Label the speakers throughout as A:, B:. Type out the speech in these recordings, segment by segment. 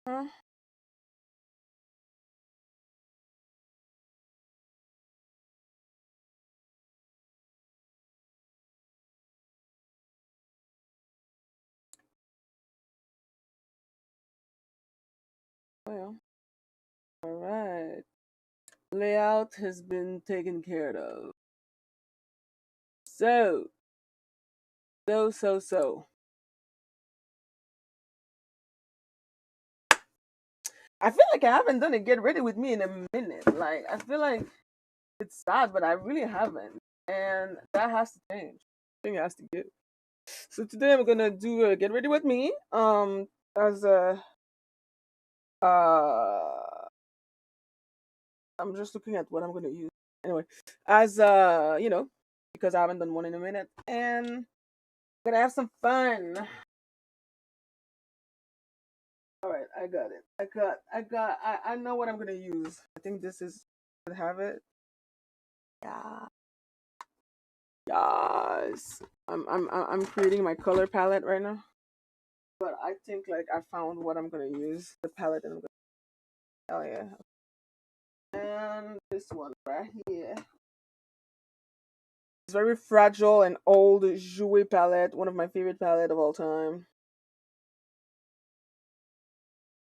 A: Huh? Well, all right. Layout has been taken care of. So. I feel like I haven't done a get ready with me in a minute. Like I feel like it's sad, but I really haven't, and that has to change. I think it has to give. So today I'm gonna do a get ready with me. As a I'm just looking at what I'm gonna use anyway. As because I haven't done one in a minute, and I'm gonna have some fun. All right, I got it. I know what I'm gonna use. I think this is to have it. Yeah. Yes. I'm creating my color palette right now. But I think like I found what I'm gonna use. The palette and I'm gonna, oh yeah. And this one right here. It's very fragile and old Jouet palette, one of my favorite palette of all time.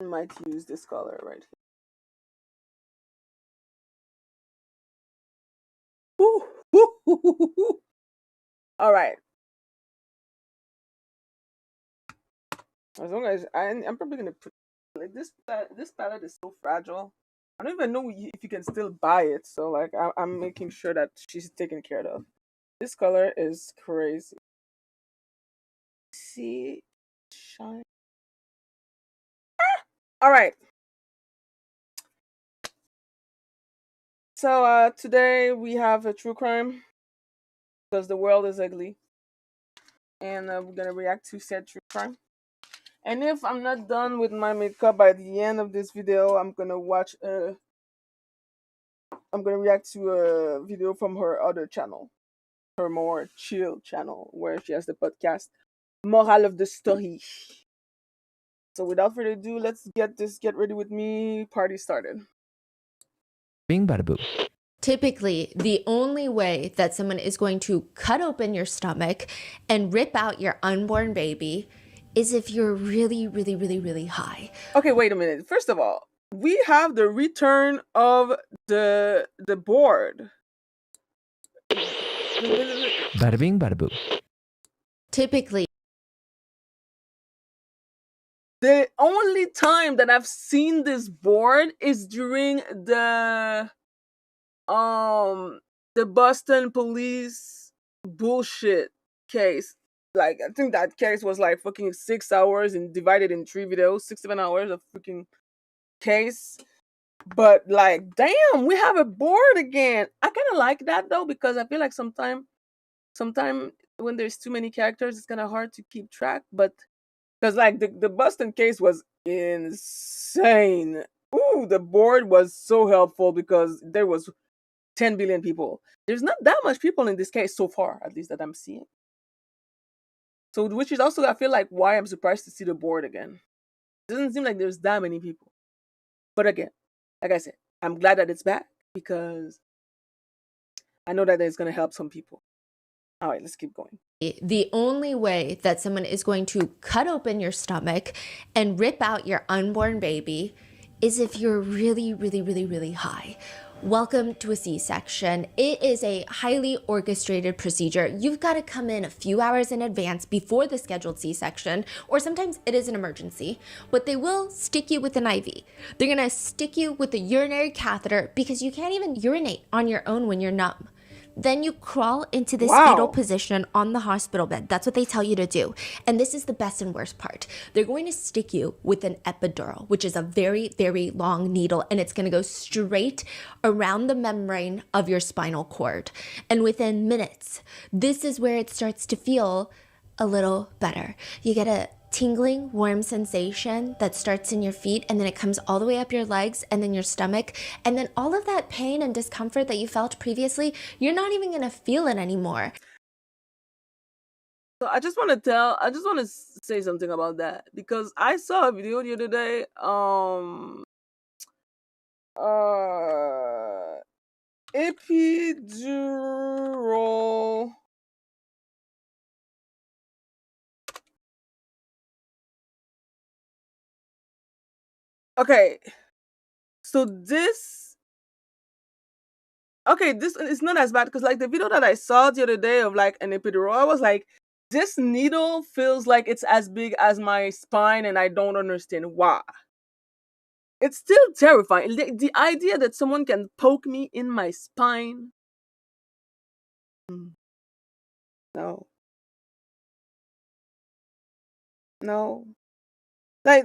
A: I might use this color right here. Woo. All right. As long as I'm probably gonna put like this palette is so fragile. I don't even know if you can still buy it. So like I'm making sure that she's taken care of. This color is crazy. See, shine. All right. So today we have a true crime because the world is ugly, and we're gonna react to said true crime. And if I'm not done with my makeup by the end of this video, I'm gonna react to a video from her other channel, her more chill channel, where she has the podcast Moral of the Story. So without further ado, let's get this get ready with me party started.
B: Bing bada boo.
C: Typically, the only way that someone is going to cut open your stomach and rip out your unborn baby is if you're really, really, really, really high.
A: Okay, wait a minute. First of all, we have the return of the board.
B: Bada bing bada boo.
C: Typically,
A: the only time that I've seen this board is during the Boston police bullshit case. Like I think that case was like fucking 6 hours and divided in 3 videos, 6-7 hours of freaking case. But like, damn, we have a board again. I kind of like that though because I feel like sometime when there's too many characters, it's kind of hard to keep track. But because like the Boston case was insane. Ooh, the board was so helpful because there was 10 billion people. There's not that much people in this case so far, at least that I'm seeing. So, which is also I feel like why I'm surprised to see the board again. It doesn't seem like there's that many people. But again, like I said, I'm glad that it's back because I know that it's going to help some people. All right, let's keep going.
C: the only way that someone is going to cut open your stomach and rip out your unborn baby is if you're really, really, really, really high. Welcome to a C-section. It is a highly orchestrated procedure. You've got to come in a few hours in advance before the scheduled C-section, or sometimes it is an emergency, but they will stick you with an IV. They're gonna stick you with a urinary catheter because you can't even urinate on your own when you're numb. Then you crawl into this fetal position on the hospital bed. That's what they tell you to do. And this is the best and worst part. They're going to stick you with an epidural, which is a very, very long needle, and it's going to go straight around the membrane of your spinal cord. And within minutes, this is where it starts to feel a little better. You get a tingling, warm sensation that starts in your feet, and then it comes all the way up your legs and then your stomach, and then all of that pain and discomfort that you felt previously, you're not even gonna feel it anymore.
A: So I just want to say something about that because I saw a video the other day. Uh, epidural. Okay, so this. Okay, this is not as bad because like the video that I saw the other day of like an epidural, I was like, this needle feels like it's as big as my spine, and I don't understand why. It's still terrifying. The idea that someone can poke me in my spine. Mm, no, no. Like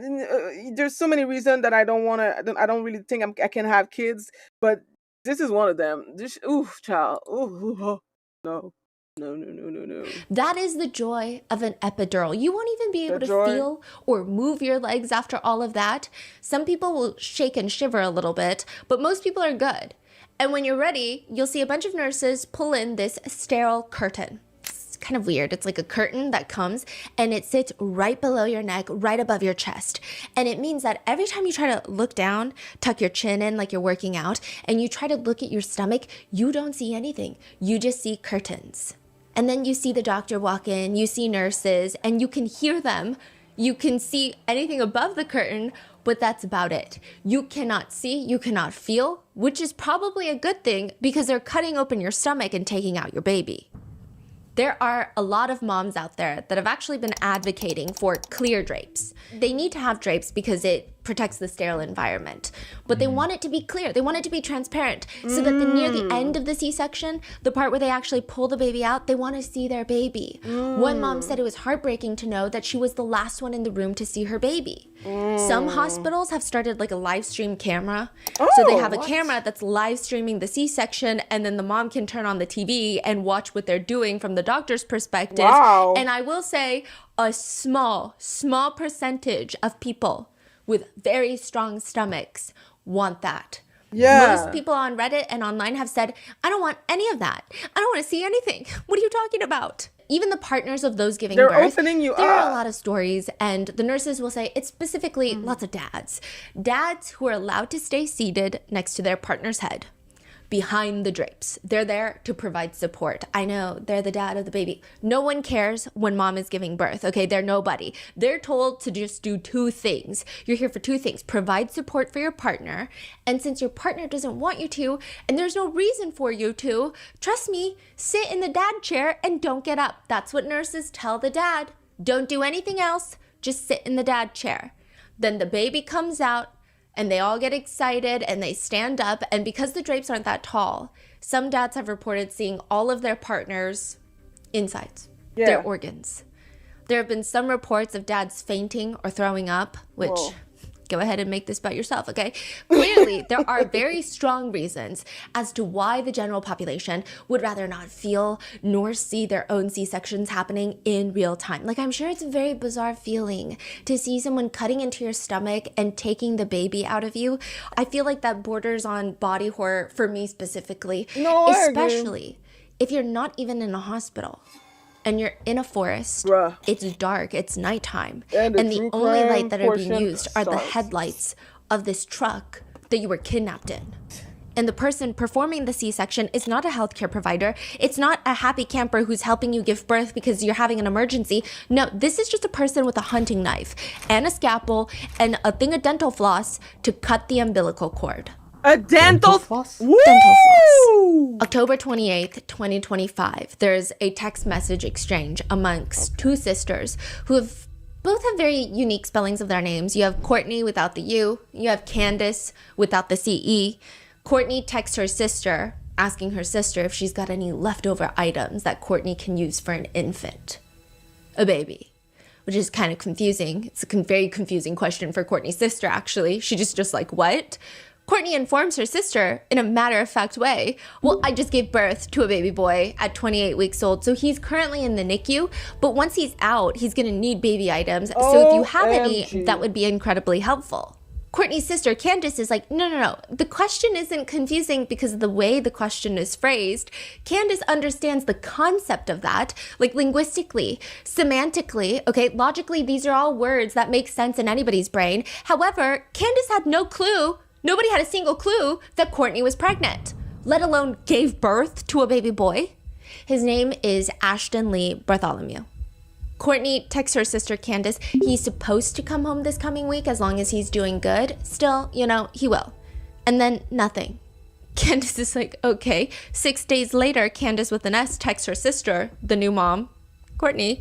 A: there's so many reasons that I don't want to. I don't really think I can have kids, but this is one of them. This, ooh, child. Ooh, oh, no, no, no, no, no, no.
C: That is the joy of an epidural. You won't even be able
A: The
C: to
A: joy.
C: feel or move your legs after all of that. Some people will shake and shiver a little bit, but most people are good. And when you're ready, you'll see a bunch of nurses pull in this sterile curtain. It's kind of weird. It's like a curtain that comes and it sits right below your neck, right above your chest. And it means that every time you try to look down, tuck your chin in like you're working out, and you try to look at your stomach, you don't see anything. You just see curtains. And then you see the doctor walk in, you see nurses, and you can hear them. You can see anything above the curtain, but that's about it. You cannot see, you cannot feel, which is probably a good thing because they're cutting open your stomach and taking out your baby. There are a lot of moms out there that have actually been advocating for clear drapes. They need to have drapes because it protects the sterile environment, but they want it to be clear. They want it to be transparent so that near the end of the C-section, the part where they actually pull the baby out, they want to see their baby. One mom said it was heartbreaking to know that she was the last one in the room to see her baby. Some hospitals have started like a live stream camera. So they have a camera that's live streaming the C-section, and then the mom can turn on the TV and watch what they're doing from the doctor's perspective.
A: Wow.
C: And I will say a small percentage of people with very strong stomachs want that.
A: Yeah.
C: Most people on Reddit and online have said, I don't want any of that. I don't want to see anything. What are you talking about? Even the partners of those giving
A: They're
C: birth,
A: opening you
C: there
A: up.
C: are a lot of stories, and the nurses will say it's specifically lots of dads. Dads who are allowed to stay seated next to their partner's head, behind the drapes. They're there to provide support. I know, they're the dad of the baby. No one cares when mom is giving birth, okay? They're nobody. They're told to just do two things. You're here for two things. Provide support for your partner, and since your partner doesn't want you to, and there's no reason for you to, trust me, sit in the dad chair and don't get up. That's what nurses tell the dad. Don't do anything else, just sit in the dad chair. Then the baby comes out, and they all get excited and they stand up. And because the drapes aren't that tall, some dads have reported seeing all of their partners' insides, their organs. There have been some reports of dads fainting or throwing up, which go ahead and make this about yourself, okay? Clearly, there are very strong reasons as to why the general population would rather not feel nor see their own C-sections happening in real time. Like, I'm sure it's a very bizarre feeling to see someone cutting into your stomach and taking the baby out of you. I feel like that borders on body horror for me specifically, especially if you're not even in a hospital. And you're in a forest, it's dark, it's nighttime, and the only light that are being used are the headlights of this truck that you were kidnapped in. And the person performing the C-section is not a healthcare provider. It's not a happy camper who's helping you give birth because you're having an emergency. No, this is just a person with a hunting knife and a scalpel and a thing of dental floss to cut the umbilical cord.
A: A dental floss?
C: Dental floss. October 28th, 2025, there's a text message exchange amongst two sisters who both have very unique spellings of their names. You have Courtney without the U. You have Candace without the CE. Courtney texts her sister, asking her sister if she's got any leftover items that Courtney can use for an infant, a baby. Which is kind of confusing. It's a very confusing question for Courtney's sister, actually. She's just like, what? Courtney informs her sister in a matter-of-fact way, well, I just gave birth to a baby boy at 28 weeks old, so he's currently in the NICU, but once he's out, he's gonna need baby items, so if you have any, that would be incredibly helpful. Courtney's sister, Candace, is like, no. The question isn't confusing because of the way the question is phrased. Candace understands the concept of that, like linguistically, semantically, okay, logically, these are all words that make sense in anybody's brain. However, Candace had no clue, nobody had a single clue that Courtney was pregnant, let alone gave birth to a baby boy. His name is Ashton Lee Bartholomew. Courtney texts her sister Candace, he's supposed to come home this coming week as long as he's doing good. Still, he will. And then nothing. Candace is like, okay. 6 days later, Candace with an S texts her sister, the new mom, Courtney,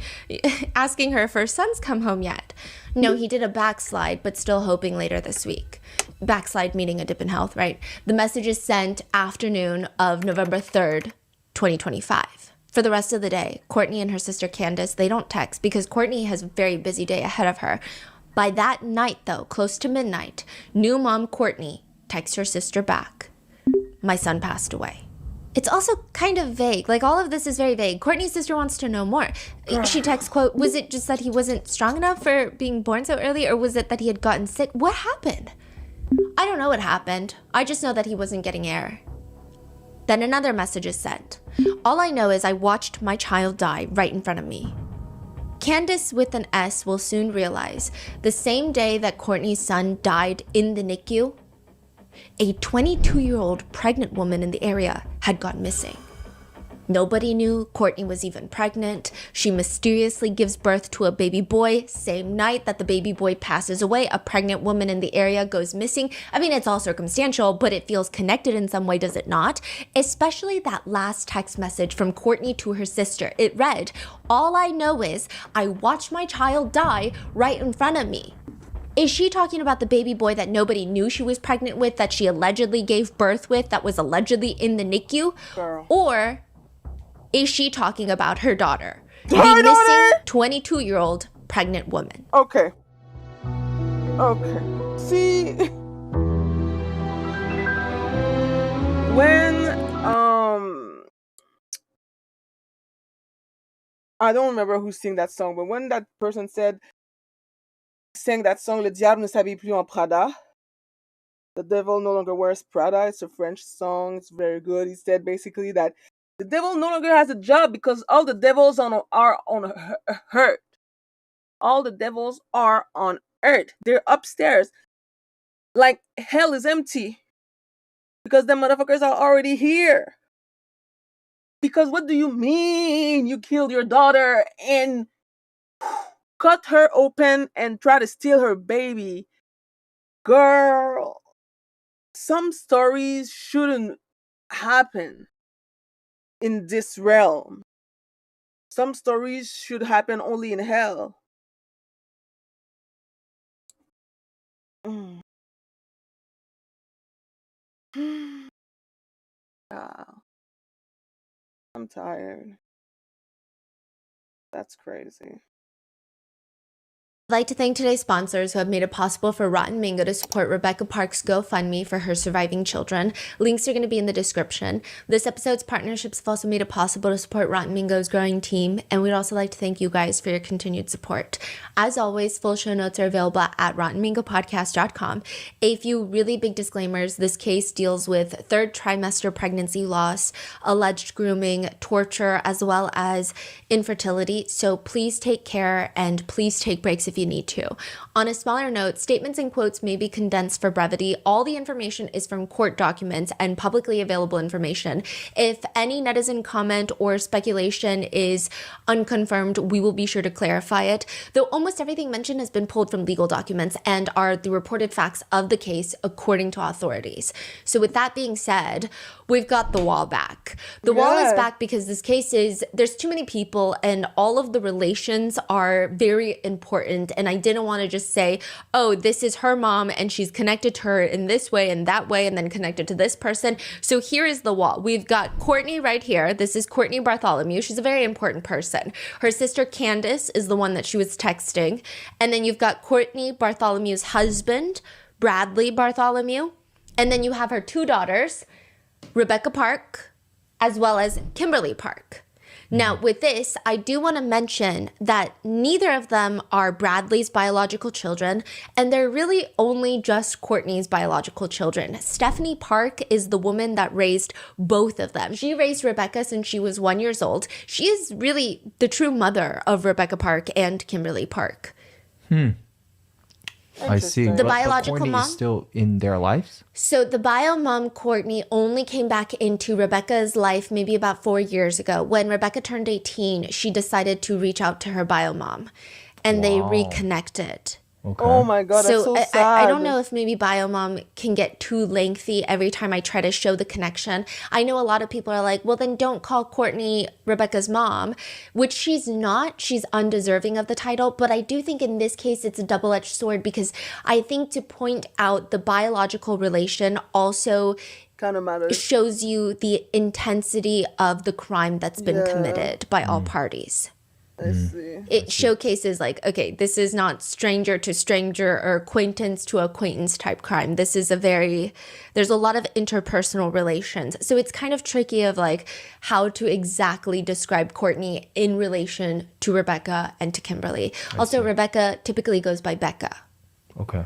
C: asking her if her son's come home yet. No, he did a backslide, but still hoping later this week. Backslide meaning a dip in health, right? The message is sent afternoon of November 3rd, 2025. For the rest of the day, Courtney and her sister Candace, they don't text because Courtney has a very busy day ahead of her. By that night, though, close to midnight, new mom Courtney texts her sister back. My son passed away. It's also kind of vague. Like, all of this is very vague. Courtney's sister wants to know more. She texts, quote, was it just that he wasn't strong enough for being born so early, or was it that he had gotten sick? What happened? I don't know what happened. I just know that he wasn't getting air. Then another message is sent. All I know is I watched my child die right in front of me. Candace with an S will soon realize the same day that Courtney's son died in the NICU, a 22-year-old pregnant woman in the area had gone missing. Nobody knew Courtney was even pregnant. She mysteriously gives birth to a baby boy. Same night that the baby boy passes away, a pregnant woman in the area goes missing. I mean, it's all circumstantial, but it feels connected in some way, does it not? Especially that last text message from Courtney to her sister. It read, all I know is I watched my child die right in front of me. Is she talking about the baby boy that nobody knew she was pregnant with, that she allegedly gave birth with, that was allegedly in the NICU?
A: Girl.
C: Or is she talking about her daughter? The missing 22-year-old pregnant woman.
A: Okay. See, when I don't remember who sang that song, but when that person sang that song, Le diable ne s'habille plus en Prada. The devil no longer wears Prada. It's a French song. It's very good. He said basically that the devil no longer has a job because all the devils are on earth. All the devils are on earth. They're upstairs. Like, hell is empty. Because the motherfuckers are already here. Because what do you mean you killed your daughter and cut her open and try to steal her baby? Girl, some stories shouldn't happen in this realm. Some stories should happen only in hell. Ah, I'm tired. That's crazy.
C: I'd like to thank today's sponsors who have made it possible for Rotten Mango to support Rebecca Park's GoFundMe for her surviving children. Links are going to be in the description. This episode's partnerships have also made it possible to support Rotten Mango's growing team, and we'd also like to thank you guys for your continued support. As always, full show notes are available at rottenmangopodcast.com. A few really big disclaimers. This case deals with third trimester pregnancy loss, alleged grooming, torture, as well as infertility. So please take care and please take breaks if you need to. On a smaller note, statements and quotes may be condensed for brevity. All the information is from court documents and publicly available information. If any netizen comment or speculation is unconfirmed, we will be sure to clarify it. Though almost everything mentioned has been pulled from legal documents and are the reported facts of the case according to authorities. So with that being said, we've got the wall back. The wall is back because this case there's too many people and all of the relations are very important. And I didn't want to just say, oh, this is her mom and she's connected to her in this way and that way and then connected to this person. So here is the wall. We've got Courtney right here. This is Courtney Bartholomew. She's a very important person. Her sister Candace is the one that she was texting. And then you've got Courtney Bartholomew's husband, Bradley Bartholomew. And then you have her two daughters, Rebecca Park, as well as Kimberly Park. Now, with this, I do want to mention that neither of them are Bradley's biological children, and they're really only just Courtney's biological children. Stephanie Park is the woman that raised both of them. She raised Rebecca since she was 1 year old. She is really the true mother of Rebecca Park and Kimberly Park.
B: I see.
C: The
B: But
C: biological
B: Courtney
C: mom?
B: is still in their lives?
C: So the bio mom, Courtney, only came back into Rebecca's life maybe about 4 years ago. When Rebecca turned 18, she decided to reach out to her bio mom, and they
B: Wow.
C: reconnected.
B: Okay.
A: Oh my god, that's so sad.
C: I don't know if maybe biomom can get too lengthy every time I try to show the connection. I know a lot of people are like, well, then don't call Courtney Rebecca's mom, which she's not. She's undeserving of the title. But I do think in this case, it's a double-edged sword, because I think to point out the biological relation also
A: Kind of matters.
C: shows you the intensity of the crime that's been committed by all parties.
A: I see.
C: It showcases like, okay, this is not stranger to stranger or acquaintance to acquaintance type crime. This is there's a lot of interpersonal relations. So it's kind of tricky of like how to exactly describe Courtney in relation to Rebecca and to Kimberly. Also, Rebecca typically goes by Becca.
B: Okay.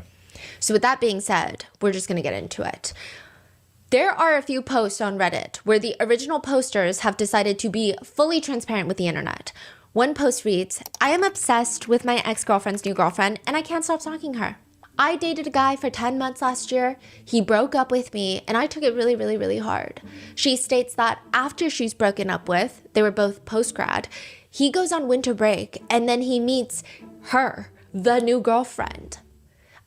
C: So with that being said, we're just going to get into it. There are a few posts on Reddit where the original posters have decided to be fully transparent with the internet. One post reads, I am obsessed with my ex-girlfriend's new girlfriend and I can't stop stalking her. I dated a guy for 10 months last year. He broke up with me and I took it really, really, really hard. She states that after she's broken up with, they were both post-grad, he goes on winter break and then he meets her, the new girlfriend.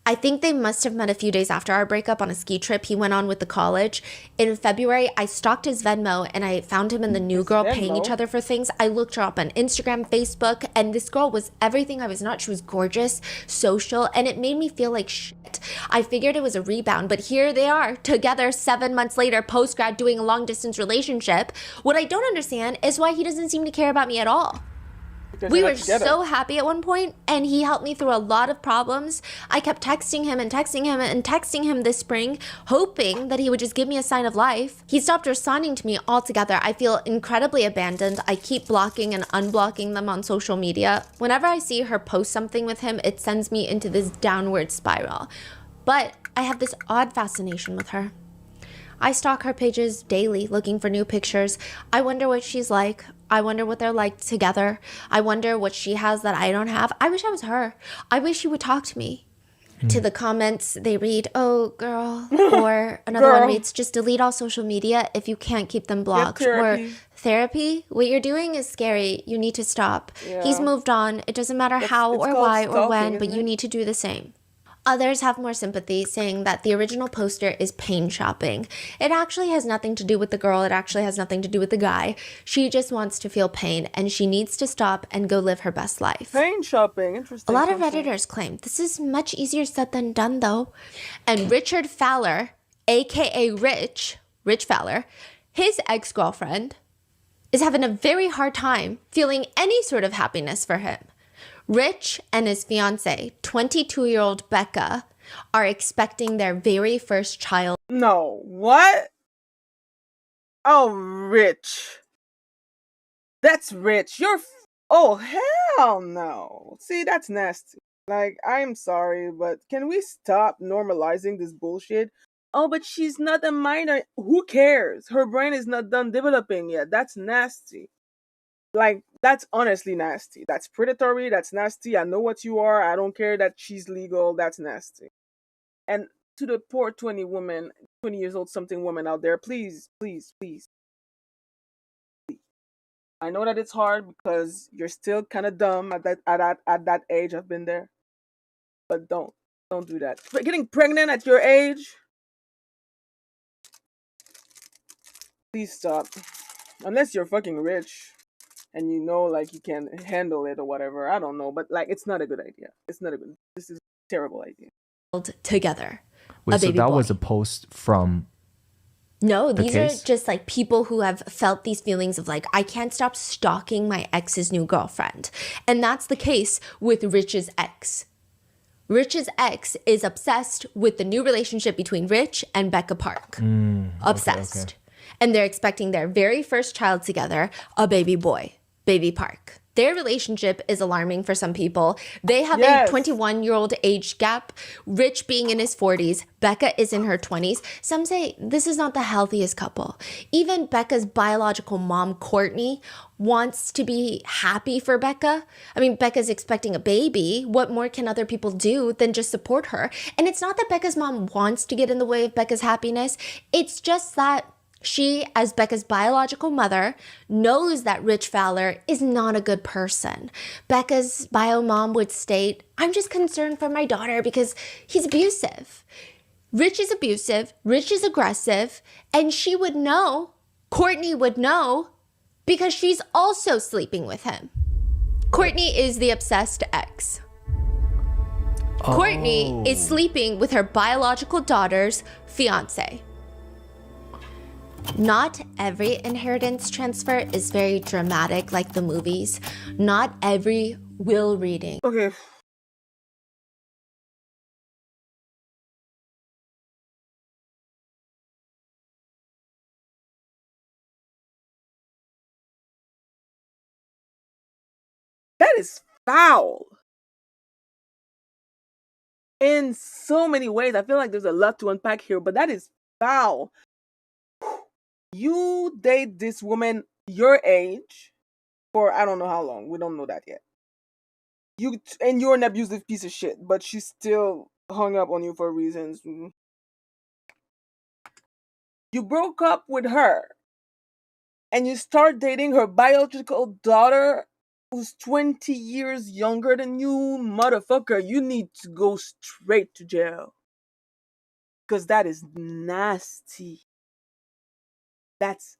C: I think they must have met a few days after our breakup on a ski trip he went on with the college. In February, I stalked his Venmo and I found him and the new girl paying each other for things. I looked her up on Instagram, Facebook, and this girl was everything I was not. She was gorgeous, social, and it made me feel like shit. I figured it was a rebound, but here they are, together 7 months later, post-grad, doing a long-distance relationship. What I don't understand is why he doesn't seem to care about me at all. We were so happy at one point, and he helped me through a lot of problems. I kept texting him and texting him and texting him this spring, hoping that he would just give me a sign of life. He stopped responding to me altogether. I feel incredibly abandoned. I keep blocking and unblocking them on social media. Whenever I see her post something with him, it sends me into this downward spiral. But I have this odd fascination with her. I stalk her pages daily looking for new pictures. I wonder what she's like. I wonder what they're like together. I wonder what she has that I don't have. I wish I was her. I wish she would talk to me. To the comments, they read, oh, girl. Or another one reads, just delete all social media if you can't keep them blocked. Or therapy? What you're doing is scary. You need to stop. He's moved on. It doesn't matter how or why or when, but you need to do the same. Others have more sympathy, saying that the original poster is pain shopping. It actually has nothing to do with the girl. It actually has nothing to do with the guy. She just wants to feel pain, and she needs to stop and go live her best life.
A: Pain shopping, interesting.
C: A lot of Redditors claim this is much easier said than done, though. And Richard Fowler, aka Rich Fowler, his ex-girlfriend, is having a very hard time feeling any sort of happiness for him. Rich and his fiancée, 22-year-old Becca, are expecting their very first child.
A: No, what? Oh, Rich. That's Rich. Oh, hell no. See, that's nasty. Like, I'm sorry, but can we stop normalizing this bullshit? Oh, but she's not a minor. Who cares? Her brain is not done developing yet. That's nasty. Like, that's honestly nasty. That's predatory. That's nasty. I know what you are. I don't care that she's legal. That's nasty. And to the poor 20 years old something woman out there, please, please, please. I know that it's hard because you're still kind of dumb at that age. I've been there. But don't do that. Getting pregnant at your age? Please stop. Unless you're fucking rich. And you know, like, you can handle it or whatever. I don't know. But, like, it's not a good idea. This is a terrible idea.
C: Together.
B: Wait, so that was a post from...
C: No, these are just, like, people who have felt these feelings of, like, I can't stop stalking my ex's new girlfriend. And that's the case with Rich's ex. Rich's ex is obsessed with the new relationship between Rich and Becca Park. Obsessed. Okay. And they're expecting their very first child together, a baby boy. Baby Park. Their relationship is alarming for some people. They have
A: Yes.
C: a 21-year-old age gap, Rich being in his 40s, Becca is in her 20s. Some say this is not the healthiest couple. Even Becca's biological mom, Courtney, wants to be happy for Becca. I mean, Becca's expecting a baby. What more can other people do than just support her? And it's not that Becca's mom wants to get in the way of Becca's happiness. It's just that she, as Becca's biological mother, knows that Rich Fowler is not a good person. Becca's bio mom would state, I'm just concerned for my daughter because he's abusive. Rich is abusive, Rich is aggressive, and she would know, Courtney would know, because she's also sleeping with him. Courtney is the obsessed ex. Courtney is sleeping with her biological daughter's fiance. Not every inheritance transfer is very dramatic like the movies. Not every will reading.
A: Okay. That is foul. In so many ways. I feel like there's a lot to unpack here, but that is foul. You date this woman your age for I don't know how long. We don't know that yet. You're an abusive piece of shit, but she still hung up on you for reasons. You broke up with her and you start dating her biological daughter who's 20 years younger than you, motherfucker. You need to go straight to jail. Because that is nasty. That's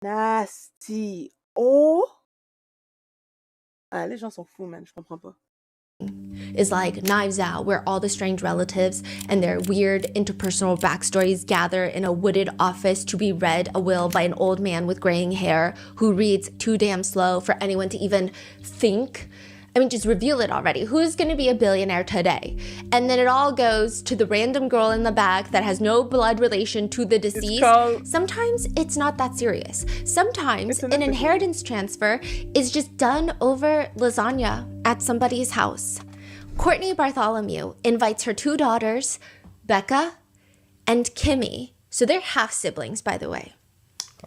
A: nasty. Oh! Ah, les gens sont fous, man. Je comprends pas.
C: Is like Knives Out, where all the strange relatives and their weird interpersonal backstories gather in a wooded office to be read a will by an old man with graying hair who reads too damn slow for anyone to even think. I mean, just reveal it already. Who's gonna be a billionaire today? And then it all goes to the random girl in the back that has no blood relation to the deceased. Sometimes it's not that serious. Sometimes an inheritance transfer is just done over lasagna at somebody's house. Courtney Bartholomew invites her two daughters, Becca and Kimmy. So they're half siblings, by the way.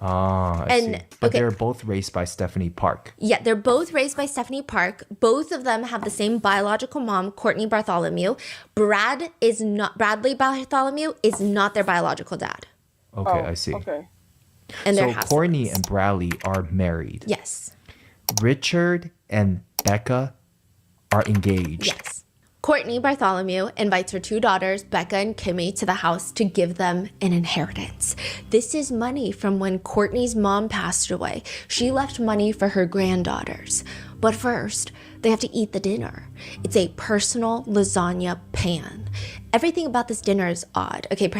B: I see. But they're both raised by Stephanie Park.
C: Yeah, they're both raised by Stephanie Park. Both of them have the same biological mom, Courtney Bartholomew. Bradley Bartholomew is not their biological dad.
B: Okay, I see.
A: Okay.
C: And
B: so Courtney and Bradley are married.
C: Yes.
B: Richard and Becca are engaged.
C: Yes. Courtney Bartholomew invites her two daughters, Becca and Kimmy, to the house to give them an inheritance. This is money from when Courtney's mom passed away. She left money for her granddaughters. But first, they have to eat the dinner. It's a personal lasagna pan. Everything about this dinner is odd. Okay,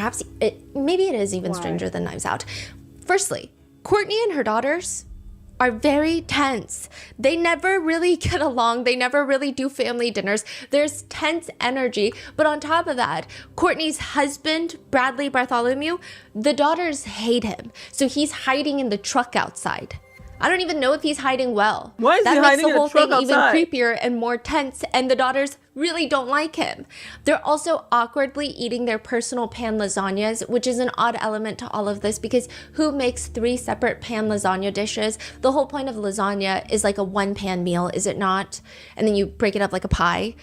C: maybe it is even stranger than Knives Out. Firstly, Courtney and her daughters are very tense. They never really get along. They never really do family dinners. There's tense energy. But on top of that, Courtney's husband, Bradley Bartholomew, the daughters hate him. So he's hiding in the truck outside. I don't even know if he's hiding well.
A: Why is he hiding in the truck outside?
C: That makes the whole thing even creepier and more tense, and the daughters really don't like him. They're also awkwardly eating their personal pan lasagnas, which is an odd element to all of this because who makes 3 separate pan lasagna dishes? The whole point of lasagna is like a one-pan meal, is it not? And then you break it up like a pie.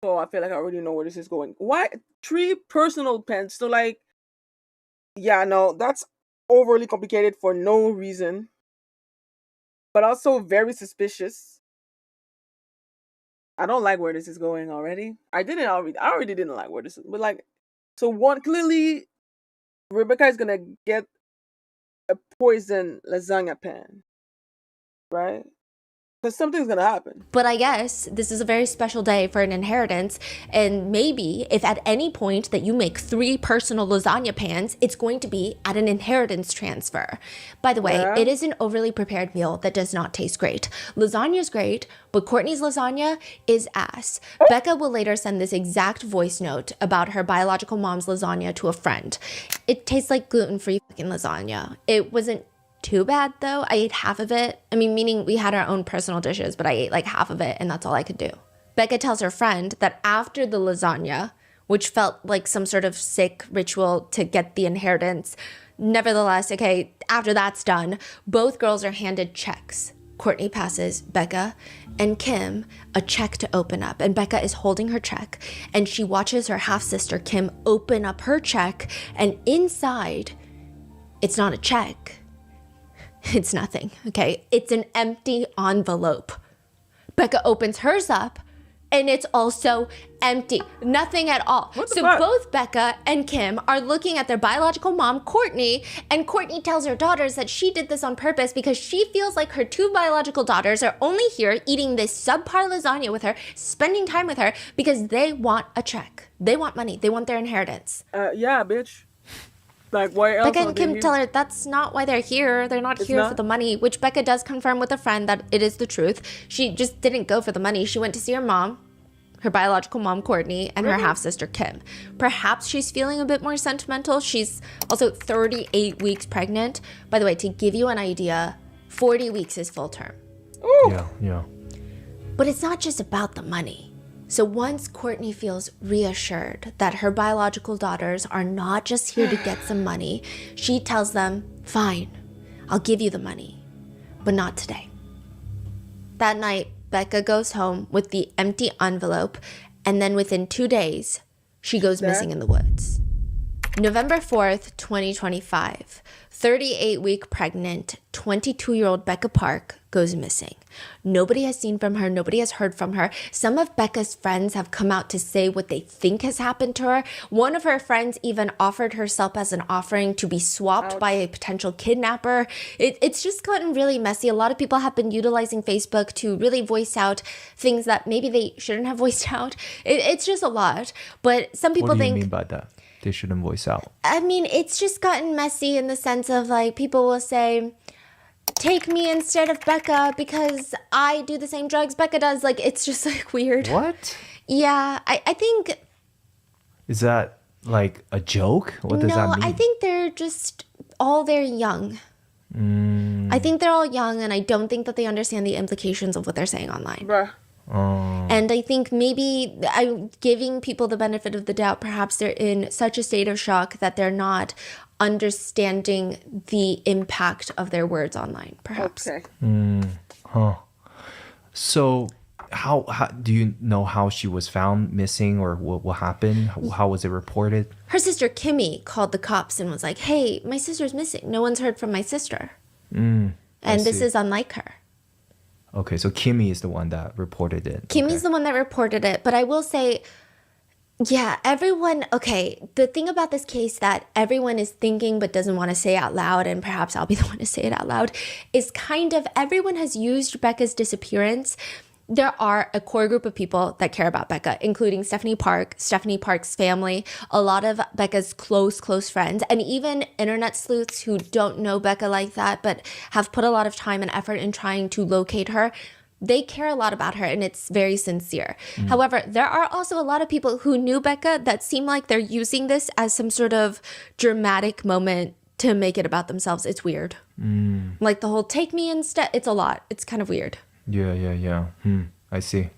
A: So I feel like I already know where this is going. Why 3 personal pens? So like, yeah, no, that's overly complicated for no reason, but also very suspicious. I don't like where this is going already. I already didn't like where this is, but like, so one clearly, Rebecca is gonna get a poison lasagna pan, right? Because something's going to happen.
C: But I guess this is a very special day for an inheritance. And maybe if at any point that you make 3 personal lasagna pans, it's going to be at an inheritance transfer. By the way, it is an overly prepared meal that does not taste great. Lasagna is great, but Courtney's lasagna is ass. Becca will later send this exact voice note about her biological mom's lasagna to a friend. It tastes like gluten-free fucking lasagna. It wasn't too bad though. I ate half of it. I mean, meaning we had our own personal dishes, but I ate like half of it and that's all I could do. Becca tells her friend that after the lasagna, which felt like some sort of sick ritual to get the inheritance, nevertheless, okay, after that's done, both girls are handed checks. Courtney passes Becca and Kim a check to open up, and Becca is holding her check and she watches her half-sister Kim open up her check, and inside, it's not a check. It's nothing, okay? It's an empty envelope. Becca opens hers up, and it's also empty. Nothing at all. So both Becca and Kim are looking at their biological mom, Courtney, and Courtney tells her daughters that she did this on purpose because she feels like her 2 biological daughters are only here eating this subpar lasagna with her, spending time with her, because they want a check. They want money. They want their inheritance.
A: Yeah, bitch. Like, why else?
C: Becca and Kim tell her that's not why they're here. They're not here for the money, which Becca does confirm with a friend that it is the truth. She just didn't go for the money. She went to see her mom, her biological mom, Courtney, and her half-sister, Kim. Perhaps she's feeling a bit more sentimental. She's also 38 weeks pregnant. By the way, to give you an idea, 40 weeks is full term.
A: Ooh.
B: Yeah.
C: But it's not just about the money. So once Courtney feels reassured that her biological daughters are not just here to get some money, she tells them, fine, I'll give you the money, but not today. That night, Becca goes home with the empty envelope, and then within 2 days, she goes missing in the woods. November 4th, 2025, 38-week pregnant, 22-year-old Becca Park goes missing. Nobody has seen from her. Nobody has heard from her. Some of Becca's friends have come out to say what they think has happened to her. One of her friends even offered herself as an offering to be swapped by a potential kidnapper. It's just gotten really messy. A lot of people have been utilizing Facebook to really voice out things that maybe they shouldn't have voiced out. It's just a lot. But some people think...
B: What do you mean by that? They shouldn't voice out.
C: I mean, it's just gotten messy in the sense of like people will say, take me instead of Becca because I do the same drugs Becca does. Like, it's just like weird.
B: What?
C: Yeah, I think...
B: Is that like a joke? What does that mean?
C: No, I think they're just all very young. I think they're all young, and I don't think that they understand the implications of what they're saying online.
A: Bruh.
C: And I think maybe I'm giving people the benefit of the doubt. Perhaps they're in such a state of shock that they're not understanding the impact of their words online, perhaps.
A: Okay.
B: So how do you know how she was found missing, or what happened? How was it reported?
C: Her sister Kimmy called the cops and was like, hey, my sister's missing. No one's heard from my sister. And this is unlike her.
B: Okay, so Kimmy is the one that reported it.
C: Kimmy's the one that reported it. But I will say, yeah, everyone, okay, the thing about this case that everyone is thinking but doesn't want to say out loud, and perhaps I'll be the one to say it out loud, is kind of everyone has used Becca's disappearance. There are a core group of people that care about Becca, including Stephanie Park's family, a lot of Becca's close friends, and even internet sleuths who don't know Becca like that, but have put a lot of time and effort in trying to locate her. They care a lot about her, and it's very sincere. However, there are also a lot of people who knew Becca that seem like they're using this as some sort of dramatic moment to make it about themselves. It's weird. Like the whole take me instead, it's a lot. It's kind of weird.
B: Yeah. I see.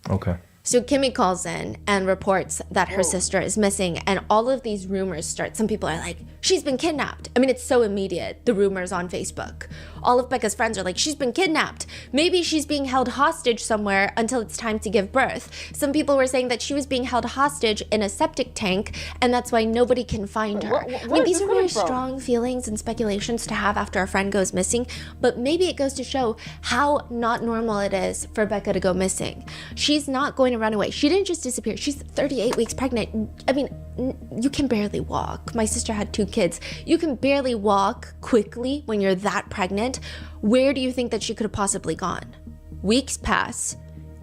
B: Okay.
C: So Kimmy calls in and reports that her sister is missing, and all of these rumors start. Some people are like, she's been kidnapped. I mean, it's so immediate, the rumors on Facebook. All of Becca's friends are like, she's been kidnapped. Maybe she's being held hostage somewhere until it's time to give birth. Some people were saying that she was being held hostage in a septic tank, and that's why nobody can find her. I mean, these are very strong feelings and speculations to have after a friend goes missing, but maybe it goes to show how not normal it is for Becca to go missing. She's not going to run away. She didn't just disappear. She's 38 weeks pregnant. I mean, you can barely walk. My sister had 2 kids. You can barely walk quickly when you're that pregnant. Where do you think that she could have possibly gone? Weeks pass.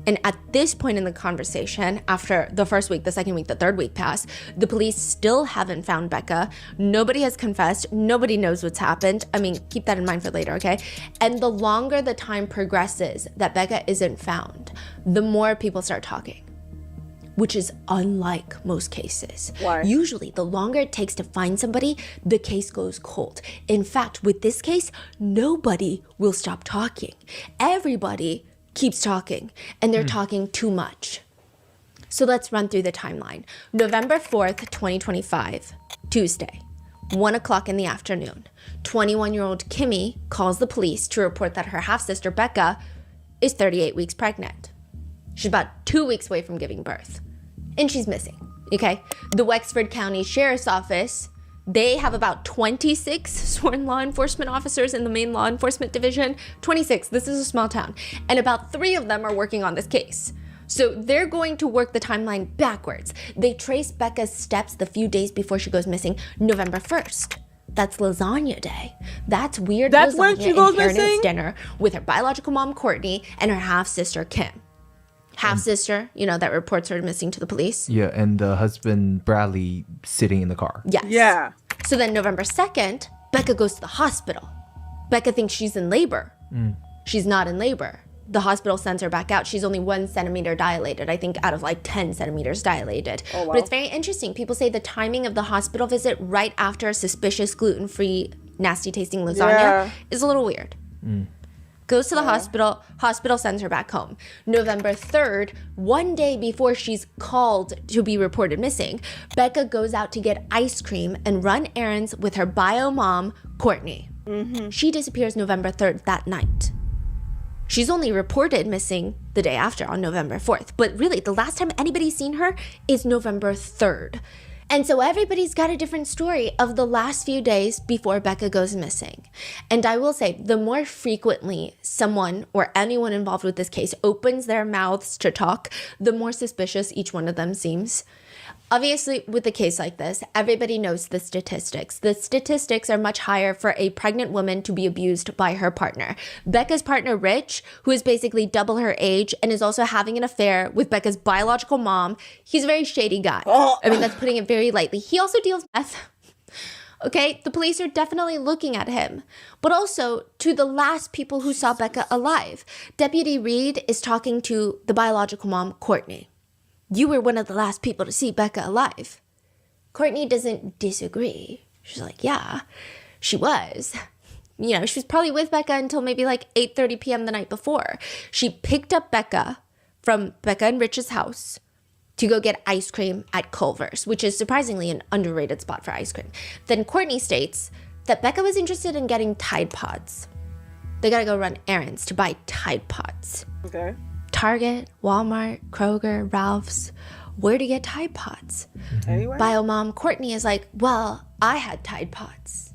C: And at this point in the conversation, after the first week, the second week, the third week pass, the police still haven't found Becca. Nobody has confessed. Nobody knows what's happened. I mean, keep that in mind for later, okay? And the longer the time progresses that Becca isn't found, the more people start talking, which is unlike most cases.
A: Why?
C: Usually, the longer it takes to find somebody, the case goes cold. In fact, with this case, nobody will stop talking. Everybody keeps talking, and they're talking too much. So let's run through the timeline. November 4th, 2025, Tuesday, 1 o'clock in the afternoon. 21-year-old Kimmy calls the police to report that her half-sister Becca is 38 weeks pregnant. She's about 2 weeks away from giving birth, and she's missing, okay? The Wexford County Sheriff's Office, they have about 26 sworn law enforcement officers in the main law enforcement division. 26, this is a small town. And about 3 of them are working on this case. So they're going to work the timeline backwards. They trace Becca's steps the few days before she goes missing, November 1st. That's lasagna day. That's weird.
A: That's
C: lasagna
A: when she goes
C: inheritance
A: missing?
C: dinner with her biological mom, Courtney, and her half-sister, Kim. Half-sister, you know, that reports her missing to the police.
B: Yeah, and the husband, Bradley, sitting in the car.
C: Yes.
A: Yeah.
C: So then November 2nd, Becca goes to the hospital. Becca thinks she's in labor. She's not in labor. The hospital sends her back out. She's only 1 centimeter dilated, I think out of like 10 centimeters dilated.
A: Oh, wow.
C: But it's very interesting. People say the timing of the hospital visit right after a suspicious gluten-free, nasty-tasting lasagna is a little weird. Goes to the hospital sends her back home. November 3rd, 1 day before she's called to be reported missing, Becca goes out to get ice cream and run errands with her bio mom, Courtney. She disappears November 3rd that night. She's only reported missing the day after on November 4th, but really the last time anybody's seen her is November 3rd. And so everybody's got a different story of the last few days before Becca goes missing. And I will say, the more frequently someone or anyone involved with this case opens their mouths to talk, the more suspicious each one of them seems. Obviously, with a case like this, everybody knows the statistics. The statistics are much higher for a pregnant woman to be abused by her partner. Becca's partner, Rich, who is basically double her age and is also having an affair with Becca's biological mom, he's a very shady guy. I mean, that's putting it very lightly. He also deals meth. Okay, the police are definitely looking at him. But also, to the last people who saw Becca alive, Deputy Reed is talking to the biological mom, Courtney. You were one of the last people to see Becca alive. Courtney doesn't disagree. She's like, yeah, she was. You know, she was probably with Becca until maybe like 8:30 p.m. the night before. She picked up Becca from Becca and Rich's house to go get ice cream at Culver's, which is surprisingly an underrated spot for ice cream. Then Courtney states that Becca was interested in getting Tide Pods. They gotta go run errands to buy Tide Pods.
A: Okay.
C: Target, Walmart, Kroger, Ralph's, where to get Tide Pods.
A: Anyway.
C: Bio mom Courtney is like, well, I had Tide Pods.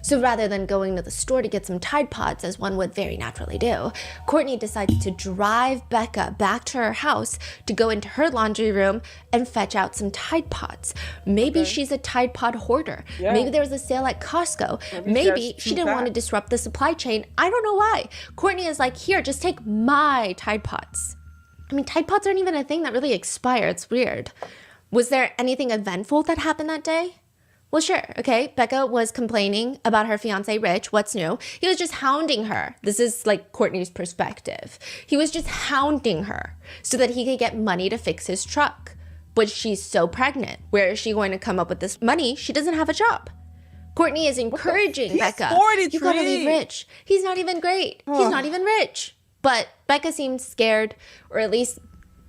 C: So rather than going to the store to get some Tide Pods, as one would very naturally do, Courtney decides to drive Becca back to her house to go into her laundry room and fetch out some Tide Pods. Maybe she's a Tide Pod hoarder.
A: Yeah.
C: Maybe there was a sale at Costco. Maybe she didn't want to disrupt the supply chain. I don't know why. Courtney is like, here, just take my Tide Pods. I mean, Tide Pods aren't even a thing that really expire. It's weird. Was there anything eventful that happened that day? Well, sure, okay. Becca was complaining about her fiance, Rich. What's new? He was just hounding her. This is like Courtney's perspective. He was just hounding her so that he could get money to fix his truck. But she's so pregnant. Where is she going to come up with this money? She doesn't have a job. Courtney is encouraging Becca. You gotta leave Rich. He's not even great. He's not even rich. But Becca seemed scared, or at least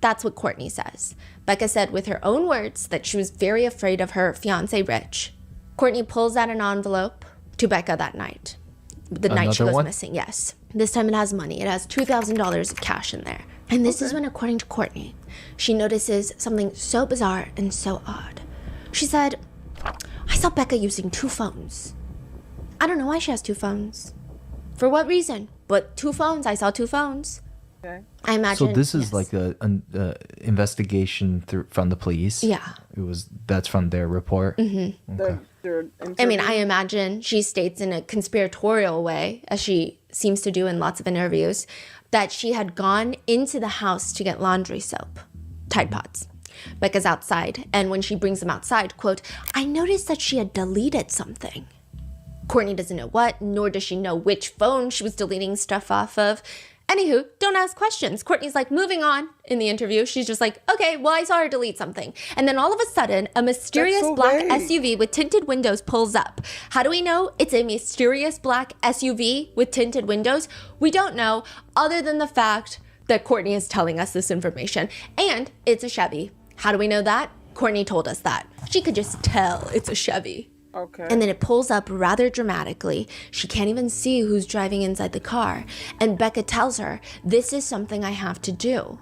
C: that's what Courtney says. Becca said with her own words that she was very afraid of her fiance, Rich. Courtney pulls out an envelope to Becca that night. The night she goes missing, yes. This time it has money. It has $2,000 of cash in there. And this is when, according to Courtney, she notices something so bizarre and so odd. She said, I saw Becca using 2 phones. I don't know why she has 2 phones. For what reason? But 2 phones. I saw 2 phones. Okay. I imagine.
B: So this is like a investigation from the police.
C: Yeah.
B: That's from their report.
C: Mm-hmm.
B: Okay.
C: I mean, I imagine she states in a conspiratorial way, as she seems to do in lots of interviews, that she had gone into the house to get laundry soap, Tide Pods. Becca's outside, and when she brings them outside, quote, I noticed that she had deleted something. Courtney doesn't know what, nor does she know which phone she was deleting stuff off of. Anywho, don't ask questions. Courtney's like, moving on in the interview. She's just like, okay, well, I saw her delete something. And then all of a sudden, a mysterious black SUV with tinted windows pulls up. How do we know it's a mysterious black SUV with tinted windows? We don't know, other than the fact that Courtney is telling us this information. And it's a Chevy. How do we know that? Courtney told us that. She could just tell it's a Chevy.
A: Okay.
C: And then it pulls up rather dramatically. She can't even see who's driving inside the car. And Becca tells her, this is something I have to do.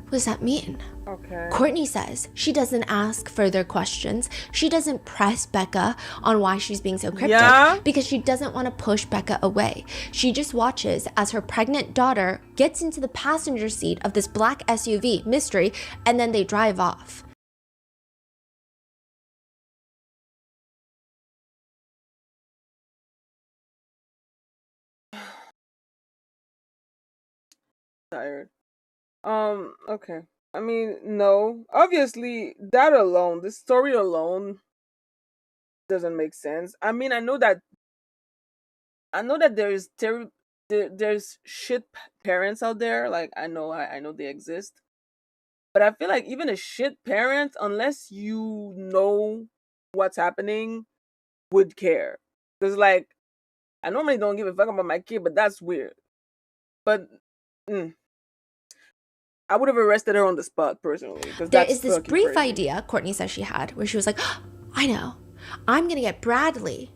C: What does that mean?
A: Okay.
C: Courtney says she doesn't ask further questions. She doesn't press Becca on why she's being so cryptic because she doesn't want to push Becca away. She just watches as her pregnant daughter gets into the passenger seat of this black SUV, Mystery, and then they drive off.
A: Tired. Okay. I mean, no. Obviously, that alone, this story alone doesn't make sense. I mean, I know that there's shit parents out there. Like I know they exist. But I feel like even a shit parent, unless you know what's happening, would care. Cuz like I normally don't give a fuck about my kid, but that's weird. But I would have arrested her on the spot personally.
C: There is this brief idea Courtney says she had where she was like, oh, I know. I'm going to get Bradley,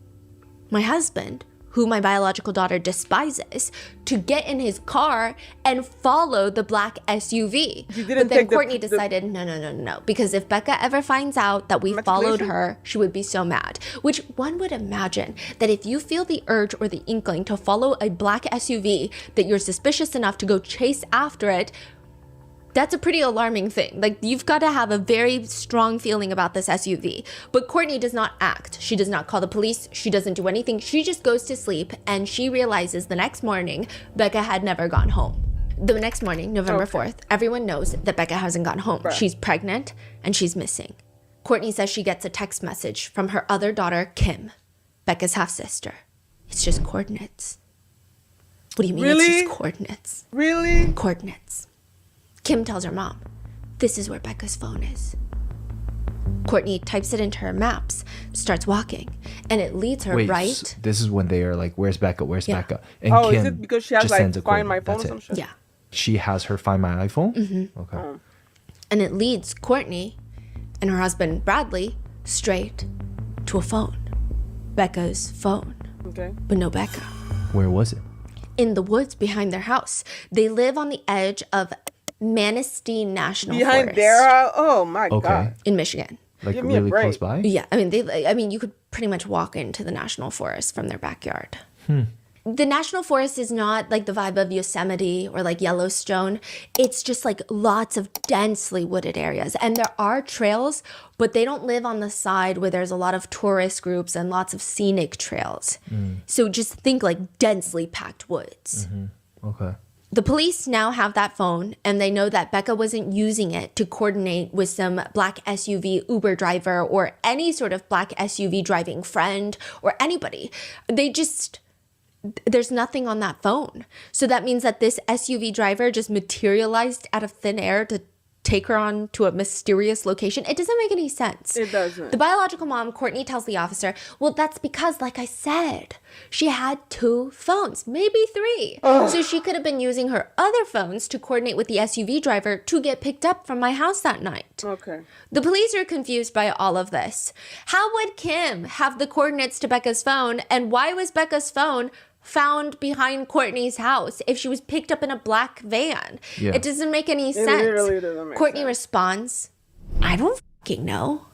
C: my husband, who my biological daughter despises, to get in his car and follow the black SUV. But then Courtney decided, no. Because if Becca ever finds out that we followed her, she would be so mad. Which one would imagine that if you feel the urge or the inkling to follow a black SUV, that you're suspicious enough to go chase after it. That's a pretty alarming thing. Like, you've got to have a very strong feeling about this SUV. But Courtney does not act. She does not call the police. She doesn't do anything. She just goes to sleep, and she realizes the next morning Becca had never gone home. The next morning, November 4th, everyone knows that Becca hasn't gone home. Right. She's pregnant, and she's missing. Courtney says she gets a text message from her other daughter, Kim, Becca's half-sister. It's just coordinates. What do you mean it's just coordinates?
A: Really?
C: Coordinates. Kim tells her mom, this is where Becca's phone is. Courtney types it into her maps, starts walking, and it leads her right.
B: So this is when they are like, where's Becca? Where's Becca?
A: And Kim is it because she has like Find My Phone or some shit?
C: Yeah.
B: She has her Find My iPhone?
C: Mm-hmm.
B: Okay.
C: And it leads Courtney and her husband Bradley straight to a phone. Becca's phone.
A: Okay.
C: But no Becca.
B: Where was it?
C: In the woods behind their house. They live on the edge of Manistee National
A: Behind
C: Forest.
A: there? Oh my God.
C: In Michigan.
B: Like really close by?
C: Yeah, I mean, you could pretty much walk into the National Forest from their backyard. The National Forest is not like the vibe of Yosemite or like Yellowstone. It's just like lots of densely wooded areas. And there are trails, but they don't live on the side where there's a lot of tourist groups and lots of scenic trails. So just think like densely packed woods.
B: Okay.
C: The police now have that phone, and they know that Becca wasn't using it to coordinate with some black SUV Uber driver or any sort of black SUV driving friend or anybody. There's nothing on that phone. So that means that this SUV driver just materialized out of thin air to take her on to a mysterious location. It doesn't make any sense.
A: It doesn't.
C: The biological mom, Courtney, tells the officer, well, that's because, like I said, she had 2 phones, maybe 3. So she could have been using her other phones to coordinate with the SUV driver to get picked up from my house that night.
A: Okay.
C: The police are confused by all of this. How would Kim have the coordinates to Becca's phone, and why was Becca's phone found behind Courtney's house if she was picked up in a black van? It doesn't make any sense.
A: It really doesn't make
C: Courtney
A: sense.
C: Responds, I don't fucking know.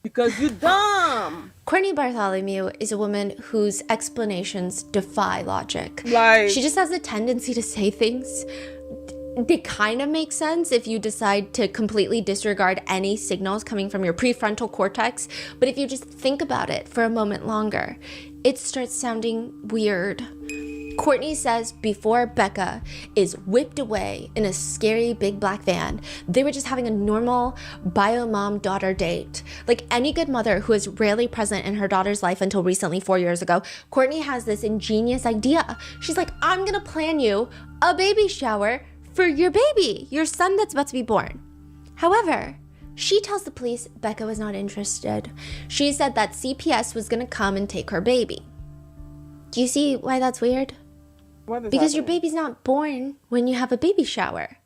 A: Because you dumb.
C: Courtney Bartholomew is a woman whose explanations defy logic.
A: Like,
C: she just has a tendency to say things. They kind of make sense if you decide to completely disregard any signals coming from your prefrontal cortex. But if you just think about it for a moment longer, it starts sounding weird. Courtney says before Becca is whipped away in a scary big black van, they were just having a normal bio mom-daughter date. Like any good mother who is rarely present in her daughter's life until recently, 4 years ago, Courtney has this ingenious idea. She's like, I'm gonna plan you a baby shower for your baby, your son that's about to be born. However, she tells the police Becca was not interested. She said that CPS was gonna come and take her baby. Do you see why that's weird? Because your baby's not born when you have a baby shower.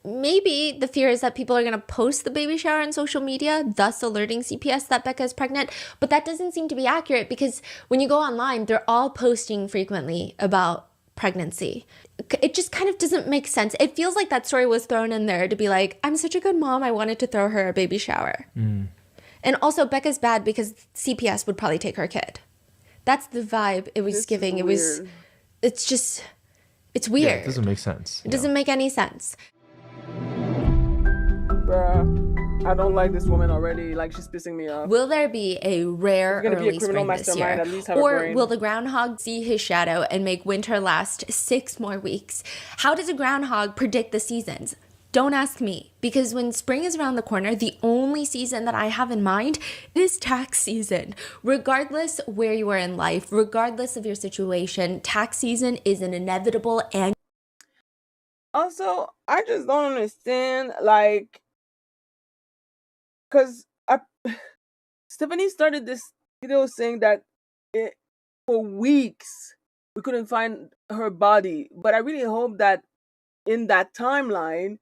C: Maybe the fear is that people are going to post the baby shower on social media, thus alerting CPS that Becca is pregnant. But that doesn't seem to be accurate because when you go online, they're all posting frequently about pregnancy. It just kind of doesn't make sense. It feels like that story was thrown in there to be like, I'm such a good mom, I wanted to throw her a baby shower. And also Becca's bad because CPS would probably take her kid. That's the vibe it was giving. It's weird.
B: Yeah, it doesn't make sense.
C: It doesn't make any sense.
A: Bruh, I don't like this woman already. Like, she's pissing me off.
C: Will there be a rare early spring this year?
A: At least have a
C: Or
A: brain.
C: will the groundhog see his shadow and make winter last 6 more weeks? How does a groundhog predict the seasons? Don't ask me, because when spring is around the corner, the only season that I have in mind is tax season. Regardless where you are in life, regardless of your situation, tax season is an inevitable and
A: Also, I just don't understand, like, because Stephanie started this video saying that for weeks we couldn't find her body. But I really hope that in that timeline,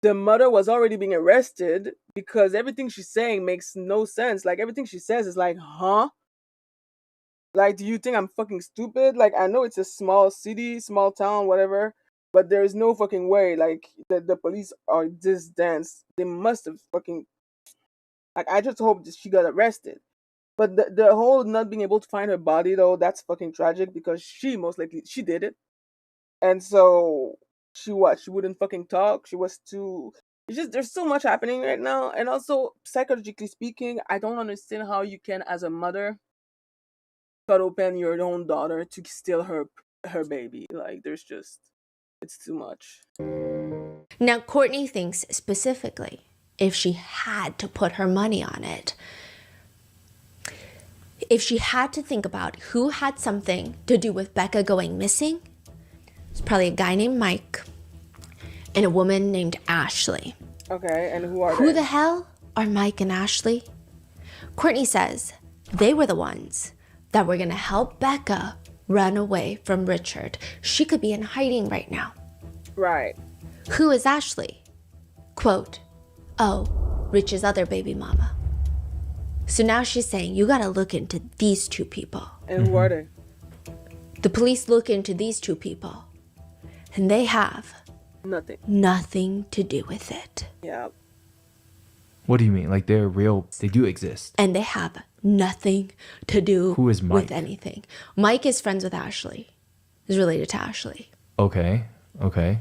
A: the mother was already being arrested, because everything she's saying makes no sense. Like, everything she says is like, huh? Like, do you think I'm fucking stupid? Like, I know it's a small city, small town, whatever, but there's no fucking way, like, the police are this dense. They must have fucking... Like, I just hope that she got arrested. But the whole not being able to find her body, though, that's fucking tragic, because she most likely... She did it. And so... She wouldn't fucking talk. She was too... It's just, there's so much happening right now. And also, psychologically speaking, I don't understand how you can, as a mother, cut open your own daughter to steal her baby. Like, there's just... It's too much.
C: Now, Courtney thinks specifically, if she had to put her money on it, if she had to think about who had something to do with Becca going missing, it's probably a guy named Mike and a woman named Ashley.
A: Okay, and who are they?
C: Who the hell are Mike and Ashley? Courtney says they were the ones that were going to help Becca run away from Richard. She could be in hiding right now.
A: Right.
C: Who is Ashley? Quote, oh, Rich's other baby mama. So now she's saying, you gotta look into these two people.
A: And who are they?
C: The police look into these two people, and they have nothing to do with it.
A: Yeah.
B: What do you mean? Like, they're real, they do exist.
C: And they have nothing to do
B: Who is Mike?
C: with anything. Mike is friends with Ashley, is related to Ashley.
B: Okay,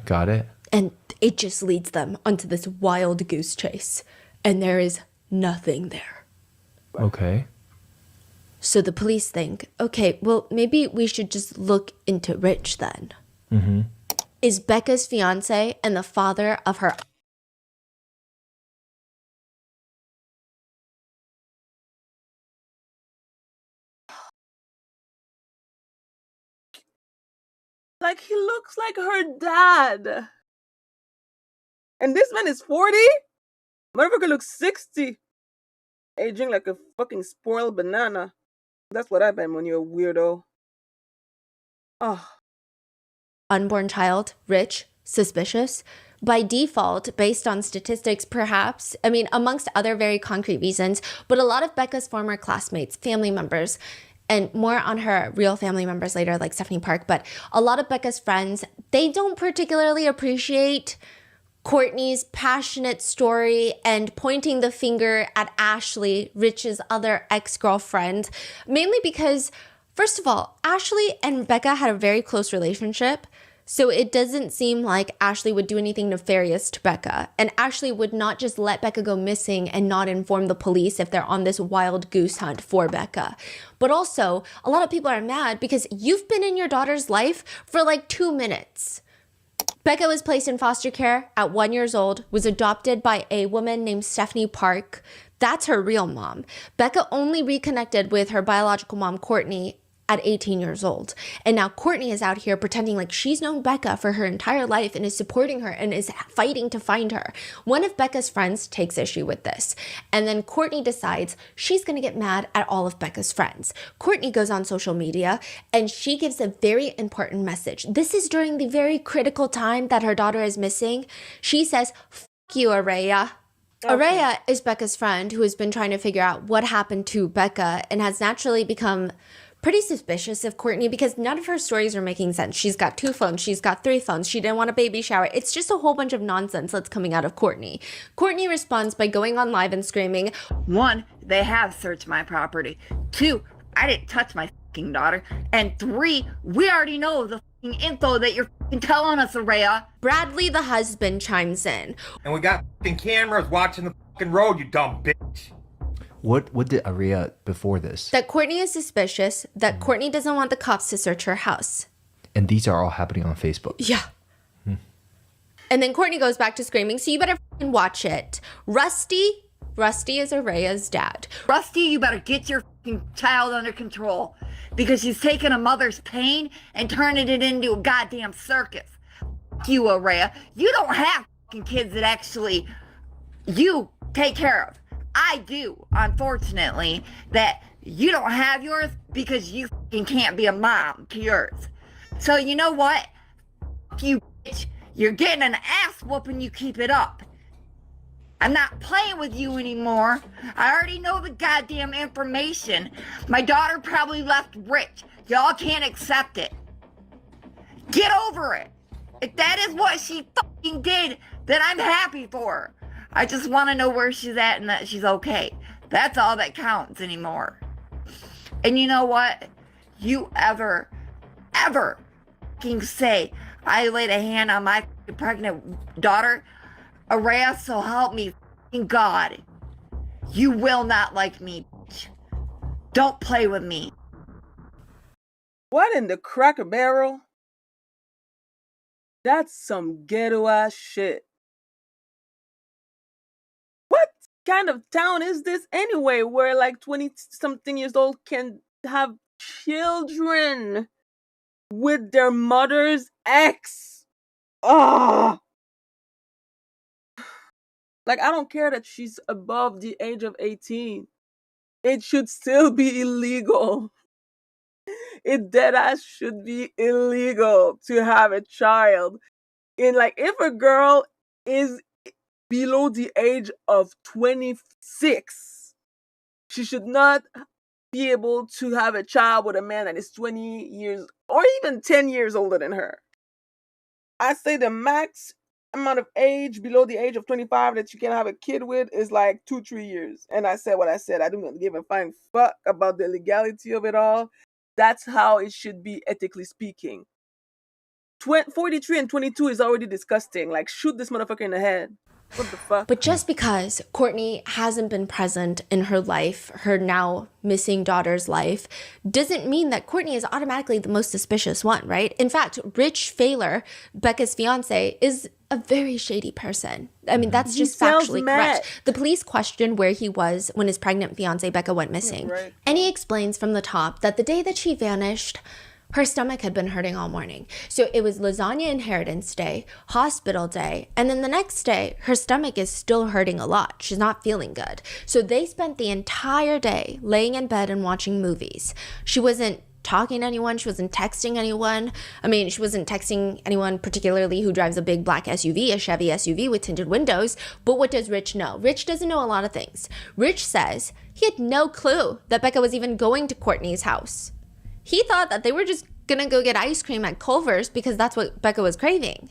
B: got it.
C: And it just leads them onto this wild goose chase, and there is nothing there.
B: Okay.
C: So the police think, okay, well, maybe we should just look into Rich then.
B: Mm-hmm.
C: Is Becca's fiance and the father of her...
A: Like, he looks like her dad. And this man is 40? Motherfucker looks 60. Aging like a fucking spoiled banana. That's what I've been when you're a weirdo. Oh.
C: unborn child, rich, suspicious, by default, based on statistics, perhaps, I mean, amongst other very concrete reasons, but a lot of Becca's former classmates, family members, and more on her real family members later, like Stephanie Park, but a lot of Becca's friends, they don't particularly appreciate Courtney's passionate story and pointing the finger at Ashley, Rich's other ex-girlfriend, mainly because, first of all, Ashley and Becca had a very close relationship. So it doesn't seem like Ashley would do anything nefarious to Becca. And Ashley would not just let Becca go missing and not inform the police if they're on this wild goose hunt for Becca. But also, a lot of people are mad because you've been in your daughter's life for like 2 minutes. Becca was placed in foster care at 1 year old, was adopted by a woman named Stephanie Park. That's her real mom. Becca only reconnected with her biological mom, Courtney, at 18 years old. And now Courtney is out here pretending like she's known Becca for her entire life and is supporting her and is fighting to find her. One of Becca's friends takes issue with this. And then Courtney decides she's going to get mad at all of Becca's friends. Courtney goes on social media and she gives a very important message. This is during the very critical time that her daughter is missing. She says, "Fuck you, Araya." Okay. Araya is Becca's friend who has been trying to figure out what happened to Becca and has naturally become pretty suspicious of Courtney because none of her stories are making sense. She's got 2 phones. She's got 3 phones. She didn't want a baby shower. It's just a whole bunch of nonsense that's coming out of Courtney. Courtney responds by going on live and screaming,
D: 1, they have searched my property. 2, I didn't touch my fucking daughter. And 3, we already know the fucking info that you're fucking telling us, Araya.
C: Bradley, the husband, chimes in.
E: And we got fucking cameras watching the fucking road, you dumb bitch.
B: What did Aria before this?
C: That Courtney is suspicious, that Courtney doesn't want the cops to search her house.
B: And these are all happening on Facebook.
C: Yeah. And then Courtney goes back to screaming, so you better fucking watch it. Rusty is Araya's dad.
D: Rusty, you better get your fucking child under control because she's taking a mother's pain and turning it into a goddamn circus. Fuck you, Araya. You don't have fucking kids that actually you take care of. I do, unfortunately, that you don't have yours because you fucking can't be a mom to yours. So you know what? F you, bitch. You're getting an ass whooping, you keep it up. I'm not playing with you anymore. I already know the goddamn information. My daughter probably left rich. Y'all can't accept it. Get over it. If that is what she fucking did, then I'm happy for her. I just want to know where she's at and that she's okay. That's all that counts anymore. And you know what? You ever fucking say I laid a hand on my pregnant daughter, Araya, so help me fucking God. You will not like me, bitch. Don't play with me.
A: What in the Cracker Barrel? That's some ghetto ass shit. What kind of town is this anyway, where like 20-something years old can have children with their mother's ex? Ah! Like, I don't care that she's above the age of 18. It should still be illegal. It deadass should be illegal to have a child. And like, if a girl is below the age of 26, she should not be able to have a child with a man that is 20 years or even 10 years older than her. I say the max amount of age below the age of 25 that you can have a kid with is like 2-3 years. And I said what I said. I don't give a flying fuck about the legality of it all. That's how it should be, ethically speaking. 43 and 22 is already disgusting. Like, shoot this motherfucker in the head. What the fuck?
C: But just because Courtney hasn't been present in her life, her now missing daughter's life, doesn't mean that Courtney is automatically the most suspicious one, right? In fact, Rich Failer, Becca's fiance, is a very shady person. I mean, that's just factually correct. The police questioned where he was when his pregnant fiance, Becca, went missing. Right. And he explains from the top that the day that she vanished, her stomach had been hurting all morning. So it was lasagna inheritance day, hospital day, and then the next day, her stomach is still hurting a lot. She's not feeling good. So they spent the entire day laying in bed and watching movies. She wasn't talking to anyone. She wasn't texting anyone. I mean, she wasn't texting anyone particularly who drives a big black SUV, a Chevy SUV with tinted windows. But what does Rich know? Rich doesn't know a lot of things. Rich says he had no clue that Becca was even going to Courtney's house. He thought that they were just gonna go get ice cream at Culver's because that's what Becca was craving.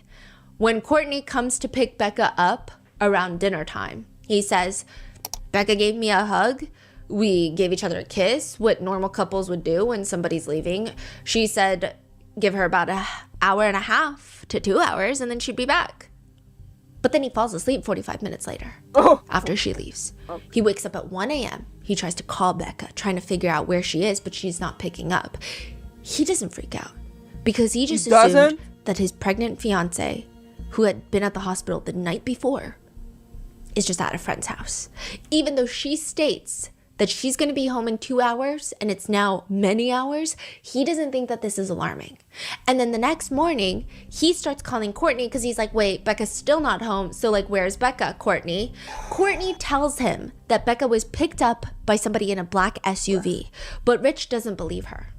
C: When Courtney comes to pick Becca up around dinner time, he says, Becca gave me a hug. We gave each other a kiss, what normal couples would do when somebody's leaving. She said, give her about hour and a half to 2 hours, and then she'd be back. But then he falls asleep 45 minutes later after she leaves. He wakes up at 1 a.m. He tries to call Becca, trying to figure out where she is, but she's not picking up. He doesn't freak out because he just assumed that his pregnant fiance, who had been at the hospital the night before, is just at a friend's house. Even though she states that she's going to be home in 2 hours and it's now many hours, he doesn't think that this is alarming. And then the next morning, he starts calling Courtney because he's like, wait, Becca's still not home. So like, where's Becca, Courtney? Courtney tells him that Becca was picked up by somebody in a black SUV, but Rich doesn't believe her.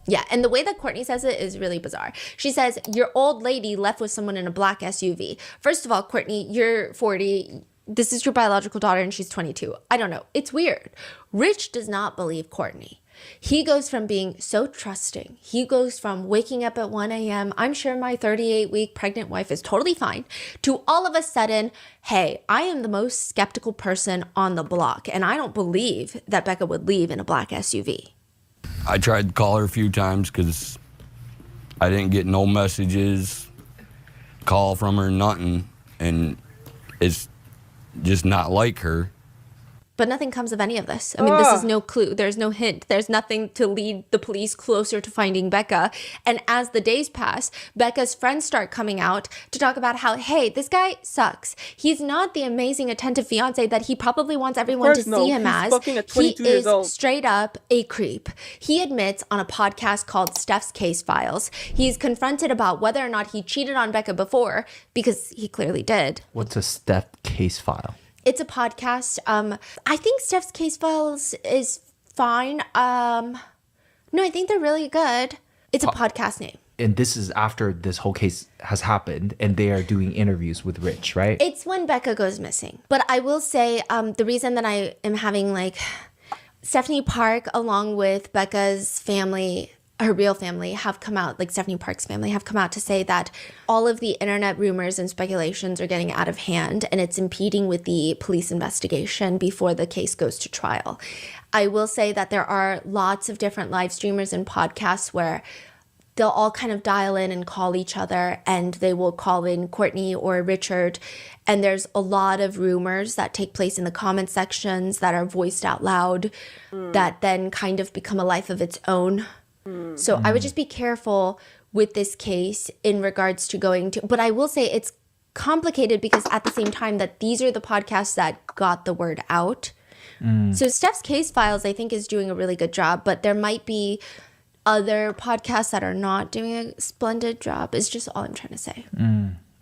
C: Yeah, and the way that Courtney says it is really bizarre. She says, your old lady left with someone in a black SUV. First of all, Courtney, you're 40. This is your biological daughter and she's 22. I don't know. It's weird. Rich does not believe Courtney. He goes from being so trusting. He goes from waking up at 1 a.m., I'm sure my 38-week pregnant wife is totally fine, to all of a sudden, hey, I am the most skeptical person on the block, and I don't believe that Becca would leave in a black SUV.
F: I tried to call her a few times because I didn't get no messages, call from her, nothing, and it's just not like her.
C: But nothing comes of any of this. I mean, this is no clue. There's no hint. There's nothing to lead the police closer to finding Becca. And as the days pass, Becca's friends start coming out to talk about how, hey, this guy sucks. He's not the amazing, attentive fiance that he probably wants everyone to see him as. He is straight up a creep. He admits on a podcast called Steph's Case Files, he's confronted about whether or not he cheated on Becca before, because he clearly did.
B: What's a Steph Case File?
C: It's a podcast. I think Steph's Case Files is fine. No, I think they're really good. It's a podcast name.
B: And this is after this whole case has happened and they are doing interviews with Rich, right?
C: It's when Becca goes missing. But I will say the reason that I am having like Stephanie Park along with Becca's family, her real family, have come out, like Stephanie Park's family have come out to say that all of the internet rumors and speculations are getting out of hand and it's impeding with the police investigation before the case goes to trial. I will say that there are lots of different live streamers and podcasts where they'll all kind of dial in and call each other, and they will call in Courtney or Richard. And there's a lot of rumors that take place in the comment sections that are voiced out loud that then kind of become a life of its own. So I would just be careful with this case in regards to going to, but I will say it's complicated because at the same time that these are the podcasts that got the word out. So Steph's Case Files, I think, is doing a really good job, but there might be other podcasts that are not doing a splendid job is just all I'm trying to say.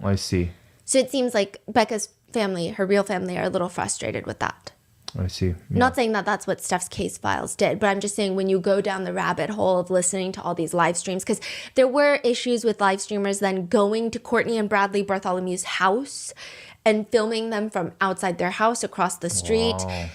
B: I see.
C: So it seems like Becca's family, her real family, are a little frustrated with that.
B: I see. Yeah.
C: Not saying that that's what Steph's Case Files did, but I'm just saying when you go down the rabbit hole of listening to all these live streams, because there were issues with live streamers then going to Courtney and Bradley Bartholomew's house and filming them from outside their house across the street.
B: Wow.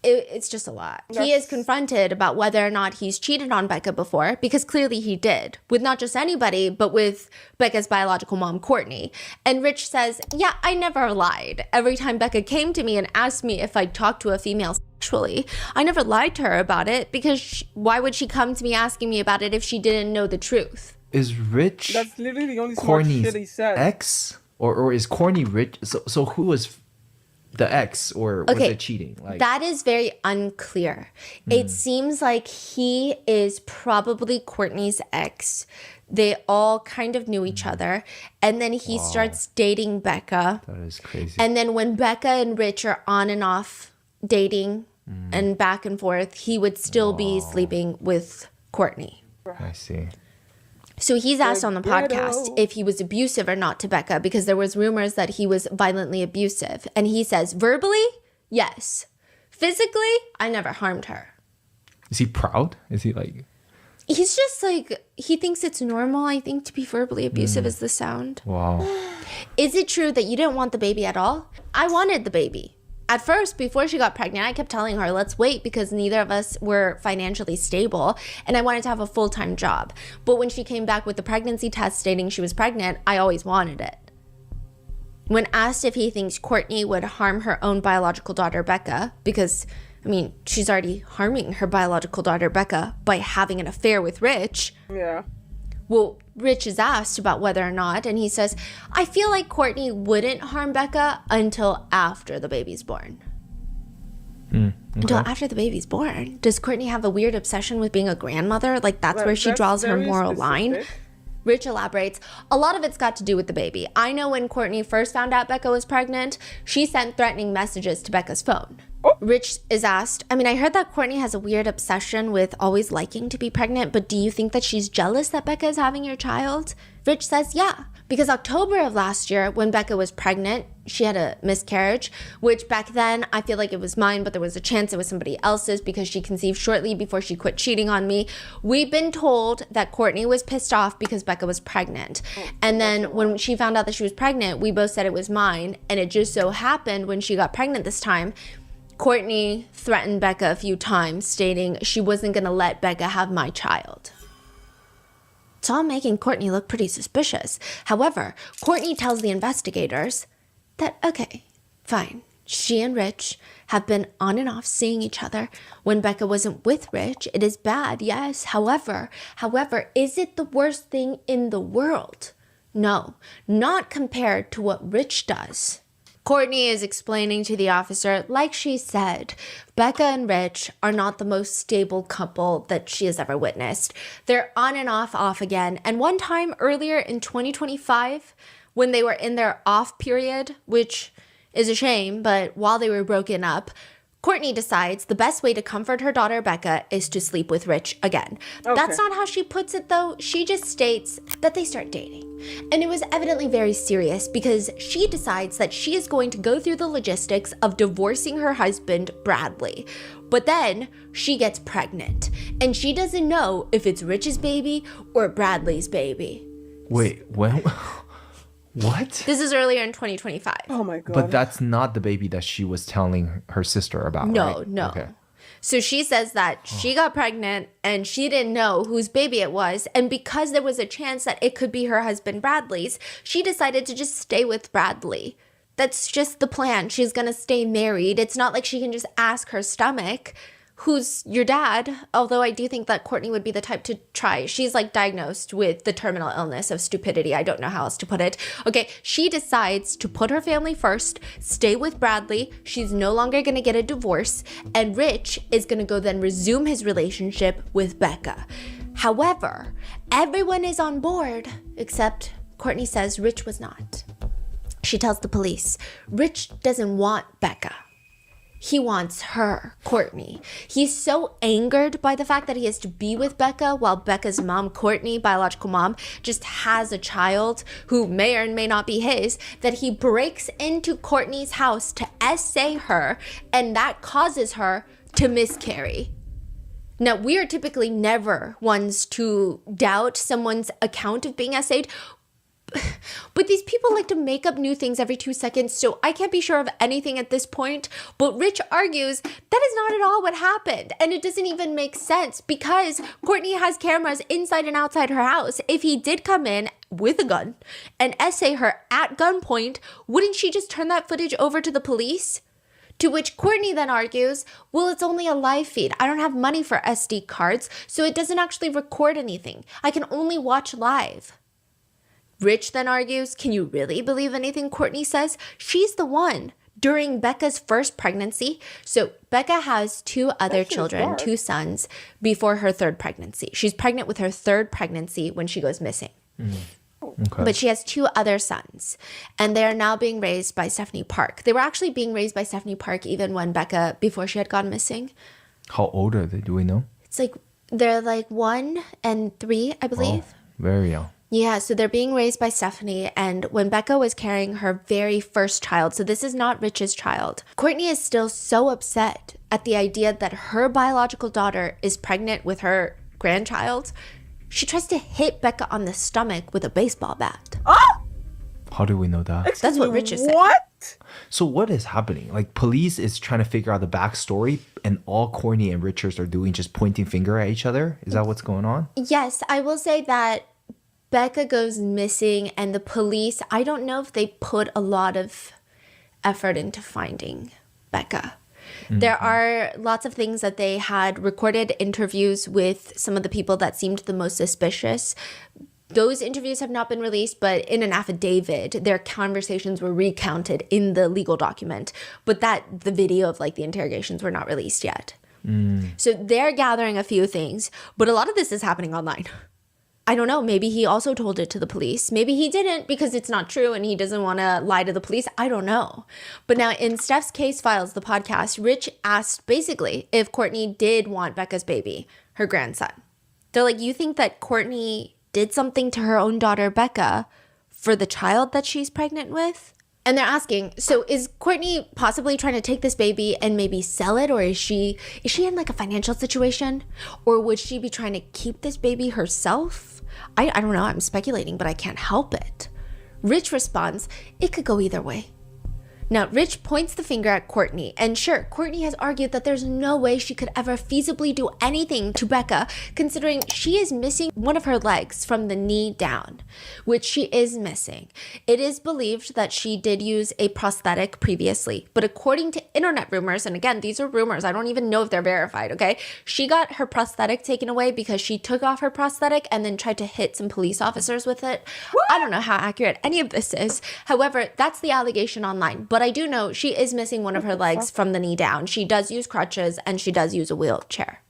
C: It's just a lot. He is confronted about whether or not he's cheated on Becca before, because clearly he did, with not just anybody, but with Becca's biological mom, Courtney. And Rich says, yeah, I never lied. Every time Becca came to me and asked me if I'd talked to a female sexually, I never lied to her about it, because why would she come to me asking me about it if she didn't know the truth?
B: Is Rich
A: That's literally the only smart shit he said.
B: ex? Or is Courtney Rich? So who was the ex, or was it cheating? Like,
C: that is very unclear. It seems like he is probably Courtney's ex. They all kind of knew each other, and then he starts dating Becca.
B: that is crazy.
C: And then when Becca and Rich are on and off dating and back and forth, he would still be sleeping with Courtney.
B: I see.
C: So he's asked on the podcast if he was abusive or not to Becca, because there was rumors that he was violently abusive. And he says, verbally, yes. Physically, I never harmed her.
B: Is he proud? Is he like...
C: He's just like, he thinks it's normal, I think, to be verbally abusive is the sound.
B: Wow.
C: Is it true that you didn't want the baby at all? I wanted the baby. At first, before she got pregnant, I kept telling her, let's wait, because neither of us were financially stable and I wanted to have a full-time job. But when she came back with the pregnancy test stating she was pregnant, I always wanted it. When asked if he thinks Courtney would harm her own biological daughter, Becca, because, I mean, she's already harming her biological daughter, Becca, by having an affair with Rich.
A: Yeah.
C: Well, Rich is asked about whether or not, and he says, I feel like Courtney wouldn't harm Becca until after the baby's born.
B: Okay.
C: Until after the baby's born. Does Courtney have a weird obsession with being a grandmother? Like, that's where she draws her moral line? Rich elaborates, a lot of it's got to do with the baby. I know when Courtney first found out Becca was pregnant, she sent threatening messages to Becca's phone. Rich is asked, I mean, I heard that Courtney has a weird obsession with always liking to be pregnant, but do you think that she's jealous that Becca is having your child? Rich says, yeah, because October of last year, when Becca was pregnant, she had a miscarriage, which back then I feel like it was mine, but there was a chance it was somebody else's because she conceived shortly before she quit cheating on me. We've been told that Courtney was pissed off because Becca was pregnant. And then when she found out that she was pregnant, we both said it was mine. And it just so happened when she got pregnant this time, Courtney threatened Becca a few times, stating she wasn't going to let Becca have my child. It's all making Courtney look pretty suspicious. However, Courtney tells the investigators that, okay, fine, she and Rich have been on and off seeing each other when Becca wasn't with Rich. It is bad, yes. However, is it the worst thing in the world? No, not compared to what Rich does. Courtney is explaining to the officer, like she said, Becca and Rich are not the most stable couple that she has ever witnessed. They're on and off again. And one time earlier in 2025, when they were in their off period, which is a shame, but while they were broken up, Courtney decides the best way to comfort her daughter Becca is to sleep with Rich again. Okay. That's not how she puts it though. She just states that they start dating. And it was evidently very serious because she decides that she is going to go through the logistics of divorcing her husband, Bradley. But then she gets pregnant and she doesn't know if it's Rich's baby or Bradley's baby.
B: Wait, when? What?
C: This is earlier in 2025.
A: Oh my God.
B: But that's not the baby that she was telling her sister about,
C: No,
B: right?
C: no.
B: Okay.
C: So she says that she got pregnant and she didn't know whose baby it was. And because there was a chance that it could be her husband Bradley's, she decided to just stay with Bradley. That's just the plan. She's going to stay married. It's not like she can just ask her stomach, who's your dad? Although I do think that Courtney would be the type to try. She's like diagnosed with the terminal illness of stupidity. I don't know how else to put it. Okay, she decides to put her family first, stay with Bradley. She's no longer going to get a divorce. And Rich is going to go then resume his relationship with Becca. However, everyone is on board except Courtney says Rich was not. She tells the police, Rich doesn't want Becca. He wants her, Courtney. He's so angered by the fact that he has to be with Becca while Becca's mom, Courtney, biological mom, just has a child who may or may not be his, that he breaks into Courtney's house to essay her, and that causes her to miscarry. Now, we are typically never ones to doubt someone's account of being essayed, but these people like to make up new things every 2 seconds, so I can't be sure of anything at this point. But Rich argues that is not at all what happened, and it doesn't even make sense because Courtney has cameras inside and outside her house. If he did come in with a gun and essay her at gunpoint, wouldn't she just turn that footage over to the police? To which Courtney then argues, well, it's only a live feed. I don't have money for SD cards, so it doesn't actually record anything. I can only watch live. Rich then argues, can you really believe anything Courtney says? She's the one during Becca's first pregnancy. So Becca has 2 other children, 2 sons, before her 3rd pregnancy. She's pregnant with her 3rd pregnancy when she goes missing.
B: Okay.
C: But she has 2 other sons, and they are now being raised by Stephanie Park. They were actually being raised by Stephanie Park even when Becca, before she had gone missing.
B: How old are they? Do we know?
C: It's like, they're like 1 and 3, I believe.
B: Oh, very young.
C: Yeah, so they're being raised by Stephanie, and when Becca was carrying her very first child, so this is not Rich's child, Courtney is still so upset at the idea that her biological daughter is pregnant with her grandchild. She tries to hit Becca on the stomach with a baseball bat.
A: Oh!
B: How do we know that?
C: That's what Rich is saying.
A: What?
B: So what is happening? Like, police is trying to figure out the backstory, and all Courtney and Richards are doing just pointing finger at each other? Is that what's going on?
C: Yes, I will say that Becca goes missing, and the police, I don't know if they put a lot of effort into finding Becca. Mm-hmm. There are lots of things that they had recorded interviews with some of the people that seemed the most suspicious, Those interviews have not been released, but in an affidavit, their conversations were recounted in the legal document. But the video of like the interrogations were not released yet. So they're gathering a few things, but a lot of this is happening online. I don't know. Maybe he also told it to the police. Maybe he didn't because it's not true and he doesn't want to lie to the police. I don't know. But now in Steph's Case Files, the podcast, Rich asked basically if Courtney did want Becca's baby, her grandson. They're like, you think that Courtney did something to her own daughter, Becca, for the child that she's pregnant with? And they're asking, so is Courtney possibly trying to take this baby and maybe sell it? Or is she in like a financial situation? Or would she be trying to keep this baby herself? I don't know. I'm speculating, but I can't help it. Rich responds, it could go either way. Now, Rich points the finger at Courtney, and sure, Courtney has argued that there's no way she could ever feasibly do anything to Becca, considering she is missing one of her legs from the knee down, which she is missing. It is believed that she did use a prosthetic previously, but according to internet rumors, and again, these are rumors, I don't even know if they're verified, okay? She got her prosthetic taken away because she took off her prosthetic and then tried to hit some police officers with it. What? I don't know how accurate any of this is. However, that's the allegation online, but I do know she is missing one of her legs from the knee down. She does use crutches and she does use a wheelchair.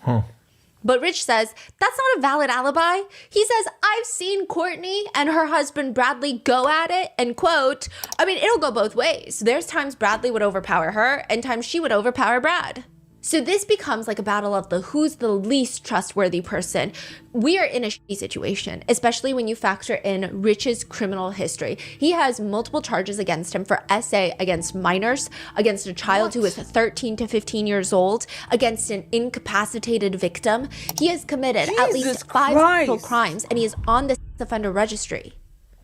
C: But Rich says, that's not a valid alibi. He says, I've seen Courtney and her husband Bradley go at it, and quote, I mean, it'll go both ways. There's times Bradley would overpower her and times she would overpower Brad. So this becomes like a battle of the who's the least trustworthy person. We are in a shitty situation, especially when you factor in Rich's criminal history. He has multiple charges against him for SA against minors, against a child who is 13 to 15 years old, against an incapacitated victim. He has committed at least 5 sexual crimes, and he is on the sex offender registry.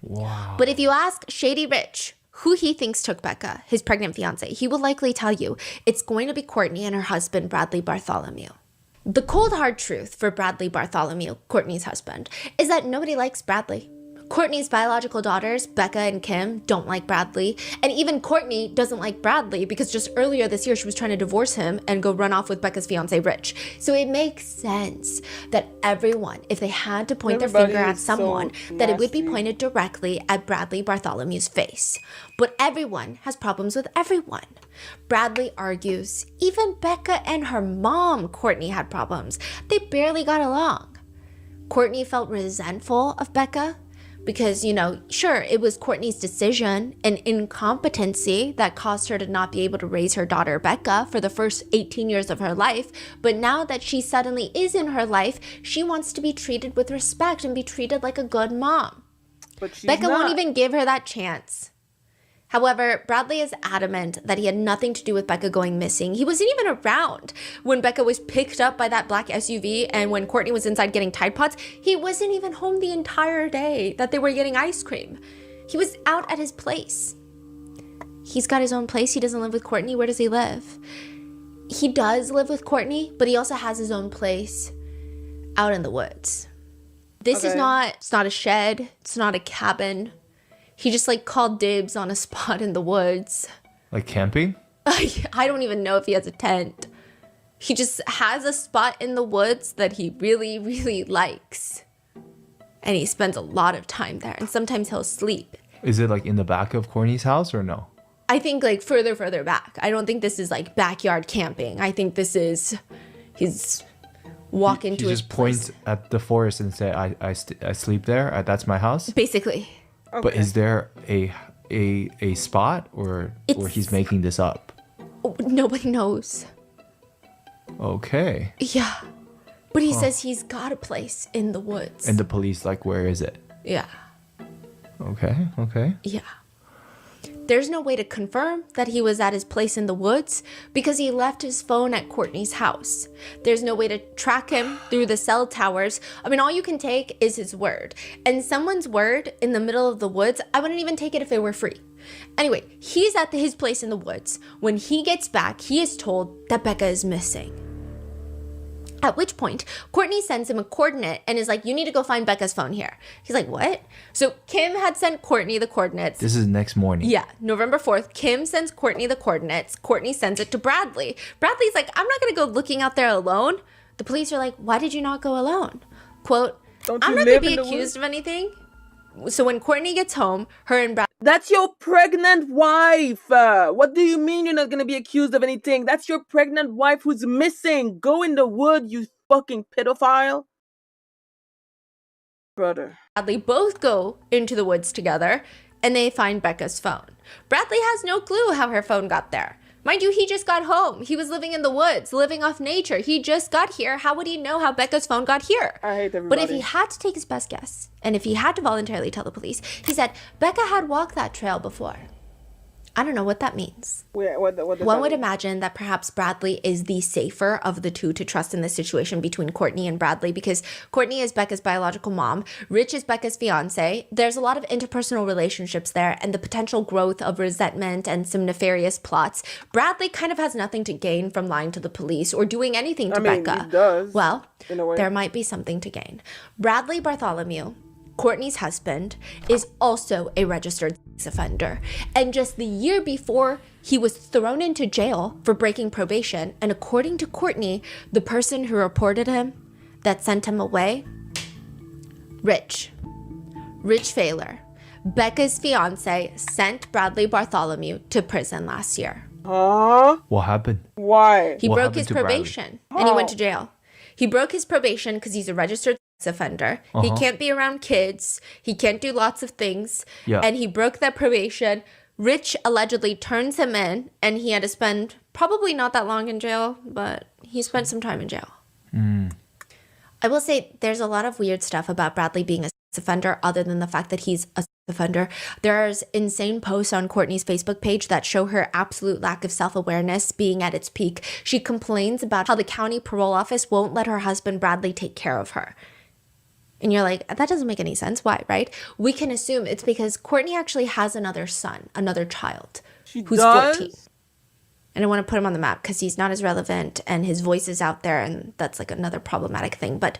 B: Wow.
C: But if you ask Shady Rich who he thinks took Becca, his pregnant fiance, he will likely tell you it's going to be Courtney and her husband, Bradley Bartholomew. The cold hard truth for Bradley Bartholomew, Courtney's husband, is that nobody likes Bradley. Courtney's biological daughters, Becca and Kim, don't like Bradley. And even Courtney doesn't like Bradley because just earlier this year, she was trying to divorce him and go run off with Becca's fiance, Rich. So it makes sense that everyone, if they had to point their finger at someone, that it would be pointed directly at Bradley Bartholomew's face. But everyone has problems with everyone. Bradley argues even Becca and her mom, Courtney, had problems. They barely got along. Courtney felt resentful of Becca because, you know, sure, it was Courtney's decision and incompetency that caused her to not be able to raise her daughter, Becca, for the first 18 years of her life. But now that she suddenly is in her life, she wants to be treated with respect and be treated like a good mom. But Becca won't even give her that chance. However, Bradley is adamant that he had nothing to do with Becca going missing. He wasn't even around when Becca was picked up by that black SUV and when Courtney was inside getting Tide Pods. He wasn't even home the entire day that they were getting ice cream. He was out at his place. He's got his own place. He doesn't live with Courtney. Where does he live? He does live with Courtney, but he also has his own place out in the woods. This is not, it's not a shed. It's not a cabin. He just like called dibs on a spot in the woods.
B: Like camping?
C: I don't even know if he has a tent. He just has a spot in the woods that he really, really likes. And he spends a lot of time there. And sometimes he'll sleep.
B: Is it like in the back of Courtney's house or no?
C: I think like further back. I don't think this is like backyard camping. I think this is his walk into his place.
B: He just points at the forest and say, I sleep there. That's my house.
C: Basically.
A: Okay.
B: But is there a spot or he's making this up?
C: Nobody knows.
B: Okay.
C: Yeah. But he says he's got a place in the woods.
B: And the police like, where is it?
C: Yeah.
B: Okay.
C: Yeah. There's no way to confirm that he was at his place in the woods because he left his phone at Courtney's house. There's no way to track him through the cell towers. I mean, all you can take is his word. And someone's word in the middle of the woods, I wouldn't even take it if it were free. Anyway, he's at his place in the woods. When he gets back, he is told that Becca is missing. At which point, Courtney sends him a coordinate and is like, you need to go find Becca's phone here. He's like, what? So Kim had sent Courtney the coordinates.
B: This is next morning.
C: Yeah, November 4th, Kim sends Courtney the coordinates. Courtney sends it to Bradley. Bradley's like, I'm not going to go looking out there alone. The police are like, why did you not go alone? Quote,
A: Don't
C: I'm
A: you
C: not gonna
A: live
C: be
A: in the
C: accused
A: woods?
C: of anything. So when Courtney gets home, her and Brad
A: That's your pregnant wife. What do you mean you're not gonna be accused of anything? That's your pregnant wife who's missing. Go in the wood, you fucking pedophile. Brother.
C: Bradley both go into the woods together and they find Becca's phone. Bradley has no clue how her phone got there. Mind you, he just got home. He was living in the woods, living off nature. He just got here. How would he know how Becca's phone got here?
A: I hate
C: But
A: everybody.
C: if he had to take his best guess, and if he had to voluntarily tell the police, he said, Becca had walked that trail before. I don't know what that means.
A: What does
C: One
A: that
C: would
A: mean?
C: imagine that perhaps Bradley is the safer of the two to trust in this situation between Courtney and Bradley, because Courtney is Becca's biological mom. Rich is Becca's fiance. There's a lot of interpersonal relationships there and the potential growth of resentment and some nefarious plots. Bradley kind of has nothing to gain from lying to the police or doing anything to
A: I mean,
C: Becca.
A: he does,
C: Well,
A: in a way.
C: there might be something to gain. Bradley Bartholomew, Courtney's husband, is also a registered sex offender. And just the year before, he was thrown into jail for breaking probation. And according to Courtney, the person who reported him that sent him away, Rich Failer, Becca's fiance, sent Bradley Bartholomew to prison last year.
A: Huh?
B: What happened?
A: Why?
C: He
B: What
C: broke
B: happened
C: his
B: to Bradley?
C: probation and he went to jail. He broke his probation because he's a registered sex offender. He can't be around kids. He can't do lots of things.
B: Yeah.
C: And he broke that probation. Rich allegedly turns him in and he had to spend probably not that long in jail, but he spent some time in jail. I will say there's a lot of weird stuff about Bradley being a sex offender other than the fact that he's a sex offender. There's insane posts on Courtney's Facebook page that show her absolute lack of self-awareness being at its peak. She complains about how the county parole office won't let her husband Bradley take care of her. And you're like, that doesn't make any sense. Why, right? We can assume it's because Courtney actually has another son, another child, who's
A: does?
C: 14. And I want to put him on the map because he's not as relevant and his voice is out there and that's like another problematic thing. But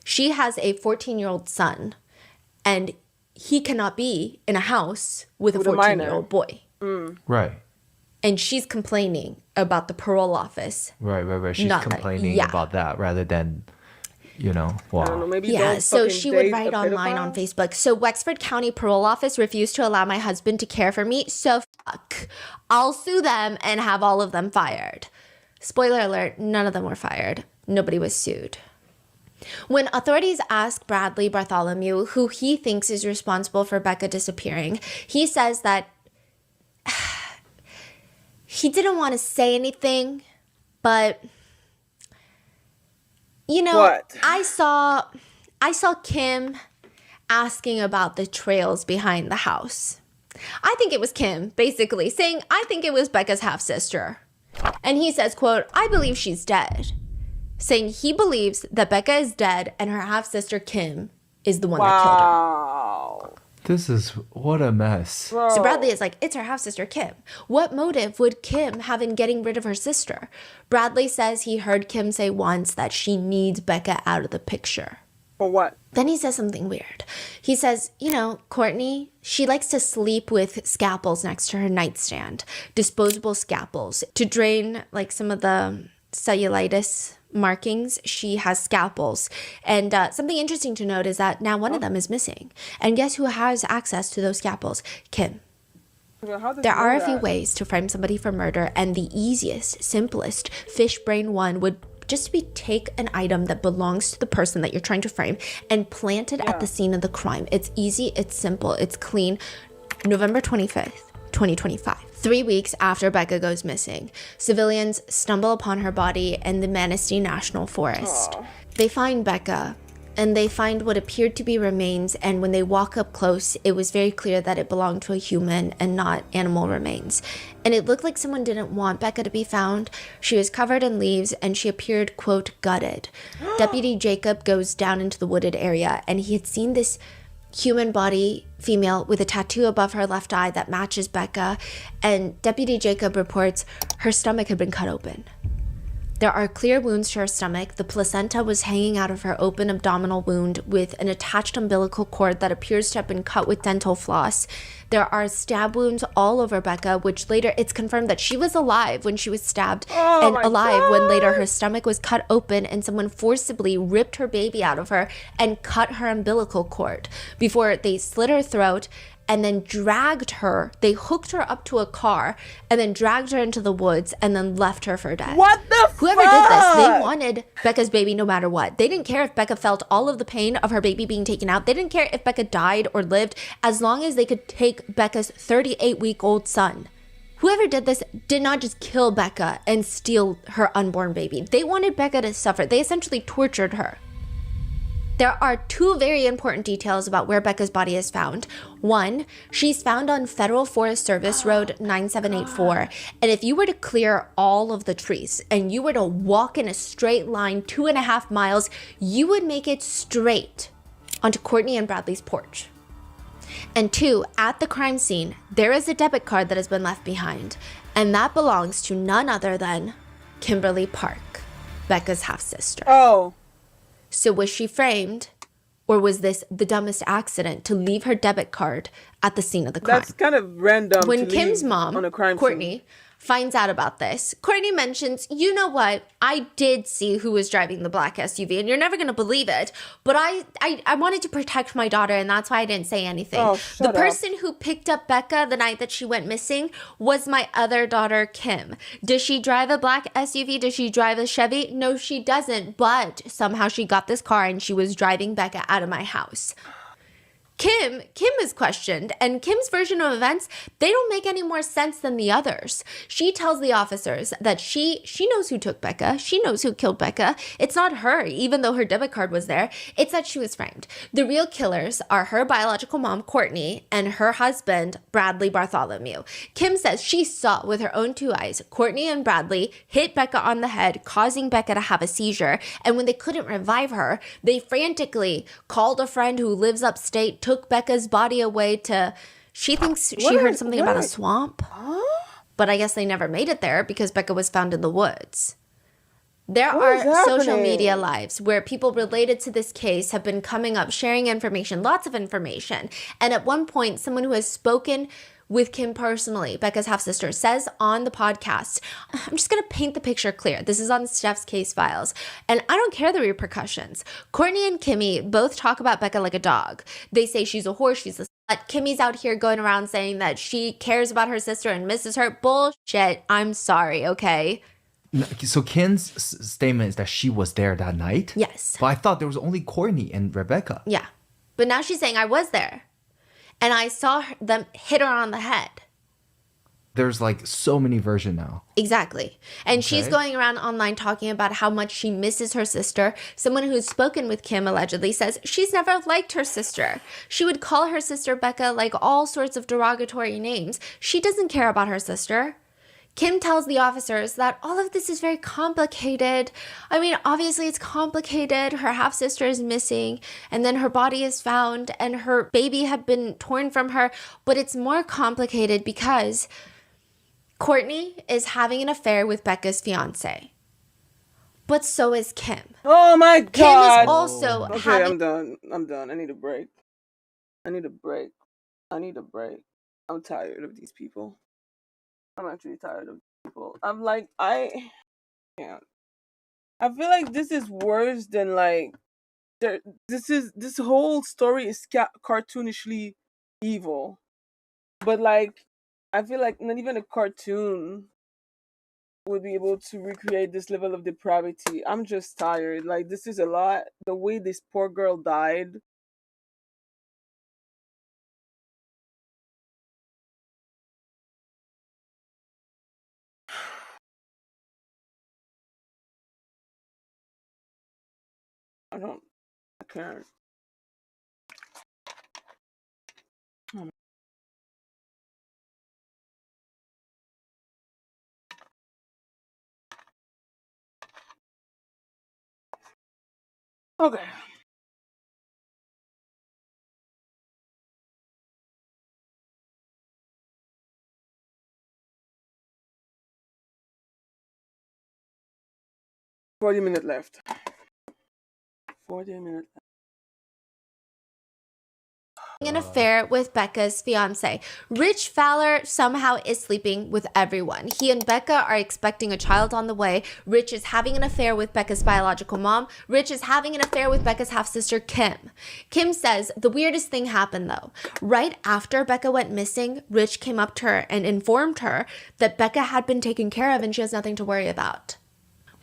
C: she has a 14-year-old son and he cannot be in a house with a
A: With a minor.
C: 14-year-old boy.
B: Right.
C: And she's complaining about the parole office.
B: Right. She's
C: Not like-
B: complaining
C: yeah.
B: about that rather than,
A: I don't know,
B: wow.
A: maybe
C: Yeah,
A: don't
C: so
A: fucking
C: she would
A: date
C: write
A: a
C: online on
A: pedophile?
C: Facebook. So Wexford County Parole Office refused to allow my husband to care for me. So fuck. I'll sue them and have all of them fired. Spoiler alert, none of them were fired. Nobody was sued. When authorities ask Bradley Bartholomew who he thinks is responsible for Becca disappearing, he says that he didn't want to say anything, but you know,
A: What?
C: I saw Kim asking about the trails behind the house. I think it was Kim basically saying, I think it was Becca's half-sister. And he says, quote, I believe she's dead. Saying he believes that Becca is dead and her half-sister Kim is the one that killed her.
A: Wow.
B: This is what a mess.
C: So Bradley is like, it's her half-sister Kim. What motive would Kim have in getting rid of her sister? Bradley says he heard Kim say once that she needs Becca out of the picture.
A: For what?
C: Then he says something weird. He says, you know, Courtney, she likes to sleep with scalpels next to her nightstand, disposable scalpels. To drain like some of the cellulitis markings, she has scalpels. And something interesting to note is that now one of them is missing. And guess who has access to those scalpels? Kim.
A: Well, how does
C: There
A: he know
C: are a few
A: that?
C: ways to frame somebody for murder, and the easiest, simplest, fish brain one would just be take an item that belongs to the person that you're trying to frame and plant it at the scene of the crime. It's easy, it's simple, it's clean. November 25th, 2025. 3 weeks after Becca goes missing, civilians stumble upon her body in the Manistee National Forest. They find Becca, and they find what appeared to be remains, and when they walk up close, it was very clear that it belonged to a human and not animal remains. And it looked like someone didn't want Becca to be found. She was covered in leaves, and she appeared, quote, gutted. Deputy Jacob goes down into the wooded area, and he had seen this human body female with a tattoo above her left eye that matches Becca, and Deputy Jacob reports her stomach had been cut open. There are clear wounds to her stomach. The placenta was hanging out of her open abdominal wound with an attached umbilical cord that appears to have been cut with dental floss. There are stab wounds all over Becca, which later it's confirmed that she was alive when she was stabbed, and alive when later her stomach was cut open and someone forcibly ripped her baby out of her and cut her umbilical cord before they slit her throat and then dragged her. They hooked her up to a car and then dragged her into the woods and then left her for dead.
A: What the
C: Whoever did this, they wanted Becca's baby no matter what. They didn't care if Becca felt all of the pain of her baby being taken out. They didn't care if Becca died or lived, as long as they could take Becca's 38-week-old son. Whoever did this did not just kill Becca and steal her unborn baby. They wanted Becca to suffer. They essentially tortured her. There are two very important details about where Becca's body is found. One, she's found on Federal Forest Service Road 9784. And if you were to clear all of the trees and you were to walk in a straight line 2.5 miles, you would make it straight onto Courtney and Bradley's porch. And two, at the crime scene, there is a debit card that has been left behind. And that belongs to none other than Kimberly Park, Becca's half-sister.
A: Oh.
C: So was she framed, or was this the dumbest accident to leave her debit card at the scene of the crime?
A: That's kind of random.
C: When
A: to
C: Kim's
A: leave
C: mom,
A: on a crime
C: Courtney,
A: scene.
C: finds out about this, Courtney mentions, you know what, I did see who was driving the black SUV, and you're never going to believe it, but I wanted to protect my daughter, and that's why I didn't say anything.
A: Oh,
C: the person who picked up Becca the night that she went missing was my other daughter, Kim. Does she drive a black SUV? Does she drive a Chevy? No, she doesn't, but somehow she got this car, and she was driving Becca out of my house. Kim is questioned, and Kim's version of events, they don't make any more sense than the others. She tells the officers that she knows who took Becca. She knows who killed Becca. It's not her, even though her debit card was there. It's that she was framed. The real killers are her biological mom, Courtney, and her husband, Bradley Bartholomew. Kim says she saw with her own two eyes Courtney and Bradley hit Becca on the head, causing Becca to have a seizure. And when they couldn't revive her, they frantically called a friend who lives upstate, took Becca's body away to, she thinks she heard something about a swamp. But I guess they never made it there because Becca was found in the woods. There are social media lives where people related to this case have been coming up, sharing information, lots of information. And at one point, someone who has spoken with Kim personally, Becca's half-sister, says on the podcast, I'm just going to paint the picture clear. This is on Steph's case files. And I don't care the repercussions. Courtney and Kimmy both talk about Becca like a dog. They say she's a whore, she's a slut. Kimmy's out here going around saying that she cares about her sister and misses her. Bullshit. I'm sorry, okay?
B: So Ken's statement is that she was there that night?
C: Yes.
B: But I thought there was only Courtney and Rebecca.
C: Yeah. But now she's saying I was there. And I saw them hit her on the head.
B: There's like so many versions now.
C: Exactly. And she's going around online talking about how much she misses her sister. Someone who's spoken with Kim allegedly says she's never liked her sister. She would call her sister Becca like all sorts of derogatory names. She doesn't care about her sister. Kim tells the officers that all of this is very complicated. I mean, obviously it's complicated. Her half-sister is missing, and then her body is found, and her baby had been torn from her. But it's more complicated because Courtney is having an affair with Becca's fiance. But so is Kim.
A: Oh my God.
C: Kim is also
A: Okay,
C: having...
A: I'm done. I need a break. I'm tired of these people. I'm actually tired of people. I'm like, I can't. I feel like this is worse than like, this whole story is cartoonishly evil. But like, I feel like not even a cartoon would be able to recreate this level of depravity. I'm just tired. Like, this is a lot. The way this poor girl died. I can't. Okay. 40 minutes left. 40 minutes left.
C: An affair with Becca's fiance. Rich Fowler somehow is sleeping with everyone. He and Becca are expecting a child on the way. Rich is having an affair with Becca's biological mom. Rich is having an affair with Becca's half-sister, Kim. Kim says the weirdest thing happened though. Right after Becca went missing, Rich came up to her and informed her that Becca had been taken care of and she has nothing to worry about.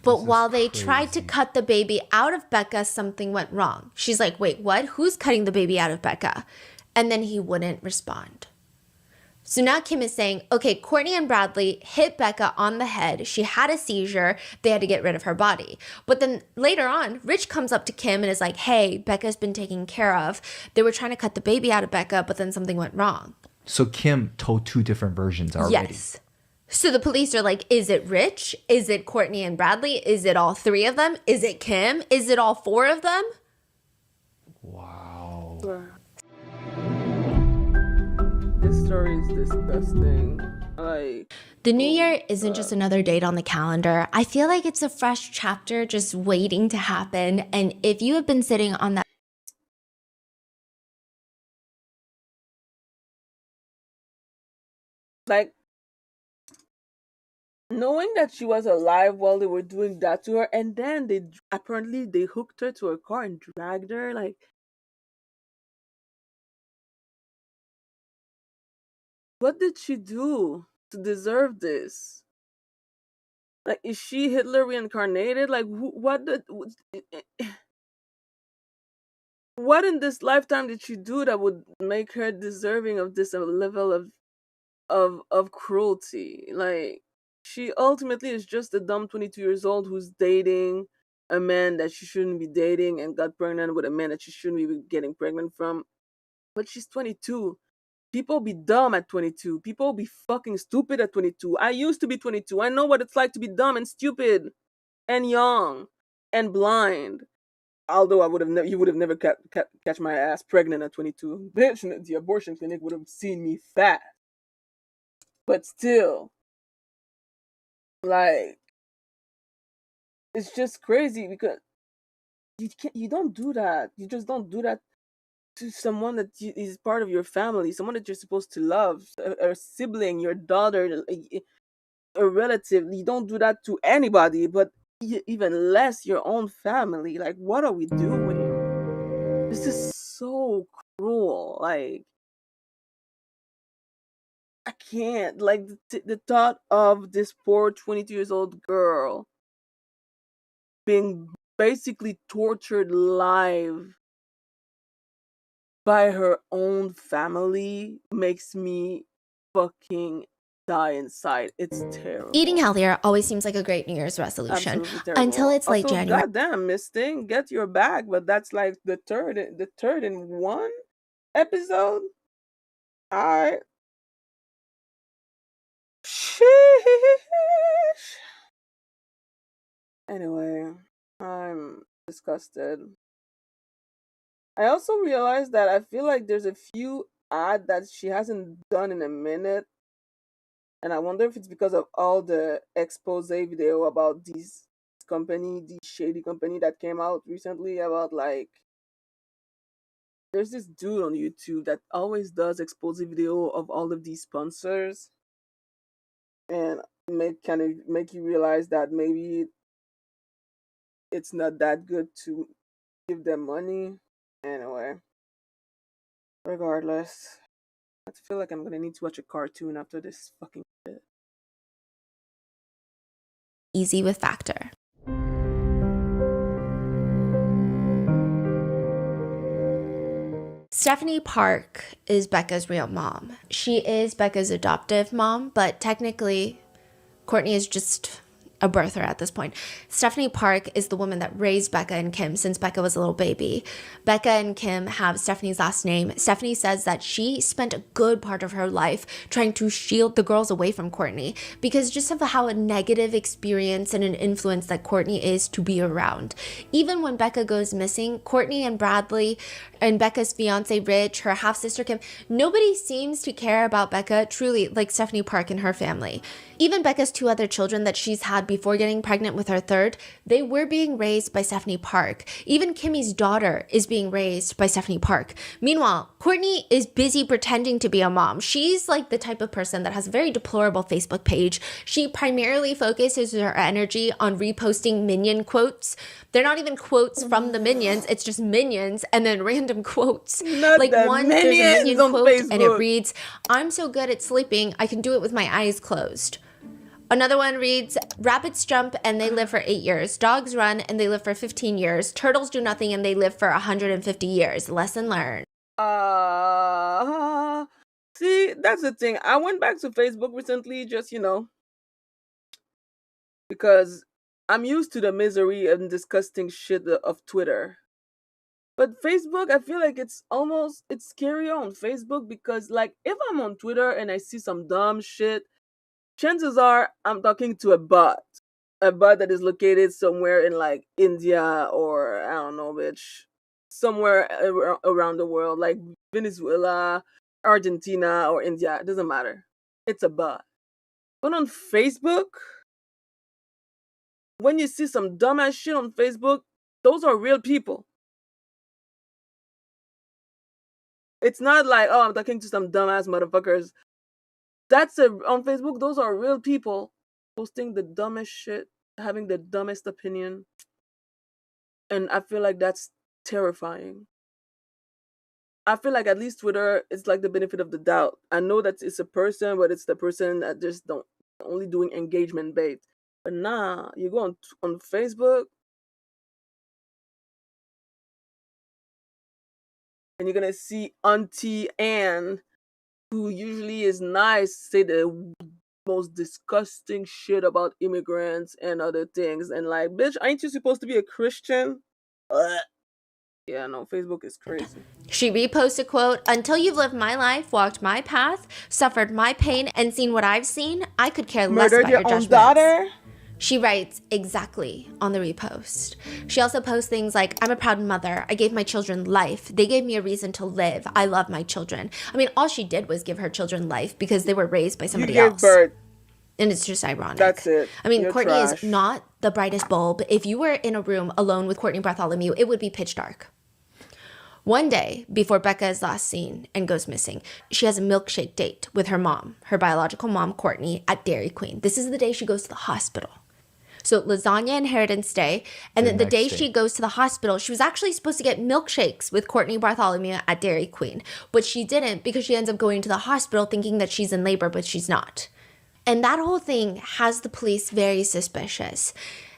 C: But while they tried to cut the baby out of Becca, something went wrong. She's like, wait, what? Who's cutting the baby out of Becca? And then he wouldn't respond. So now Kim is saying, okay, Courtney and Bradley hit Becca on the head. She had a seizure. They had to get rid of her body. But then later on, Rich comes up to Kim and is like, hey, Becca's been taken care of. They were trying to cut the baby out of Becca, but then something went wrong.
B: So Kim told two different versions already.
C: Yes. So the police are like, is it Rich? Is it Courtney and Bradley? Is it all three of them? Is it Kim? Is it all four of them?
B: Wow.
A: This story is disgusting. Like,
C: the new year isn't just another date on the calendar. I feel like it's a fresh chapter just waiting to happen. And if you have been sitting on that
A: like knowing that she was alive while they were doing that to her, and then they hooked her to a car and dragged her. Like, what did she do to deserve this? Like, is she Hitler reincarnated? Like, what in this lifetime did she do that would make her deserving of this level of cruelty? Like, she ultimately is just a dumb 22 years old who's dating a man that she shouldn't be dating and got pregnant with a man that she shouldn't be getting pregnant from. But she's 22. People be dumb at 22. People be fucking stupid at 22. I used to be 22. I know what it's like to be dumb and stupid and young and blind. Although you would have never catch my ass pregnant at 22. Bitch, the abortion clinic would have seen me fat. But still, like, it's just crazy because you don't do that. You just don't do that to someone that is part of your family, someone that you're supposed to love, a sibling, your daughter, a relative. You don't do that to anybody, but even less your own family. Like, what are we doing? This is so cruel. Like, I can't. Like, the thought of this poor 22 years old girl being basically tortured live by her own family makes me fucking die inside. It's terrible.
C: eating healthier always seems like a great New Year's resolution
A: Absolutely terrible.
C: until it's late
A: Also,
C: January.
A: goddamn, Miss Thing, get your bag. But that's like the third in one episode. Alright. Sheesh. Anyway, I'm disgusted. I also realized that I feel like there's a few ads that she hasn't done in a minute. And I wonder if it's because of all the expose video about this shady company that came out recently about, like, there's this dude on YouTube that always does expose video of all of these sponsors and make you realize that maybe it's not that good to give them money. Anyway, regardless, I feel like I'm gonna need to watch a cartoon after this fucking shit.
C: Easy with Factor. Stephanie Park is Becca's real mom. She is Becca's adoptive mom, but technically Courtney is just a birther at this point. Stephanie Park is the woman that raised Becca and Kim since Becca was a little baby. Becca and Kim have Stephanie's last name. Stephanie says that she spent a good part of her life trying to shield the girls away from Courtney because just of how a negative experience and an influence that Courtney is to be around. Even when Becca goes missing, Courtney and Bradley and Becca's fiance Rich, her half-sister Kim, nobody seems to care about Becca truly like Stephanie Park and her family. Even Becca's two other children that she's had before getting pregnant with her third, they were being raised by Stephanie Park. Even Kimmy's daughter is being raised by Stephanie Park. Meanwhile, Kourtney is busy pretending to be a mom. She's like the type of person that has a very deplorable Facebook page. She primarily focuses her energy on reposting Minion quotes. They're not even quotes from the Minions. It's just Minions and then random quotes.
A: Not
C: like
A: the
C: one, there's a
A: Minions
C: Minion
A: on
C: quote and it
A: Facebook.
C: reads, "I'm so good at sleeping, I can do it with my eyes closed." Another one reads, "Rabbits jump and they live for 8 years. Dogs run and they live for 15 years. Turtles do nothing and they live for 150 years. Lesson learned."
A: See, that's the thing. I went back to Facebook recently, just because I'm used to the misery and disgusting shit of Twitter. But Facebook, I feel like it's scary on Facebook because, like, if I'm on Twitter and I see some dumb shit, chances are I'm talking to a bot that is located somewhere in like India or I don't know, bitch, somewhere around the world, like Venezuela, Argentina, or India. It doesn't matter. It's a bot. But on Facebook, when you see some dumbass shit on Facebook, those are real people. It's not like, oh, I'm talking to some dumbass motherfuckers. On Facebook, those are real people posting the dumbest shit, having the dumbest opinion. And I feel like that's terrifying. I feel like at least Twitter is like the benefit of the doubt. I know that it's a person, but it's the person that just only doing engagement bait. But nah, you go on Facebook and you're gonna see Auntie Anne, who usually is nice, say the most disgusting shit about immigrants and other things. And like, bitch, ain't you supposed to be a Christian? Ugh. Yeah, no, Facebook is crazy.
C: She reposted, quote, "Until you've lived my life, walked my path, suffered my pain, and seen what I've seen, I could care less
A: Murdered
C: about
A: your
C: your
A: own
C: judgments."
A: daughter?
C: She writes exactly on the repost. She also posts things like, "I'm a proud mother. I gave my children life. They gave me a reason to live. I love my children." I mean, all she did was give her children life because they were raised by somebody
A: You gave
C: else.
A: birth.
C: And it's just ironic.
A: That's it.
C: I mean,
A: You're
C: Kourtney
A: trash.
C: is not the brightest bulb. If you were in a room alone with Kourtney Bartholomew, it would be pitch dark. One day before Becca is last seen and goes missing, she has a milkshake date with her mom, her biological mom, Kourtney, at Dairy Queen. This is the day she goes to the hospital. So lasagna Inheritance Day, and then the day she goes to the hospital, she was actually supposed to get milkshakes with Kourtney Bartholomew at Dairy Queen, but she didn't because she ends up going to the hospital thinking that she's in labor, but she's not. And that whole thing has the police very suspicious.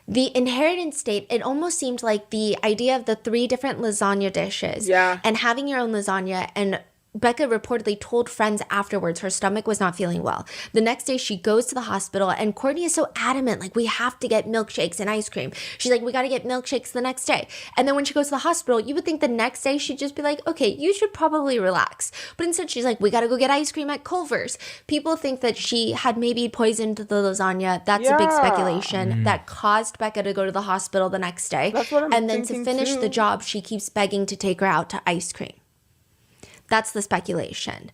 C: The inheritance date, it almost seemed like the idea of the 3 different lasagna dishes and having your own lasagna, and Becca reportedly told friends afterwards her stomach was not feeling well. The next day she goes to the hospital and Kourtney is so adamant, like, we have to get milkshakes and ice cream. She's like, we got to get milkshakes the next day. And then when she goes to the hospital, you would think the next day she'd just be like, okay, you should probably relax. But instead she's like, we got to go get ice cream at Culver's. People think that she had maybe poisoned the lasagna. That's a big speculation that caused Becca to go to the hospital the next day.
A: That's what I'm
C: and then to
A: thinking
C: finish
A: too.
C: the job, she keeps begging to take her out to ice cream. That's the speculation.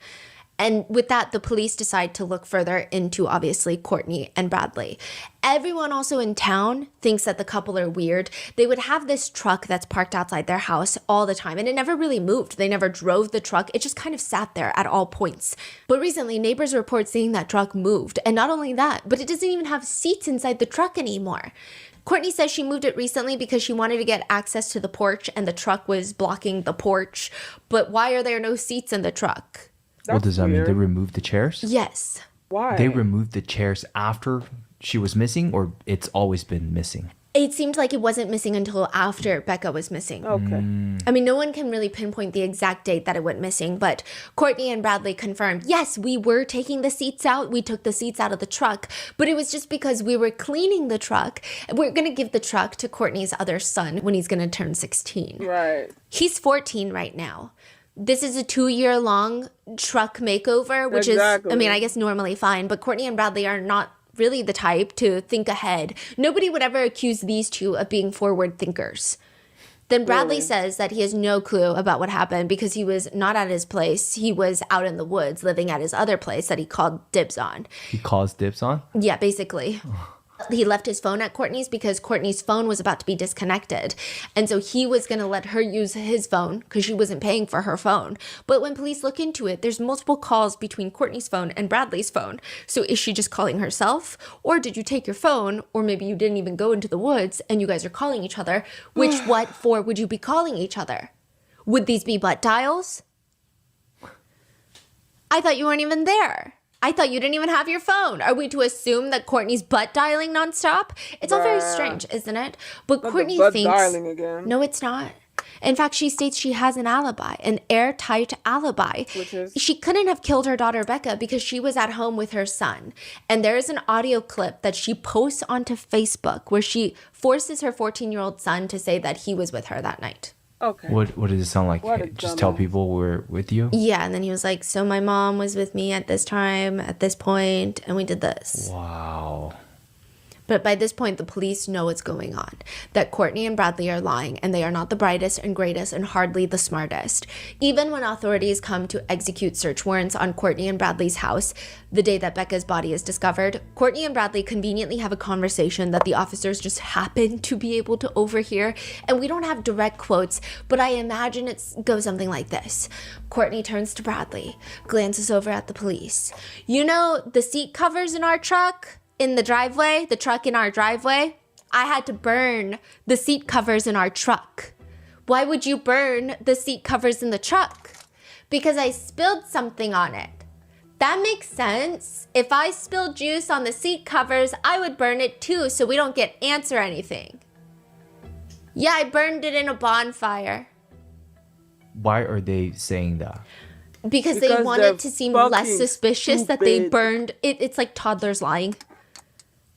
C: And with that, the police decide to look further into, obviously, Kourtney and Bradley. Everyone also in town thinks that the couple are weird. They would have this truck that's parked outside their house all the time, and it never really moved. They never drove the truck. It just kind of sat there at all points. But recently, neighbors report seeing that truck moved. And not only that, but it doesn't even have seats inside the truck anymore. Kourtney says she moved it recently because she wanted to get access to the porch and the truck was blocking the porch. But why are there no seats in the truck?
B: What does that mean? They
A: weird.
B: removed the chairs?
C: Yes.
A: Why?
B: They removed the chairs after she was missing, or it's always been missing?
C: It seemed like it wasn't missing until after Becca was missing.
A: Okay.
C: I mean, no one can really pinpoint the exact date that it went missing, but Kourtney and Bradley confirmed, yes, we were taking the seats out. We took the seats out of the truck, but it was just because we were cleaning the truck. We're going to give the truck to Kourtney's other son when he's going to turn 16.
A: Right.
C: He's 14 right now. This is a 2-year-long truck makeover, which is, I mean, I guess normally fine, but Kourtney and Bradley are not really the type to think ahead. Nobody would ever accuse these two of being forward thinkers. Then Bradley says that he has no clue about what happened because he was not at his place. He was out in the woods living at his other place that he called dibs on.
B: He calls dibs on?
C: Yeah, basically. He left his phone at Courtney's because Courtney's phone was about to be disconnected. And so he was going to let her use his phone because she wasn't paying for her phone. But when police look into it, there's multiple calls between Courtney's phone and Bradley's phone. So is she just calling herself? Or did you take your phone? Or maybe you didn't even go into the woods and you guys are calling each other. What for would you be calling each other? Would these be butt dials? I thought you weren't even there. I thought you didn't even have your phone. Are we to assume that Courtney's butt dialing nonstop? It's all very strange, isn't it? But
A: Not
C: Courtney
A: the butt
C: thinks...
A: dialing again.
C: No, it's not. In fact, she states she has an alibi, an airtight alibi.
A: Which is?
C: She couldn't have killed her daughter, Becca, because she was at home with her son. And there is an audio clip that she posts onto Facebook where she forces her 14-year-old son to say that he was with her that night.
A: Okay.
B: What does it sound like?
A: What a
B: Just tell
A: dumbass.
B: people we're with you?
C: Yeah, and then he was like, so my mom was with me at this time, at this point, and we did this.
B: Wow.
C: But by this point, the police know what's going on, that Courtney and Bradley are lying, and they are not the brightest and greatest and hardly the smartest. Even when authorities come to execute search warrants on Courtney and Bradley's house, the day that Becca's body is discovered, Courtney and Bradley conveniently have a conversation that the officers just happen to be able to overhear. And we don't have direct quotes, but I imagine it goes something like this. Courtney turns to Bradley, glances over at the police. You know the seat covers in our truck? In the driveway, the truck in our driveway, I had to burn the seat covers in our truck. Why would you burn the seat covers in the truck? Because I spilled something on it. That makes sense. If I spilled juice on the seat covers, I would burn it too so we don't get ants or anything. Yeah, I burned it in a bonfire.
B: Why are they saying that?
C: Because they
A: Because
C: want
A: they're
C: it to seem less
A: fucking
C: suspicious that they
A: stupid.
C: burned it. It's like toddlers lying.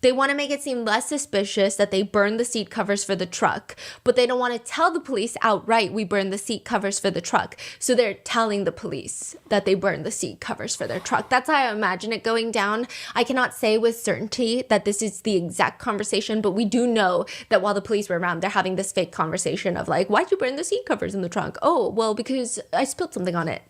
C: They want to make it seem less suspicious that they burned the seat covers for the truck, but they don't want to tell the police outright we burned the seat covers for the truck. So they're telling the police that they burned the seat covers for their truck. That's how I imagine it going down. I cannot say with certainty that this is the exact conversation, but we do know that while the police were around, they're having this fake conversation of like, why'd you burn the seat covers in the trunk? Oh, well, because I spilled something on it.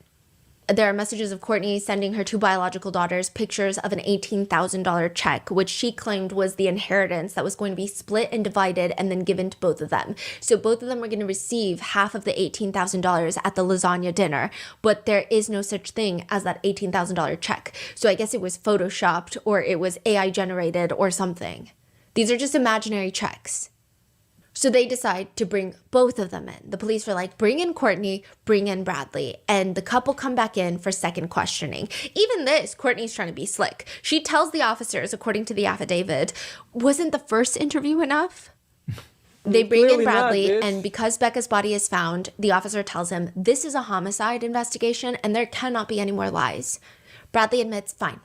C: There are messages of Courtney sending her two biological daughters pictures of an $18,000 check, which she claimed was the inheritance that was going to be split and divided and then given to both of them. So both of them were going to receive half of the $18,000 at the lasagna dinner, but there is no such thing as that $18,000 check. So I guess it was photoshopped or it was AI generated or something. These are just imaginary checks. So they decide to bring both of them in. The police were like, bring in Courtney, bring in Bradley. And the couple come back in for second questioning. Even this, Courtney's trying to be slick. She tells the officers, according to the affidavit, wasn't the first interview enough? They bring in
A: Clearly not,
C: Bradley,
A: bitch.
C: and because Becca's body is found, the officer tells him, this is a homicide investigation and there cannot be any more lies. Bradley admits, fine.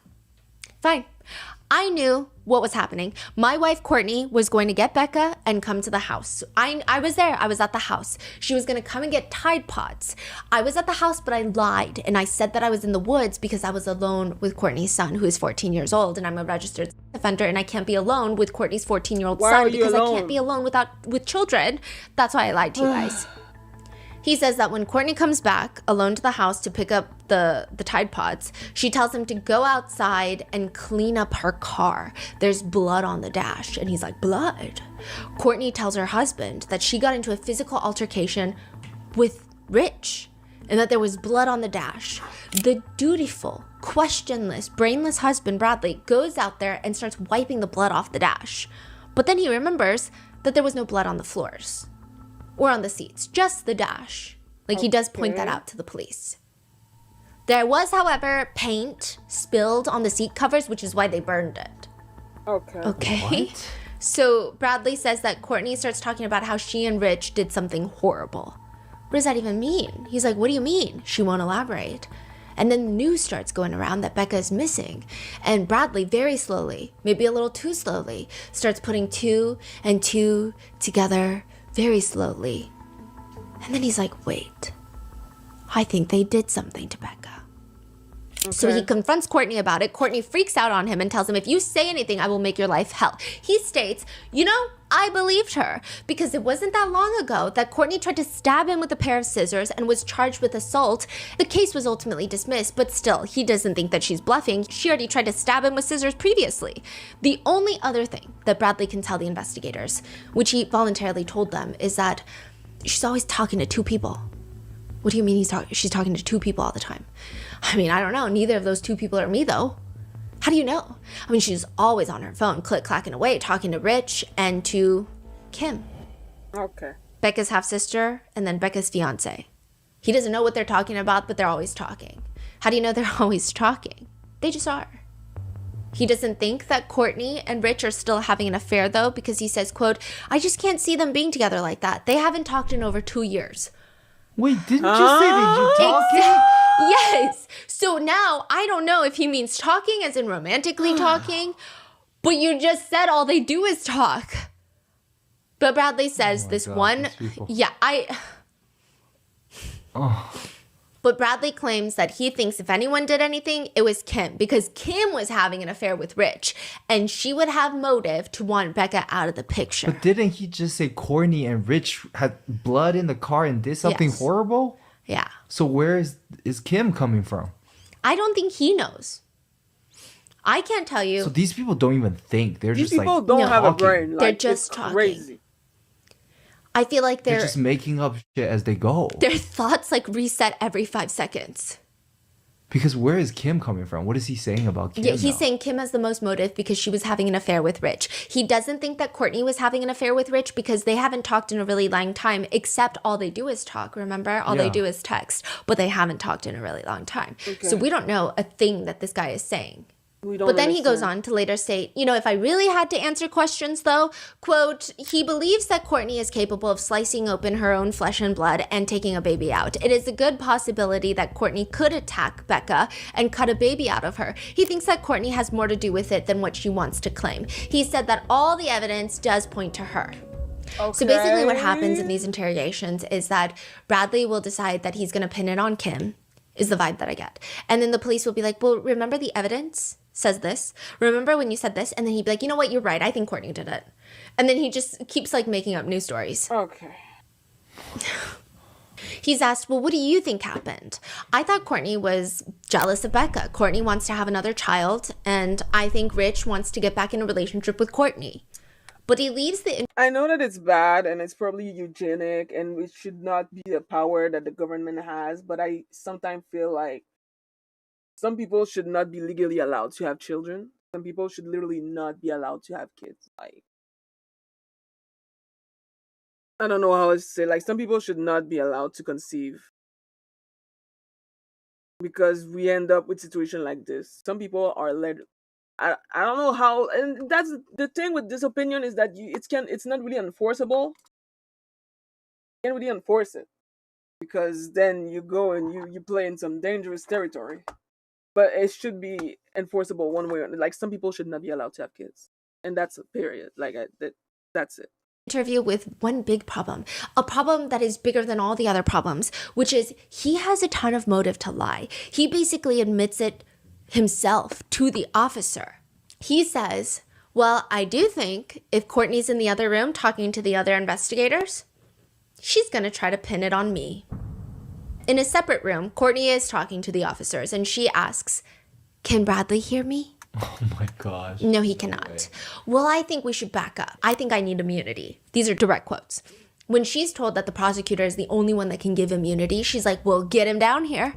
C: I knew what was happening. My wife, Courtney, was going to get Becca and come to the house. I was there. I was at the house. She was going to come and get Tide Pods. I was at the house, but I lied. And I said that I was in the woods because I was alone with Courtney's son, who is 14 years old. And I'm a registered sex offender. And I can't be alone with Courtney's 14-year-old
A: Why are
C: son
A: you
C: because I
A: alone?
C: can't be alone with children. That's why I lied to you guys. He says that when Courtney comes back alone to the house to pick up the Tide Pods, she tells him to go outside and clean up her car. There's blood on the dash. And he's like, blood? Courtney tells her husband that she got into a physical altercation with Rich and that there was blood on the dash. The dutiful, questionless, brainless husband, Bradley, goes out there and starts wiping the blood off the dash. But then he remembers that there was no blood on the floors. Or on the seats, just the dash. Like he does point that out to the police. There was, however, paint spilled on the seat covers, which is why they burned it.
A: Okay.
C: Okay.
B: What?
C: So Bradley says that Courtney starts talking about how she and Rich did something horrible. What does that even mean? He's like, what do you mean? She won't elaborate. And then the news starts going around that Becca is missing. And Bradley, very slowly, maybe a little too slowly, starts putting two and two together very slowly. And then he's like, wait, I think they did something to Becca. Okay. So he confronts Courtney about it. Courtney freaks out on him and tells him, if you say anything, I will make your life hell. He states, you know, I believed her because it wasn't that long ago that Courtney tried to stab him with a pair of scissors and was charged with assault. The case was ultimately dismissed, but still, he doesn't think that she's bluffing. She already tried to stab him with scissors previously. The only other thing that Bradley can tell the investigators, which he voluntarily told them, is that she's always talking to two people. What do you mean she's talking to two people all the time? I mean, I don't know. Neither of those two people are me, though. How do you know? I mean, she's always on her phone, click-clacking away, talking to Rich and to Kim.
A: Okay.
C: Becca's half-sister and then Becca's fiance. He doesn't know what they're talking about, but they're always talking. How do you know they're always talking? They just are. He doesn't think that Courtney and Rich are still having an affair, though, because he says, quote, I just can't see them being together like that. They haven't talked in over 2 years.
B: Wait, didn't you say that you're talking?
C: Yes. So now I don't know if he means talking as in romantically talking, but you just said all they do is talk. But Bradley says But Bradley claims that he thinks if anyone did anything, it was Kim, because Kim was having an affair with Rich, and she would have motive to want Becca out of the picture.
B: But didn't he just say Courtney and Rich had blood in the car and did something horrible?
C: Yeah.
B: So where is Kim coming from?
C: I don't think he knows. I can't tell you.
B: So these people don't even think. They're
A: These
B: just
A: people
B: like
A: don't have a
B: talking.
A: brain. Like,
C: They're just
A: it's
C: talking.
A: crazy.
C: I feel like
B: They're just making up shit as they go.
C: their thoughts like reset every 5 seconds.
B: Because where is Kim coming from? What is he saying about Kim?
C: Yeah, he's
B: now?
C: saying Kim has the most motive because she was having an affair with Rich. He doesn't think that Courtney was having an affair with Rich because they haven't talked in a really long time, except all they do is talk, remember? All they do is text, but they haven't talked in a really long time.
A: Okay.
C: So we don't know a thing that this guy is saying.
A: We don't
C: But then he goes
A: understand.
C: on to later state, if I really had to answer questions though, quote, he believes that Courtney is capable of slicing open her own flesh and blood and taking a baby out. It is a good possibility that Courtney could attack Becca and cut a baby out of her. He thinks that Courtney has more to do with it than what she wants to claim. He said that all the evidence does point to her.
A: Okay.
C: So basically what happens in these interrogations is that Bradley will decide that he's going to pin it on Kim, is the vibe that I get. And then the police will be like, well, remember the evidence says this? Remember when you said this? And then he'd be like, you know what? You're right. I think Courtney did it. And then he just keeps like making up new stories.
A: Okay.
C: He's asked, well, what do you think happened? I thought Courtney was jealous of Becca. Courtney wants to have another child. And I think Rich wants to get back in a relationship with Courtney. But he leaves the
A: I know that it's bad and it's probably eugenic and it should not be a power that the government has, but I sometimes feel like some people should not be legally allowed to have children. Some people should literally not be allowed to have kids. Like, I don't know how to say. Like, some people should not be allowed to conceive because we end up with situation like this. Some people are led. I don't know how, and that's the thing with this opinion is that it's not really enforceable. You can't really enforce it because then you go and you play in some dangerous territory. But it should be enforceable one way or another. Like, some people should not be allowed to have kids, and that's a period. Like, that's it.
C: interview with one big problem, a problem that is bigger than all the other problems, which is he has a ton of motive to lie. He basically admits it himself to the officer. He says, well, I do think if Courtney's in the other room talking to the other investigators, she's going to try to pin it on me. In a separate room, Courtney is talking to the officers and she asks, can Bradley hear me?
B: Oh my gosh.
C: No, he cannot. Well, I think we should back up. I think I need immunity. These are direct quotes. When she's told that the prosecutor is the only one that can give immunity, she's like, well, get him down here.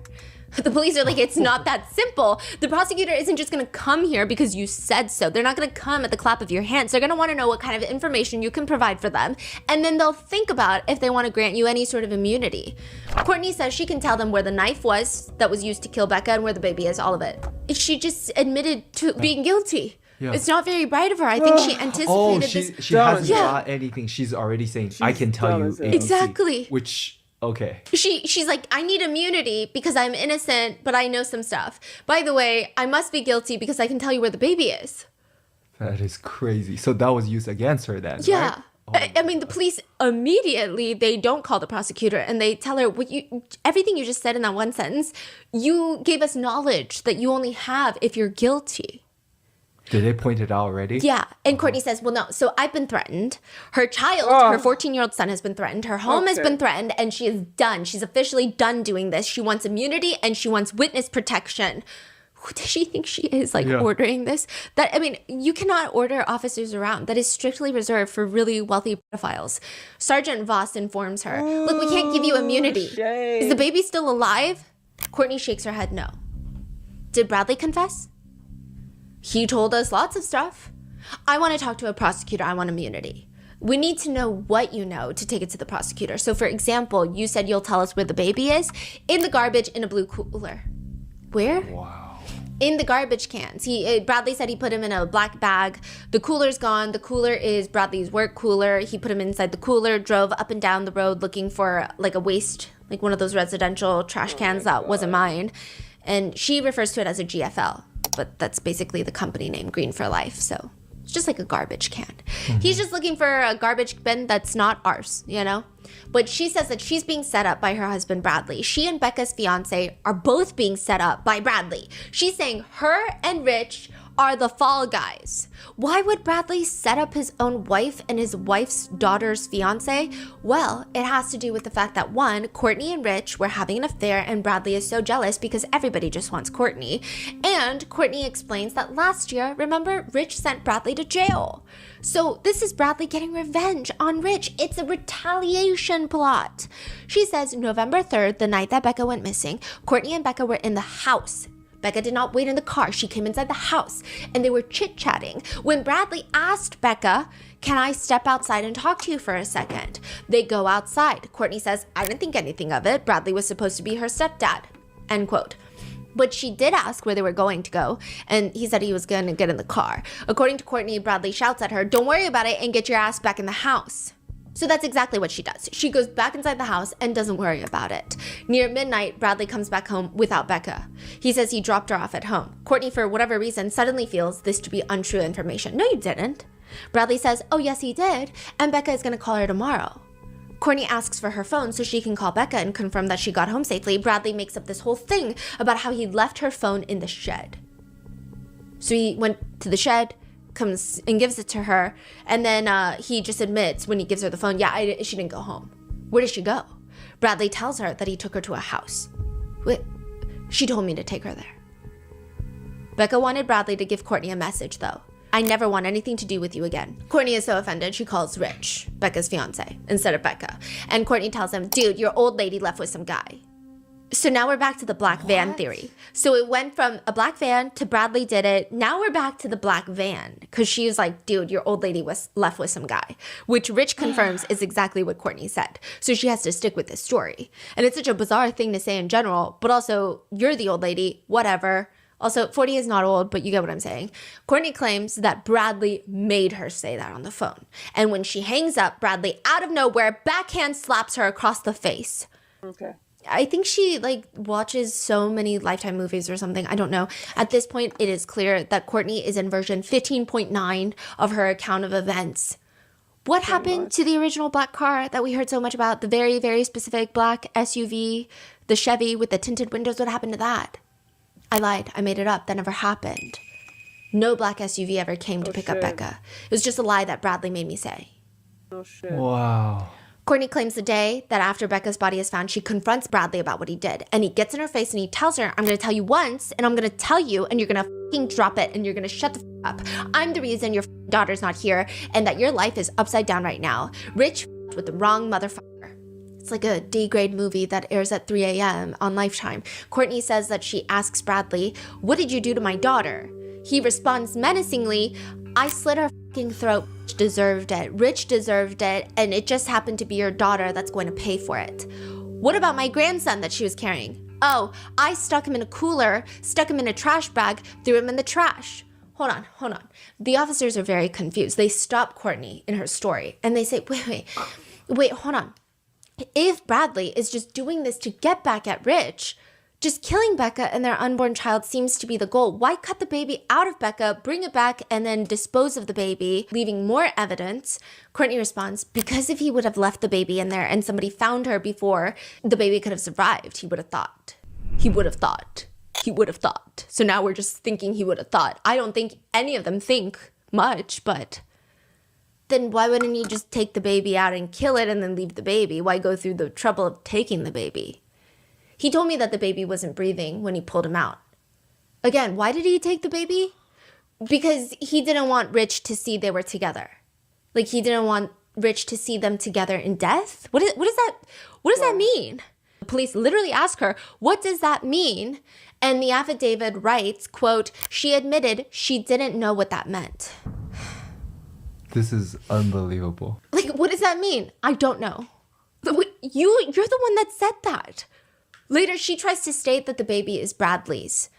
C: The police are like, it's not that simple. The prosecutor isn't just going to come here because you said so. They're not going to come at the clap of your hands. They're going to want to know what kind of information you can provide for them. And then they'll think about if they want to grant you any sort of immunity. Courtney says she can tell them where the knife was that was used to kill Becca and where the baby is, all of it. She just admitted to being guilty.
B: Yeah.
C: It's not very bright of her. I think she anticipated
B: Oh,
C: this.
B: she hasn't
C: Yeah.
B: got anything. She's already saying, I can tell
A: done
B: you.
A: as hell.
B: ABC,"
C: Exactly.
B: Which, okay.
C: She's like, I need immunity because I'm innocent, but I know some stuff. By the way, I must be guilty because I can tell you where the baby is.
B: That is crazy. So that was used against her then,
C: Yeah.
B: right? Oh
C: I mean, the police immediately, they don't call the prosecutor and they tell her, everything you just said in that one sentence, you gave us knowledge that you only have if you're guilty.
B: Did they point it out already?
C: Yeah. And Courtney says, well, no. So I've been threatened. Her child, her 14-year-old son has been threatened. Her home has been threatened, and she is done. She's officially done doing this. She wants immunity and she wants witness protection. Who does she think she is, ordering this? That, I mean, you cannot order officers around. That is strictly reserved for really wealthy pedophiles. Sergeant Voss informs her, look, we can't give you immunity.
A: Shame.
C: Is the baby still alive? Courtney shakes her head no. Did Bradley confess? He told us lots of stuff. I want to talk to a prosecutor. I want immunity. We need to know what you know to take it to the prosecutor. So, for example, you said you'll tell us where the baby is. In the garbage in a blue cooler. Where?
B: Wow.
C: In the garbage cans. Bradley said he put him in a black bag. The cooler's gone. The cooler is Bradley's work cooler. He put him inside the cooler, drove up and down the road looking for like a waste, like one of those residential trash cans that wasn't mine. And she refers to it as a GFL, but that's basically the company name, Green for Life. So it's just like a garbage can. He's just looking for a garbage bin that's not ours, you know? But she says that she's being set up by her husband, Bradley. She and Becca's fiance are both being set up by Bradley. She's saying her and Rich are the fall guys. Why would Bradley set up his own wife and his wife's daughter's fiance? Well, it has to do with the fact that one, Courtney and Rich were having an affair and Bradley is so jealous because everybody just wants Courtney. And Courtney explains that last year, remember, Rich sent Bradley to jail. So this is Bradley getting revenge on Rich. It's a retaliation plot. She says November 3rd, the night that Becca went missing, Courtney and Becca were in the house. Becca did not wait in the car. She came inside the house and they were chit-chatting. When Bradley asked Becca, can I step outside and talk to you for a second? They go outside. Courtney says, I didn't think anything of it. Bradley was supposed to be her stepdad, end quote. But she did ask where they were going to go, and he said he was going to get in the car. According to Courtney, Bradley shouts at her, don't worry about it and get your ass back in the house. So that's exactly what she does. She goes back inside the house and doesn't worry about it. Near midnight, Bradley comes back home without Becca. He says he dropped her off at home. Courtney, for whatever reason, suddenly feels this to be untrue information. No, you didn't. Bradley says, oh, yes, he did, and Becca is going to call her tomorrow. Courtney asks for her phone so she can call Becca and confirm that she got home safely. Bradley makes up this whole thing about how he left her phone in the shed. So he went to the shed, comes and gives it to her, and then he just admits when he gives her the phone, yeah, she didn't go home. Where did she go? Bradley tells her that he took her to a house. Wait, she told me to take her there. Becca wanted Bradley to give Courtney a message, though. I never want anything to do with you again. Courtney is so offended, she calls Rich, Becca's fiance, instead of Becca. And Courtney tells him, dude, your old lady left with some guy. So now we're back to the black van theory. So it went from a black van to Bradley did it. Now we're back to the black van because she was like, dude, your old lady was left with some guy, which Rich confirms is exactly what Courtney said. So she has to stick with this story. And it's such a bizarre thing to say in general, but also you're the old lady, whatever. Also, 40 is not old, but you get what I'm saying. Courtney claims that Bradley made her say that on the phone. And when she hangs up, Bradley, out of nowhere, backhand slaps her across the face.
A: Okay.
C: I think she watches so many Lifetime movies or something. I don't know. At this point, it is clear that Courtney is in version 15.9 of her account of events. What happened to the original black car that we heard so much about? The very, very specific black SUV, the Chevy with the tinted windows. What happened to that? I lied. I made it up. That never happened. No black SUV ever came to pick up Becca. It was just a lie that Bradley made me say.
A: Oh, shit.
B: Wow.
C: Courtney claims the day that after Becca's body is found, she confronts Bradley about what he did. And he gets in her face and he tells her, I'm going to tell you once, and I'm going to tell you, and you're going to fucking drop it, and you're going to shut the up. I'm the reason your daughter's not here, and that your life is upside down right now. Rich with the wrong motherfucker. It's like a D-grade movie that airs at 3 a.m. on Lifetime. Courtney says that she asks Bradley, what did you do to my daughter? He responds menacingly, I slit her fucking throat. Rich deserved it. Rich deserved it, and it just happened to be your daughter that's going to pay for it. What about my grandson that she was carrying? Oh, I stuck him in a cooler, stuck him in a trash bag, threw him in the trash. Hold on. The officers are very confused. They stop Courtney in her story, and they say, wait, hold on. If Bradley is just doing this to get back at Rich, just killing Becca and their unborn child seems to be the goal. Why cut the baby out of Becca, bring it back, and then dispose of the baby, leaving more evidence? Courtney responds, because if he would have left the baby in there and somebody found her before, the baby could have survived, he would have thought. he would have thought. So now we're just thinking he would have thought. I don't think any of them think much, but then why wouldn't he just take the baby out and kill it and then leave the baby? Why go through the trouble of taking the baby? He told me that the baby wasn't breathing when he pulled him out. Again, why did he take the baby? Because he didn't want Rich to see they were together. Like, he didn't want Rich to see them together in death? What does that mean? The police literally ask her, what does that mean? And the affidavit writes, quote, she admitted she didn't know what that meant.
B: This is unbelievable.
C: Like, what does that mean? I don't know. You're the one that said that. Later, she tries to state that the baby is Bradley's.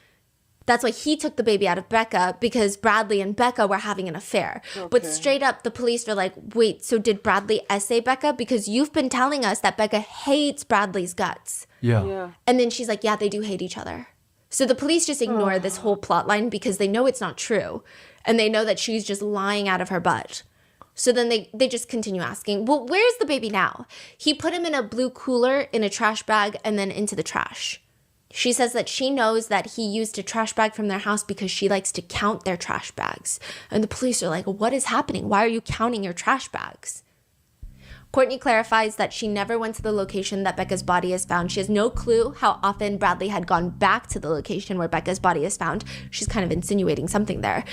C: That's why he took the baby out of Becca, because Bradley and Becca were having an affair. Okay. But straight up, the police were like, wait, so did Bradley essay Becca? Because you've been telling us that Becca hates Bradley's guts.
B: Yeah.
C: And then she's like, yeah, they do hate each other. So the police just ignore this whole plot line because they know it's not true. And they know that she's just lying out of her butt. So then they just continue asking, well, where's the baby now? He put him in a blue cooler, in a trash bag, and then into the trash. She says that she knows that he used a trash bag from their house because she likes to count their trash bags. And the police are like, what is happening? Why are you counting your trash bags? Courtney clarifies that she never went to the location that Becca's body is found. She has no clue how often Bradley had gone back to the location where Becca's body is found. She's kind of insinuating something there.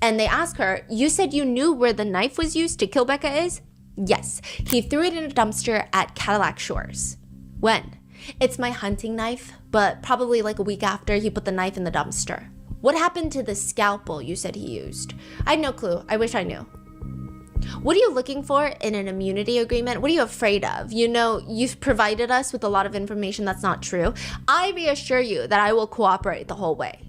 C: And they ask her, you said you knew where the knife was used to kill Becca is? Yes. He threw it in a dumpster at Cadillac Shores. When? It's my hunting knife, but probably like a week after he put the knife in the dumpster. What happened to the scalpel you said he used? I had no clue. I wish I knew. What are you looking for in an immunity agreement? What are you afraid of? You know, you've provided us with a lot of information that's not true. I reassure you that I will cooperate the whole way.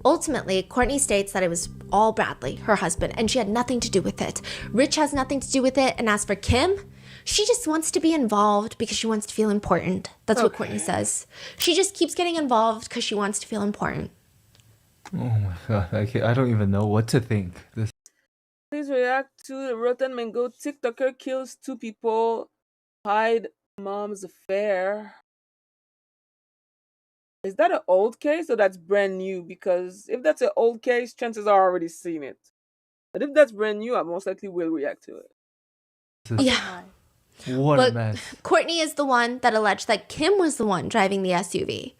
C: Ultimately, Courtney states that it was all Bradley, her husband, and she had nothing to do with it. Rich has nothing to do with it, and as for Kim, she just wants to be involved because she wants to feel important. That's what Courtney says. She just keeps getting involved because she wants to feel important.
B: Oh my god, I don't even know what to think.
A: Please react to the Rotten Mango TikToker kills 2 people, hide mom's affair. Is that an old case or that's brand new? Because if that's an old case, chances are I've already seen it. But if that's brand new, I most likely will react to it.
C: Yeah.
B: What a mess.
C: Courtney is the one that alleged that Kim was the one driving the SUV.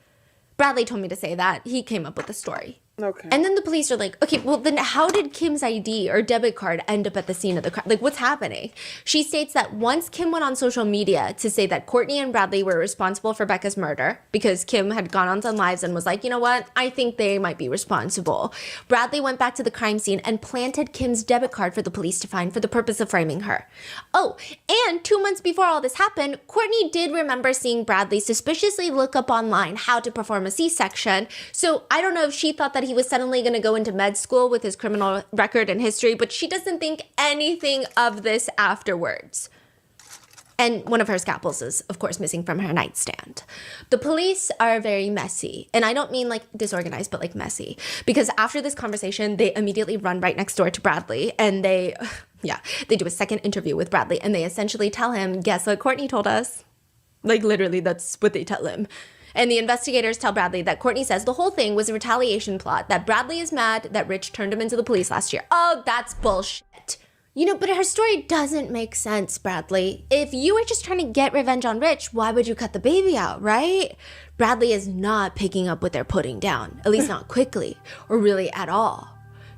C: Bradley told me to say that. He came up with the story.
A: Okay.
C: And then the police are like, okay, well then how did Kim's ID or debit card end up at the scene of the crime? Like, what's happening? She states that once Kim went on social media to say that Courtney and Bradley were responsible for Becca's murder because Kim had gone on some lives and was like, you know what? I think they might be responsible. Bradley went back to the crime scene and planted Kim's debit card for the police to find for the purpose of framing her. Oh, and 2 months before all this happened, Courtney did remember seeing Bradley suspiciously look up online how to perform a C-section. So I don't know if she thought that he was suddenly going to go into med school with his criminal record and history, but she doesn't think anything of this afterwards. And one of her scalpels is, of course, missing from her nightstand. The police are very messy. And I don't mean like disorganized, but like messy. Because after this conversation, they immediately run right next door to Bradley. And they do a second interview with Bradley. And they essentially tell him, guess what Courtney told us? Like literally, that's what they tell him. And the investigators tell Bradley that Courtney says the whole thing was a retaliation plot, that Bradley is mad that Rich turned him into the police last year. Oh, that's bullshit. You know, but her story doesn't make sense, Bradley. If you were just trying to get revenge on Rich, why would you cut the baby out, right? Bradley is not picking up what they're putting down, at least not quickly, or really at all.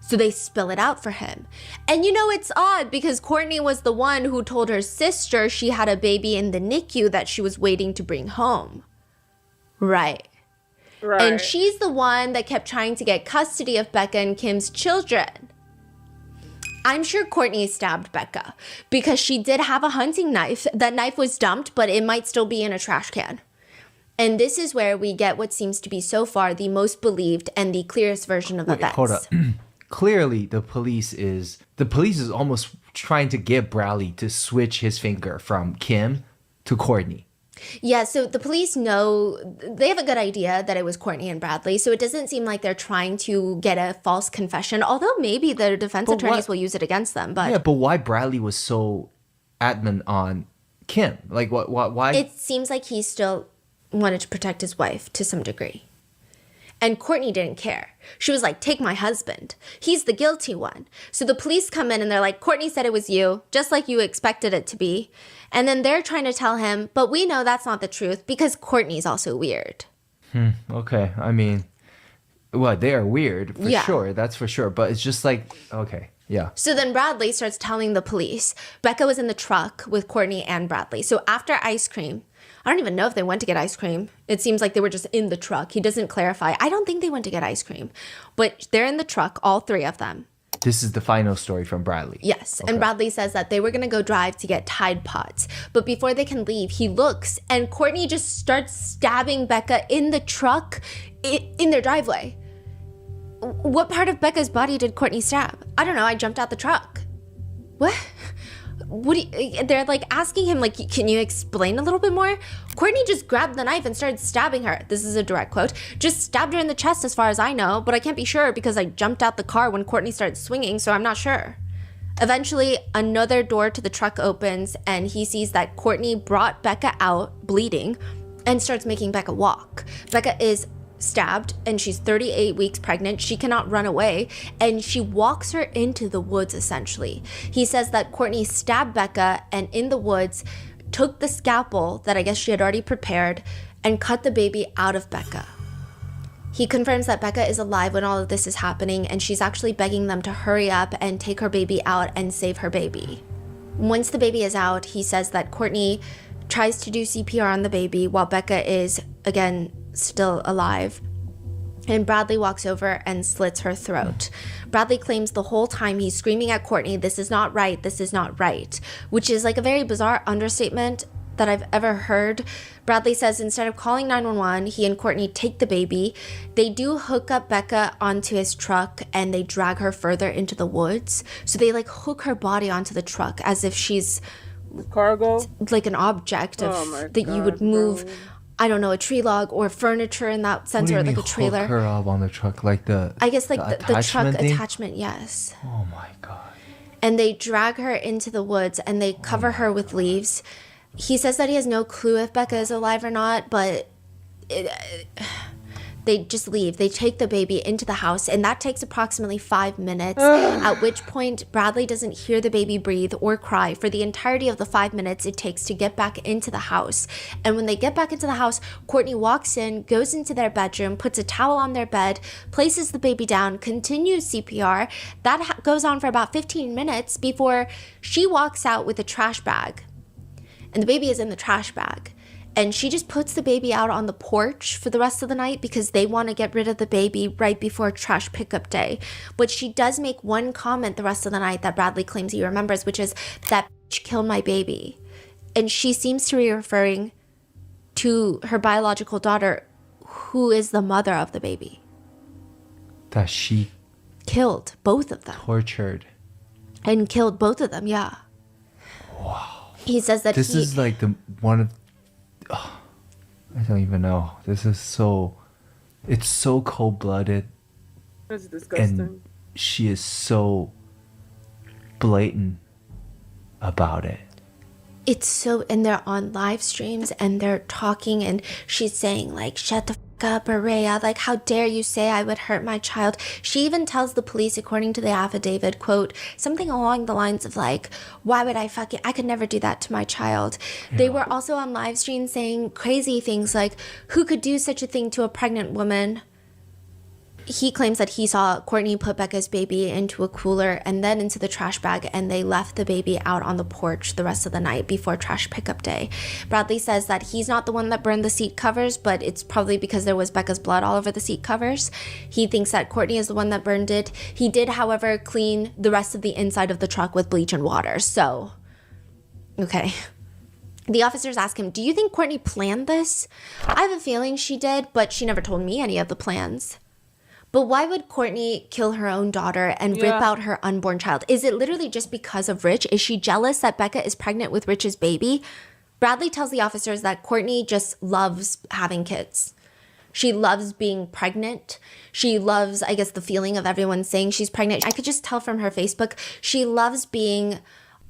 C: So they spill it out for him. And you know, it's odd because Courtney was the one who told her sister she had a baby in the NICU that she was waiting to bring home. Right. And she's the one that kept trying to get custody of Becca and Kim's children. I'm sure Courtney stabbed Becca because she did have a hunting knife. That knife was dumped, but it might still be in a trash can. And this is where we get what seems to be so far the most believed and the clearest version of events.
B: Hold up. Clearly, the police is almost trying to get Bradley to switch his finger from Kim to Courtney.
C: Yeah, so the police know, they have a good idea that it was Courtney and Bradley, so it doesn't seem like they're trying to get a false confession, although maybe their defense attorneys will use it against them. But
B: yeah, but why Bradley was so adamant on Kim? Like, why?
C: It seems like he still wanted to protect his wife to some degree. And Courtney didn't care. She was like, take my husband. He's the guilty one. So the police come in and they're like, Courtney said it was you, just like you expected it to be. And then they're trying to tell him, but we know that's not the truth because Courtney's also weird.
B: Okay. I mean, well, they are weird for
C: Yeah.
B: sure. That's for sure. But it's just like, okay. Yeah.
C: So then Bradley starts telling the police. Becca was in the truck with Courtney and Bradley. So after ice cream, I don't even know if they went to get ice cream. It seems like they were just in the truck. He doesn't clarify. I don't think they went to get ice cream. But they're in the truck, all three of them.
B: This is the final story from Bradley.
C: Yes.
B: Okay.
C: And Bradley says that they were going to go drive to get Tide Pods. But before they can leave, he looks and Courtney just starts stabbing Becca in the truck in their driveway. What part of Becca's body did Courtney stab? I don't know. I jumped out the truck. What? They're like asking him, like, can you explain a little bit more? Courtney just grabbed the knife and started stabbing her. This is a direct quote. Just stabbed her in the chest as far as I know, but I can't be sure because I jumped out the car when Courtney started swinging, so I'm not sure. Eventually, another door to the truck opens and he sees that Courtney brought Becca out bleeding and starts making Becca walk. Becca is stabbed and she's 38 weeks pregnant. She cannot run away and she walks her into the woods essentially. He says that Courtney stabbed Becca and in the woods took the scalpel that I guess she had already prepared and cut the baby out of Becca. He confirms that Becca is alive when all of this is happening and she's actually begging them to hurry up and take her baby out and save her baby. Once the baby is out, he says that Courtney tries to do CPR on the baby while Becca is, again, still alive. And Bradley walks over and slits her throat. Bradley claims the whole time he's screaming at Courtney, this is not right, this is not right, which is like a very bizarre understatement that I've ever heard. Bradley says instead of calling 911, he and Courtney take the baby. They do hook up Becca onto his truck and they drag her further into the woods. So they like hook her body onto the truck as if she's
A: Cargo?
C: like an object of that you would move.
A: Bro.
C: I don't know, a tree log or furniture in that sense, or like a trailer.
B: Hook her up on the truck, like the
C: I guess like the truck
B: attachment thing?
C: attachment, yes.
B: Oh my god.
C: And they drag her into the woods and they cover her with leaves. He says that he has no clue if Becca is alive or not, but they just leave. They take the baby into the house, and that takes approximately 5 minutes, at which point Bradley doesn't hear the baby breathe or cry for the entirety of the 5 minutes it takes to get back into the house. And when they get back into the house, Courtney walks in, goes into their bedroom, puts a towel on their bed, places the baby down, continues CPR. That goes on for about 15 minutes before she walks out with a trash bag. And the baby is in the trash bag. And she just puts the baby out on the porch for the rest of the night because they want to get rid of the baby right before trash pickup day. But she does make one comment the rest of the night that Bradley claims he remembers, which is, that bitch killed my baby. And she seems to be referring to her biological daughter, who is the mother of the baby.
B: That she
C: Killed both of them.
B: tortured.
C: And killed both of them, yeah.
B: Wow.
C: He says that
B: This is like the one of I don't even know. This is so it's so cold-blooded
A: That's disgusting.
B: and she is so blatant about it.
C: it's so, and they're on live streams and they're talking and she's saying like, shut the up, Araya, like, how dare you say I would hurt my child. She even tells the police, according to the affidavit, quote, something along the lines of like, why would I could never do that to my child. Yeah. They were also on live stream saying crazy things like, who could do such a thing to a pregnant woman? He claims that he saw Courtney put Becca's baby into a cooler and then into the trash bag, and they left the baby out on the porch the rest of the night before trash pickup day. Bradley says that he's not the one that burned the seat covers, but it's probably because there was Becca's blood all over the seat covers. He thinks that Courtney is the one that burned it. He did, however, clean the rest of the inside of the truck with bleach and water. So, okay. The officers ask him, do you think Courtney planned this? I have a feeling she did, but she never told me any of the plans. But why would Courtney kill her own daughter and rip out her unborn child? Is it literally just because of Rich? Is she jealous that Becca is pregnant with Rich's baby? Bradley tells the officers that Courtney just loves having kids. She loves being pregnant. She loves, I guess, the feeling of everyone saying she's pregnant. I could just tell from her Facebook, she loves being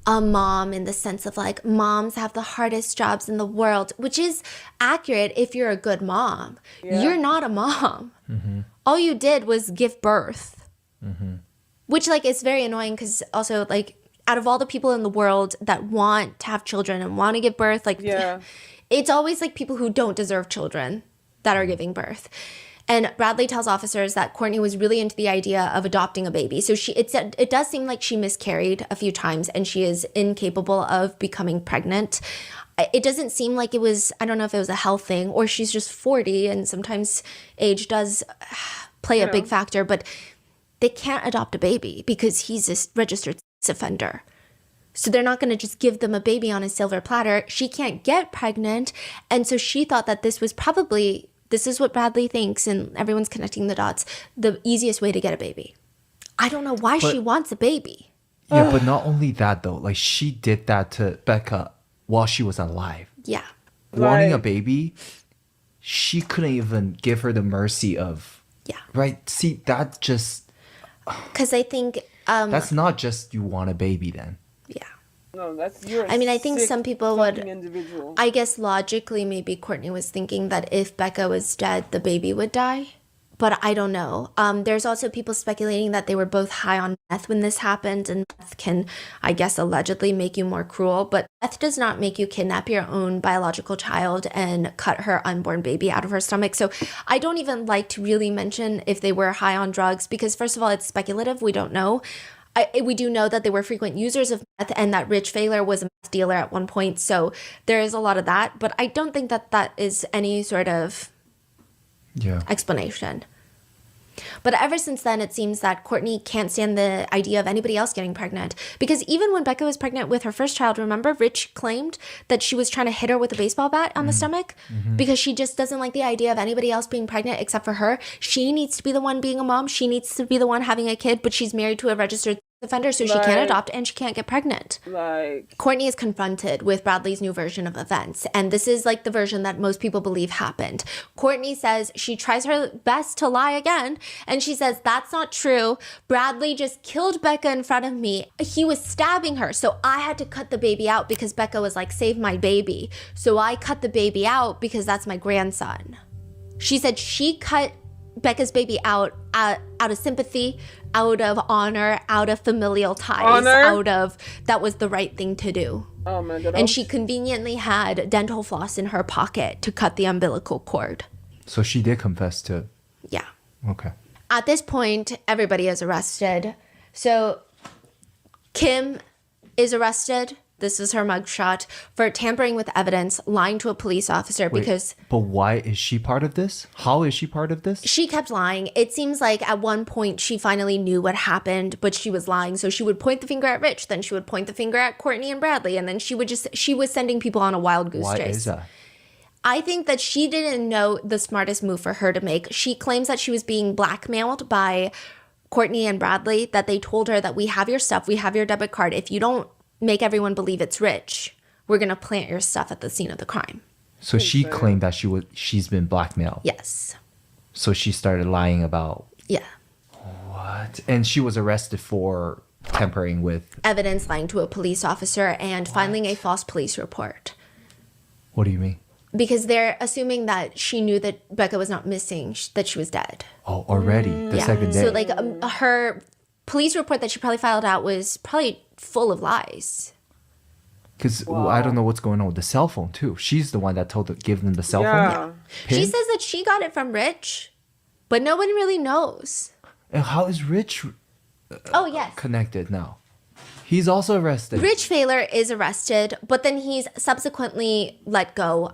C: a mom in the sense of like moms have the hardest jobs in the world, which is accurate if you're a good mom.
A: Yeah.
C: You're not a mom. All you did was give birth, which like is very annoying because also like out of all the people in the world that want to have children and want to give birth, like it's always like people who don't deserve children that are giving birth. And Bradley tells officers that Courtney was really into the idea of adopting a baby. So it does seem like she miscarried a few times and she is incapable of becoming pregnant. It doesn't seem like it was, I don't know if it was a health thing or she's just 40 and sometimes age does play a big factor, but they can't adopt a baby because he's a registered sex offender. So they're not going to just give them a baby on a silver platter. She can't get pregnant. And so she thought that this was probably, this is what Bradley thinks, and everyone's connecting the dots, the easiest way to get a baby. I don't know why she wants a baby.
B: Yeah, but not only that though. Like she did that to Becca while she was alive.
C: Yeah.
B: Wanting a baby, she couldn't even give her the mercy of.
C: Yeah.
B: Right? See, that just.
C: Because I think.
B: That's not just you want a baby then.
C: Yeah.
A: No, that's your.
C: I mean, I think some people would.
A: Individual.
C: I guess logically, maybe Courtney was thinking that if Becca was dead, the baby would die. But I don't know. There's also people speculating that they were both high on meth when this happened, and meth can, I guess, allegedly make you more cruel. But meth does not make you kidnap your own biological child and cut her unborn baby out of her stomach. So I don't even like to really mention if they were high on drugs because, first of all, it's speculative. We don't know. We do know that they were frequent users of meth and that Rich Failer was a meth dealer at one point. So there is a lot of that. But I don't think that that is any sort of explanation. But ever since then, it seems that Courtney can't stand the idea of anybody else getting pregnant. Because even when Becca was pregnant with her first child, remember Rich claimed that she was trying to hit her with a baseball bat on the stomach? Because she just doesn't like the idea of anybody else being pregnant except for her. She needs to be the one being a mom. She needs to be the one having a kid, but she's married to a registered offender, so she can't adopt and she can't get pregnant. Courtney is confronted with Bradley's new version of events, and this is like the version that most people believe happened. Courtney says she tries her best to lie again, and she says, that's not true. Bradley just killed Becca in front of me. He was stabbing her, so I had to cut the baby out because Becca was like, save my baby. So I cut the baby out because that's my grandson. She said she cut Becca's baby out of sympathy, out of honor, out of familial ties, out of that was the right thing to do. Oh my God. And she conveniently had dental floss in her pocket to cut the umbilical cord.
B: So she did confess to.
C: Yeah.
B: Okay.
C: At this point, everybody is arrested. So Kim is arrested. This is her mugshot for tampering with evidence, lying to a police officer because...
B: But why is she part of this? How is she part of this?
C: She kept lying. It seems like at one point she finally knew what happened, but she was lying. So she would point the finger at Rich, then she would point the finger at Courtney and Bradley, and then she was sending people on a wild goose chase. Why is that? I think that she didn't know the smartest move for her to make. She claims that she was being blackmailed by Courtney and Bradley, that they told her that we have your stuff, we have your debit card. If you don't make everyone believe it's Rich, we're going to plant your stuff at the scene of the crime.
B: So she claimed that she's been blackmailed.
C: Yes.
B: So she started lying about.
C: Yeah.
B: What? And she was arrested for tampering with
C: evidence, lying to a police officer, and filing a false police report.
B: What do you mean?
C: Because they're assuming that she knew that Becca was not missing, that she was dead.
B: Oh, already? The second day?
C: So like her police report that she probably filed out was probably full of lies.
B: Because I don't know what's going on with the cell phone too. She's the one that give them the cell phone.
C: Yeah. She says that she got it from Rich, but no one really knows.
B: And how is Rich connected now? He's also arrested.
C: Rich Failer is arrested, but then he's subsequently let go.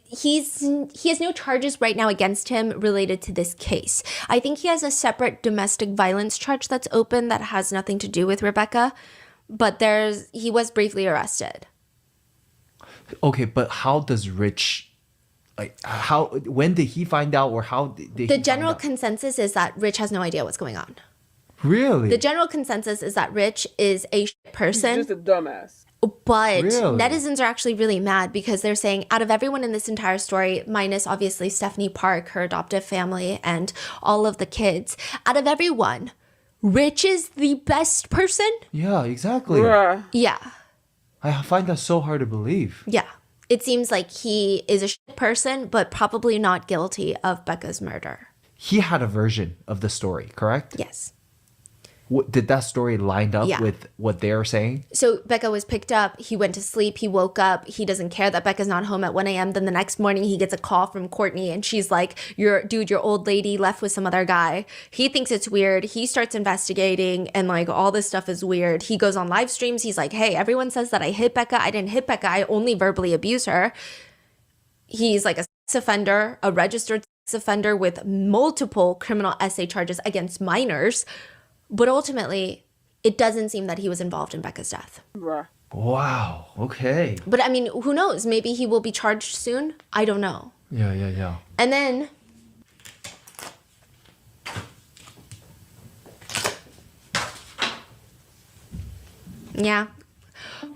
C: He has no charges right now against him related to this case. I think he has a separate domestic violence charge that's open that has nothing to do with Rebecca, but he was briefly arrested.
B: Okay, but how does Rich, when did he find out, or how did
C: the general consensus is that Rich has no idea what's going on.
B: Really?
C: The general consensus is that Rich is a person.
A: He's just a dumbass.
C: But netizens are actually really mad because they're saying out of everyone in this entire story, minus obviously Stephanie Park, her adoptive family, and all of the kids, out of everyone, Rich is the best person?
B: Yeah, exactly.
A: Bruh.
C: Yeah.
B: I find that so hard to believe.
C: Yeah. It seems like he is a shit person, but probably not guilty of Becca's murder.
B: He had a version of the story, correct?
C: Yes.
B: Did that story line up
C: Yeah.
B: with what they're saying?
C: So Becca was picked up. He went to sleep. He woke up. He doesn't care that Becca's not home at 1 a.m. Then the next morning he gets a call from Courtney and she's like, your old lady left with some other guy. He thinks it's weird. He starts investigating and like all this stuff is weird. He goes on live streams. He's like, hey, everyone says that I hit Becca. I didn't hit Becca. I only verbally abuse her. He's like a sex offender, a registered sex offender with multiple criminal essay charges against minors. But ultimately, it doesn't seem that he was involved in Becca's death.
A: Bruh.
B: Wow. Okay.
C: But I mean, who knows? Maybe he will be charged soon. I don't know.
B: Yeah.
C: And then yeah.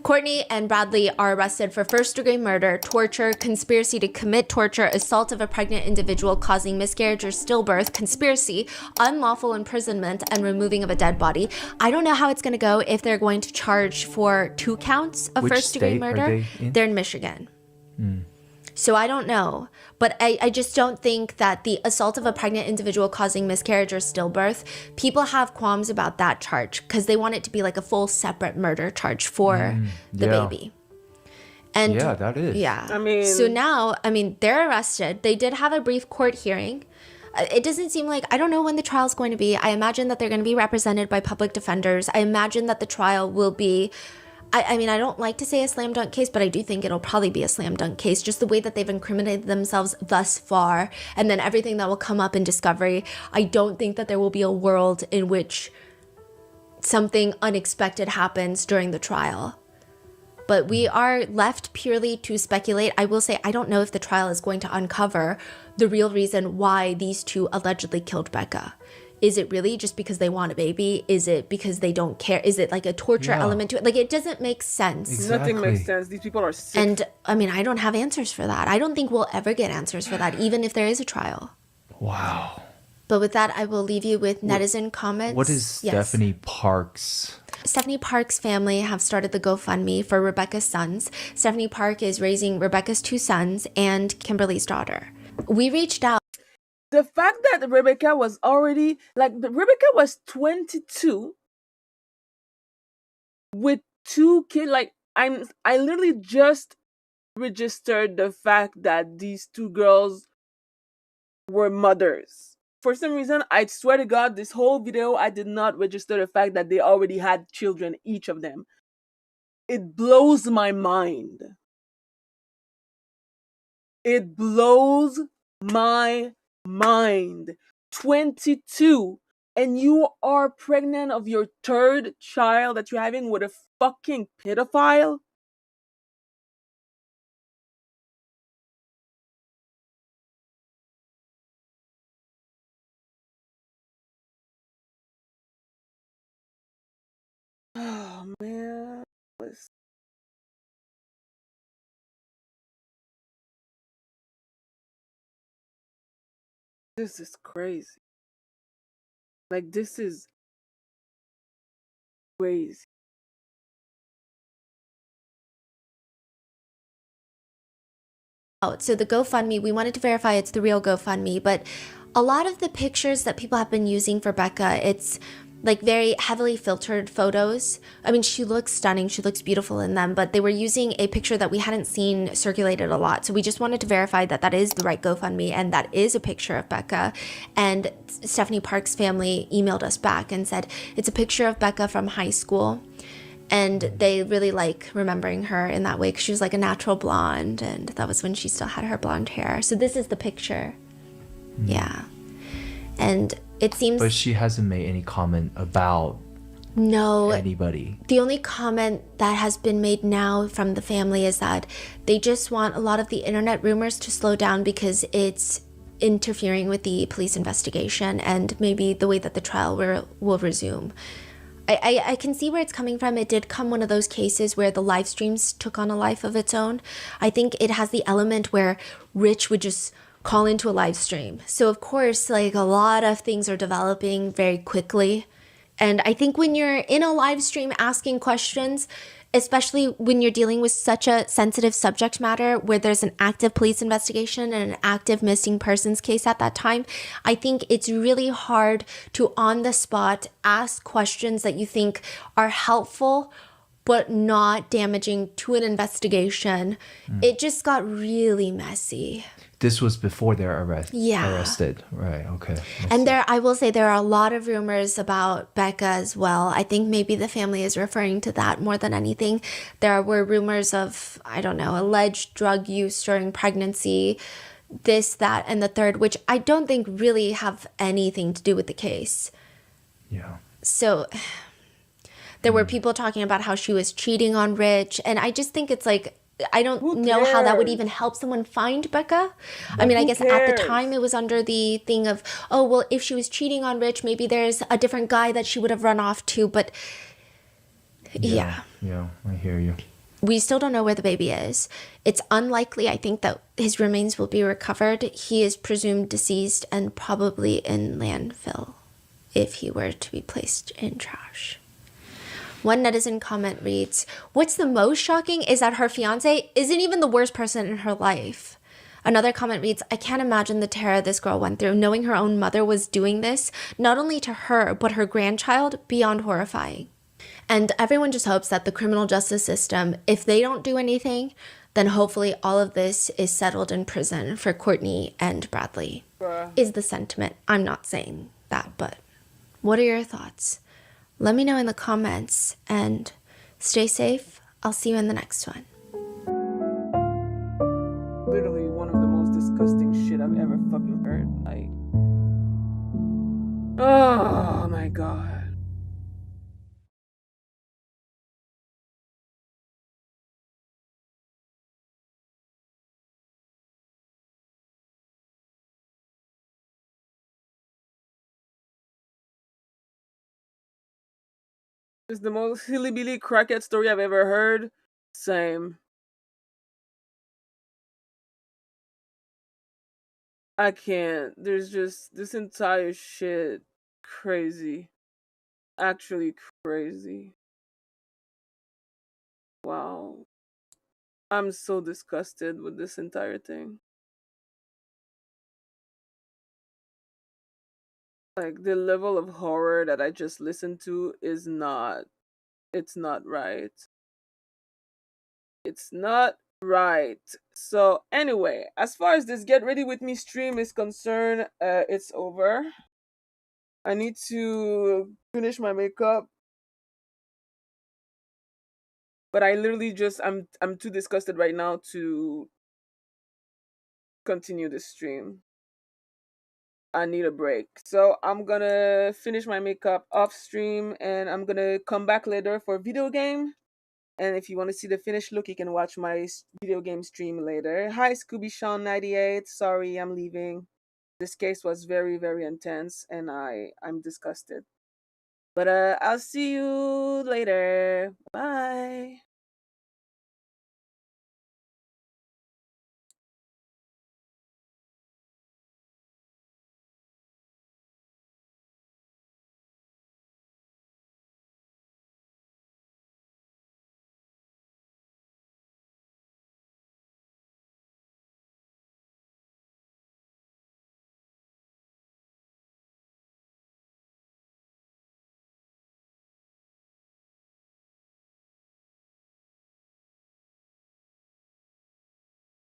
C: Courtney and Bradley are arrested for first-degree murder, torture, conspiracy to commit torture, assault of a pregnant individual causing miscarriage or stillbirth, conspiracy, unlawful imprisonment, and removing of a dead body. I don't know how it's going to go if they're going to charge for 2 counts of
B: Which
C: first-degree
B: state are
C: murder.
B: they in?
C: They're in Michigan. So I don't know. But I just don't think that the assault of a pregnant individual causing miscarriage or stillbirth, people have qualms about that charge because they want it to be like a full separate murder charge for the
B: yeah.
C: baby. And
B: Yeah, that is.
C: yeah.
A: I mean-
C: so now, they're arrested. They did have a brief court hearing. It doesn't seem like, I don't know when the trial's going to be. I imagine that they're going to be represented by public defenders. I imagine that the trial will be, I don't like to say a slam dunk case, but I do think it'll probably be a slam dunk case, just the way that they've incriminated themselves thus far, and then everything that will come up in discovery. I don't think that there will be a world in which something unexpected happens during the trial. But we are left purely to speculate. I will say, I don't know if the trial is going to uncover the real reason why these two allegedly killed Becca. Is it really just because they want a baby? Is it because they don't care? Is it like a torture element to it? Like, it doesn't make sense.
B: Exactly.
A: Nothing makes sense. These people are sick.
C: And I don't have answers for that. I don't think we'll ever get answers for that, even if there is a trial.
B: Wow.
C: But with that, I will leave you with netizen comments.
B: What is
C: Yes.
B: Stephanie Park's?
C: Stephanie Park's family have started the GoFundMe for Rebecca's sons. Stephanie Park is raising Rebecca's 2 sons and Kimberly's daughter. We reached out.
A: The fact that Rebecca was already, Rebecca was 22 with 2 kids. I literally just registered the fact that these 2 girls were mothers. For some reason, I swear to God, this whole video, I did not register the fact that they already had children, each of them. It blows my mind. It blows my mind. 22, and you are pregnant of your 3rd child that you're having with a fucking pedophile? Oh man. This is crazy. This is crazy.
C: So the GoFundMe, we wanted to verify it's the real GoFundMe, but a lot of the pictures that people have been using for Becca, it's like very heavily filtered photos. She looks stunning. She looks beautiful in them, but they were using a picture that we hadn't seen circulated a lot. So we just wanted to verify that that is the right GoFundMe and that is a picture of Becca. And Stephanie Park's family emailed us back and said, it's a picture of Becca from high school. And they really like remembering her in that way because she was like a natural blonde, and that was when she still had her blonde hair. So this is the picture. Yeah. And it seems...
B: But she hasn't made any comment about anybody.
C: The only comment that has been made now from the family is that they just want a lot of the internet rumors to slow down because it's interfering with the police investigation and maybe the way that the trial will resume. I can see where it's coming from. It did come one of those cases where the live streams took on a life of its own. I think it has the element where Rich would just call into a live stream. So of course, a lot of things are developing very quickly And I think when you're in a live stream asking questions, especially when you're dealing with such a sensitive subject matter where there's an active police investigation and an active missing persons case at that time, I think it's really hard to on the spot ask questions that you think are helpful but not damaging to an investigation. It just got really messy.
B: This was before they're
C: Yeah.
B: arrested. Right, okay.
C: And I will say there are a lot of rumors about Becca as well. I think maybe the family is referring to that more than anything. There were rumors of, I don't know, alleged drug use during pregnancy, this, that, and the third, which I don't think really have anything to do with the case.
B: Yeah.
C: So there were people talking about how she was cheating on Rich. And I just think it's like, I don't know how that would even help someone find Becca. I mean, I guess at the time it was under the thing of, oh, well, if she was cheating on Rich, maybe there's a different guy that she would have run off to. But yeah.
B: Yeah, I hear you.
C: We still don't know where the baby is. It's unlikely, I think, that his remains will be recovered. He is presumed deceased and probably in landfill if he were to be placed in trash. One netizen comment reads, "What's the most shocking is that her fiance isn't even the worst person in her life." Another comment reads, "I can't imagine the terror this girl went through. Knowing her own mother was doing this, not only to her, but her grandchild, beyond horrifying." And everyone just hopes that the criminal justice system, if they don't do anything, then hopefully all of this is settled in prison for Courtney and Bradley, is the sentiment. I'm not saying that, but what are your thoughts? Let me know in the comments, and stay safe. I'll see you in the next one.
A: Literally one of the most disgusting shit I've ever fucking heard. Like, oh my god. It's the most hillbilly crackhead story I've ever heard. Same. I can't. There's just this entire shit crazy. Actually crazy. Wow. I'm so disgusted with this entire thing. Like, the level of horror that I just listened to is not, it's not right. It's not right. So anyway, as far as this Get Ready With Me stream is concerned, it's over. I need to finish my makeup. But I literally just, I'm too disgusted right now to continue the stream. I need a break. So I'm gonna finish my makeup off stream and I'm gonna come back later for video game. And if you want to see the finished look, you can watch my video game stream later. Hi, Scooby Sean 98. Sorry, I'm leaving. This case was very, very intense and I'm disgusted. But I'll see you later. Bye.